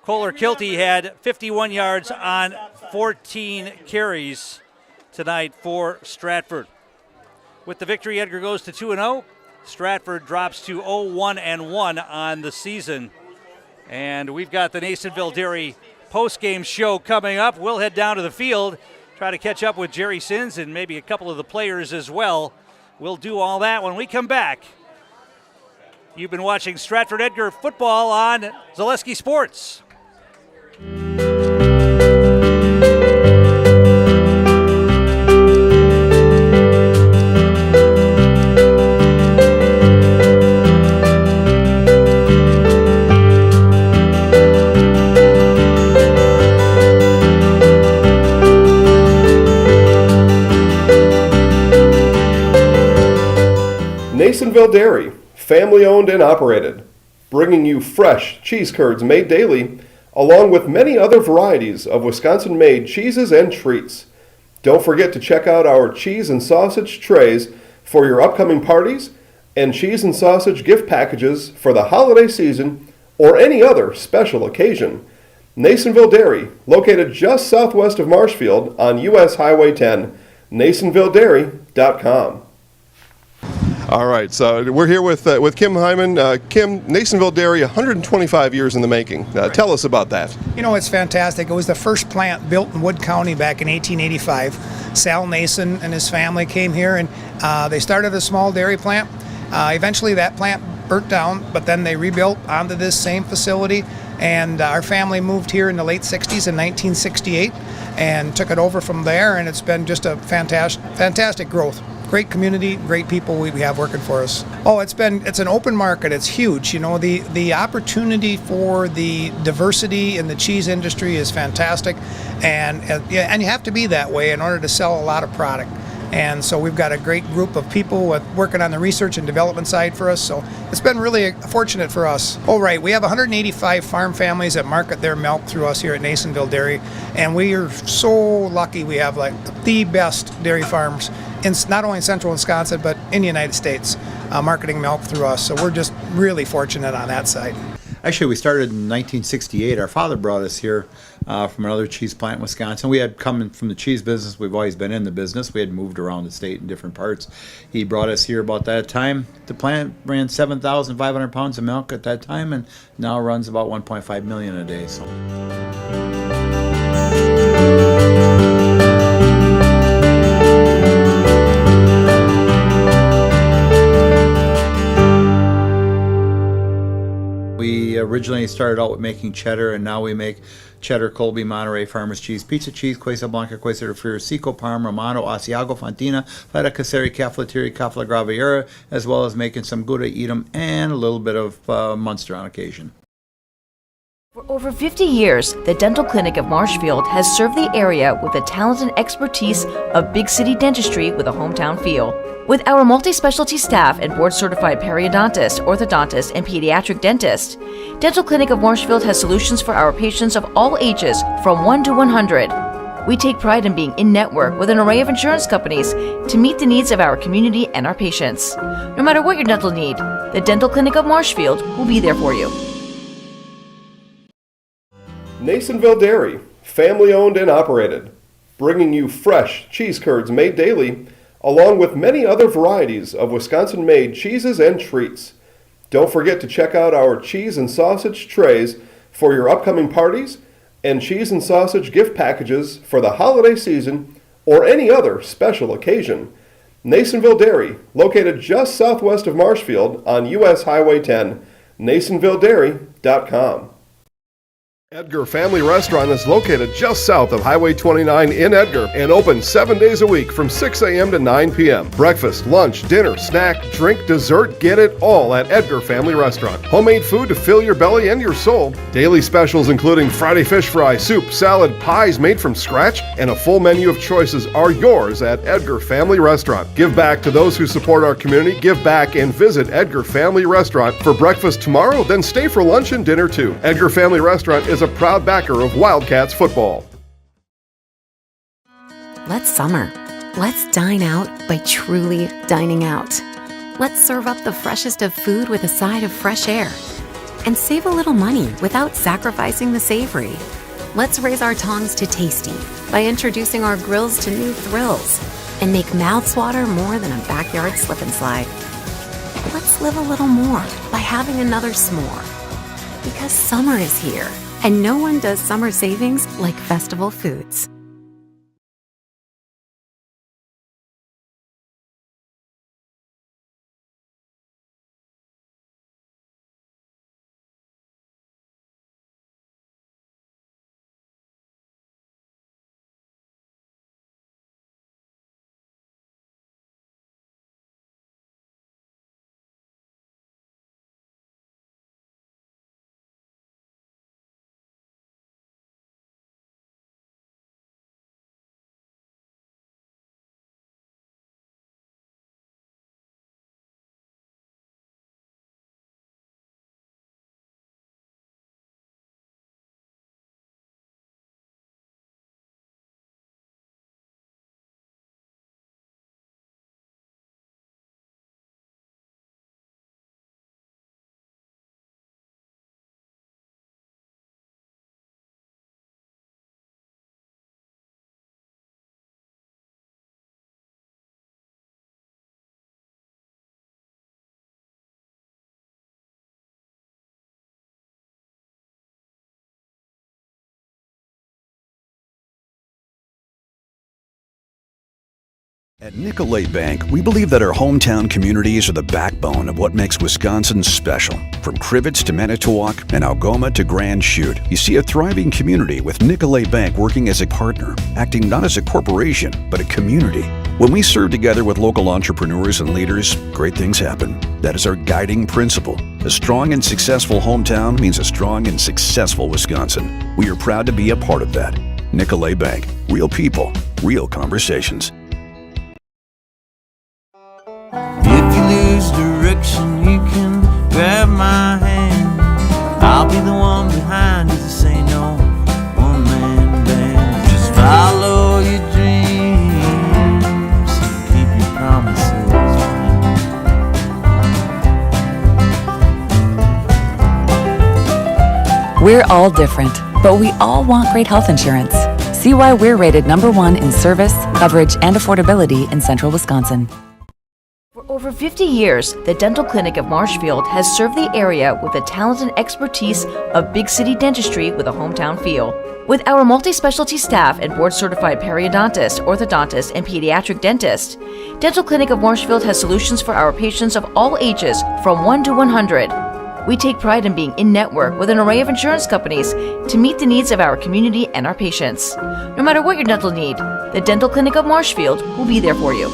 Kohler Kilty had 51 yards on 14 carries tonight for Stratford. With the victory, Edgar goes to 2-0. Stratford drops to 0-1-1 on the season. And we've got the Nasonville Dairy post-game show coming up. We'll head down to the field, try to catch up with Jerry Sins and maybe a couple of the players as well. We'll do all that when we come back. You've been watching Stratford Edgar football on Zaleski Sports. Nasonville Dairy, family owned and operated. bringing you fresh cheese curds made daily, along with many other varieties of Wisconsin-made cheeses and treats. Don't forget to check out our cheese and sausage trays for your upcoming parties and cheese and sausage gift packages for the holiday season or any other special occasion. Nasonville Dairy, located just southwest of Marshfield on US Highway 10, NasonvilleDairy.com. All right, so we're here with Kim Hyman. Kim, Nasonville Dairy, 125 years in the making. Tell us about that. You know, it's fantastic. It was the first plant built in Wood County back in 1885. Sal Nason and his family came here, and they started a small dairy plant. Eventually that plant burnt down, but then they rebuilt onto this same facility, and our family moved here in the late 60s in 1968 and took it over from there, and it's been just a fantastic growth. Great community, great people we have working for us. Oh, it's an open market. It's huge. You know, the opportunity for the diversity in the cheese industry is fantastic, and you have to be that way in order to sell a lot of product. And so we've got a great group of people working on the research and development side for us. So it's been really fortunate for us. Oh, right. We have 185 farm families that market their milk through us here at Nasonville Dairy. And we are so lucky we have like the best dairy farms in not only in central Wisconsin, but in the United States, marketing milk through us. So we're just really fortunate on that side. Actually, we started in 1968. Our father brought us here from another cheese plant in Wisconsin. We had come from the cheese business. We've always been in the business. We had moved around the state in different parts. He brought us here about that time. The plant ran 7,500 pounds of milk at that time, and now runs about 1.5 million a day. So. We originally started out with making cheddar, and now we make cheddar, Colby, Monterey, Farmers Cheese, Pizza Cheese, Quesa Blanca, Quesa de Friar, Seco, Parma, Romano, Asiago, Fontina, Feta Caseri, Caflateri, Cafla Graviera, as well as making some Gouda Edam and a little bit of Munster on occasion. For over 50 years, the Dental Clinic of Marshfield has served the area with the talent and expertise of big city dentistry with a hometown feel. With our multi-specialty staff and board-certified periodontist, orthodontist, and pediatric dentist, Dental Clinic of Marshfield has solutions for our patients of all ages from 1 to 100. We take pride in being in-network with an array of insurance companies to meet the needs of our community and our patients. No matter what your dental need, the Dental Clinic of Marshfield will be there for you. Nasonville Dairy, family owned and operated, bringing you fresh cheese curds made daily, along with many other varieties of Wisconsin-made cheeses and treats. Don't forget to check out our cheese and sausage trays for your upcoming parties and cheese and sausage gift packages for the holiday season or any other special occasion. Nasonville Dairy, located just southwest of Marshfield on US Highway 10, NasonvilleDairy.com. Edgar Family Restaurant is located just south of Highway 29 in Edgar and open 7 days a week from 6 a.m. to 9 p.m. Breakfast, lunch, dinner, snack, drink, dessert, get it all at Edgar Family Restaurant. Homemade food to fill your belly and your soul. Daily specials including Friday fish fry, soup, salad, pies made from scratch, and a full menu of choices are yours at Edgar Family Restaurant. Give back to those who support our community. Give back and visit Edgar Family Restaurant for breakfast tomorrow, then stay for lunch and dinner too. Edgar Family Restaurant is a proud backer of Wildcats football. Let's summer. Let's dine out by truly dining out. Let's serve up the freshest of food with a side of fresh air. And save a little money without sacrificing the savory. Let's raise our tongues to tasty by introducing our grills to new thrills and make mouths water more than a backyard slip and slide. Let's live a little more by having another s'more. Because summer is here, and no one does summer savings like Festival Foods. At Nicolay Bank, we believe that our hometown communities are the backbone of what makes Wisconsin special. From Crivets to Manitowoc and Algoma to Grand Chute, you see a thriving community with Nicolay Bank working as a partner, acting not as a corporation, but a community. When we serve together with local entrepreneurs and leaders, great things happen. That is our guiding principle. A strong and successful hometown means a strong and successful Wisconsin. We are proud to be a part of that. Nicolay Bank. Real people, real conversations. If you lose direction, you can grab my hand. I'll be the one behind you to say no. One man band. Just follow your dreams and keep your promises. We're all different, but we all want great health insurance. See why we're rated #1 in service, coverage, and affordability in central Wisconsin. For over 50 years, the Dental Clinic of Marshfield has served the area with the talent and expertise of big city dentistry with a hometown feel. With our multi-specialty staff and board-certified periodontist, orthodontist, and pediatric dentist, Dental Clinic of Marshfield has solutions for our patients of all ages from 1 to 100. We take pride in being in-network with an array of insurance companies to meet the needs of our community and our patients. No matter what your dental need, the Dental Clinic of Marshfield will be there for you.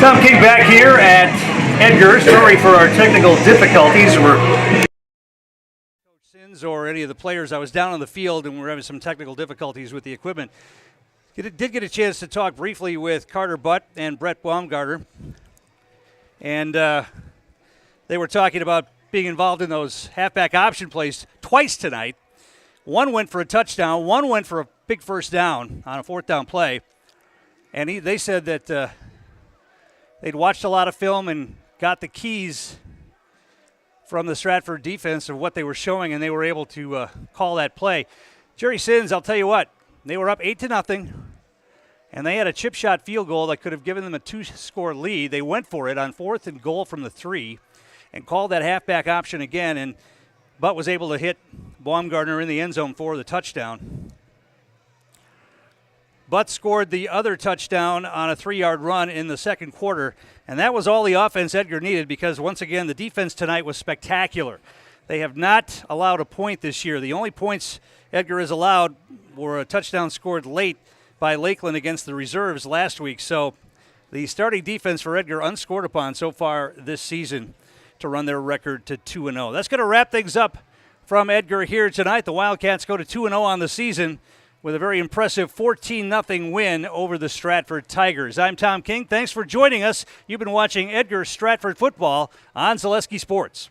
Tom King back here at Edgar. Sorry for our technical difficulties. Coach Sins or any of the players. I was down on the field and we were having some technical difficulties with the equipment. Did get a chance to talk briefly with Carter Butt and Brett Baumgartner. And they were talking about being involved in those halfback option plays twice tonight. One went for a touchdown. One went for a big first down on a fourth down play. And they said that they'd watched a lot of film and got the keys from the Stratford defense of what they were showing, and they were able to call that play. Jerry Sins, I'll tell you what, they were up 8-0, and they had a chip shot field goal that could have given them a 2-score lead. They went for it on 4th and goal from the 3 and called that halfback option again, and Butt was able to hit Baumgartner in the end zone for the touchdown. Butt scored the other touchdown on a 3-yard run in the second quarter, and that was all the offense Edgar needed because, once again, the defense tonight was spectacular. They have not allowed a point this year. The only points Edgar has allowed were a touchdown scored late by Lakeland against the reserves last week. So the starting defense for Edgar unscored upon so far this season to run their record to 2-0. That's going to wrap things up from Edgar here tonight. The Wildcats go to 2-0 on the season with a very impressive 14-0 win over the Stratford Tigers. I'm Tom King. Thanks for joining us. You've been watching Edgar Stratford football on Zaleski Sports.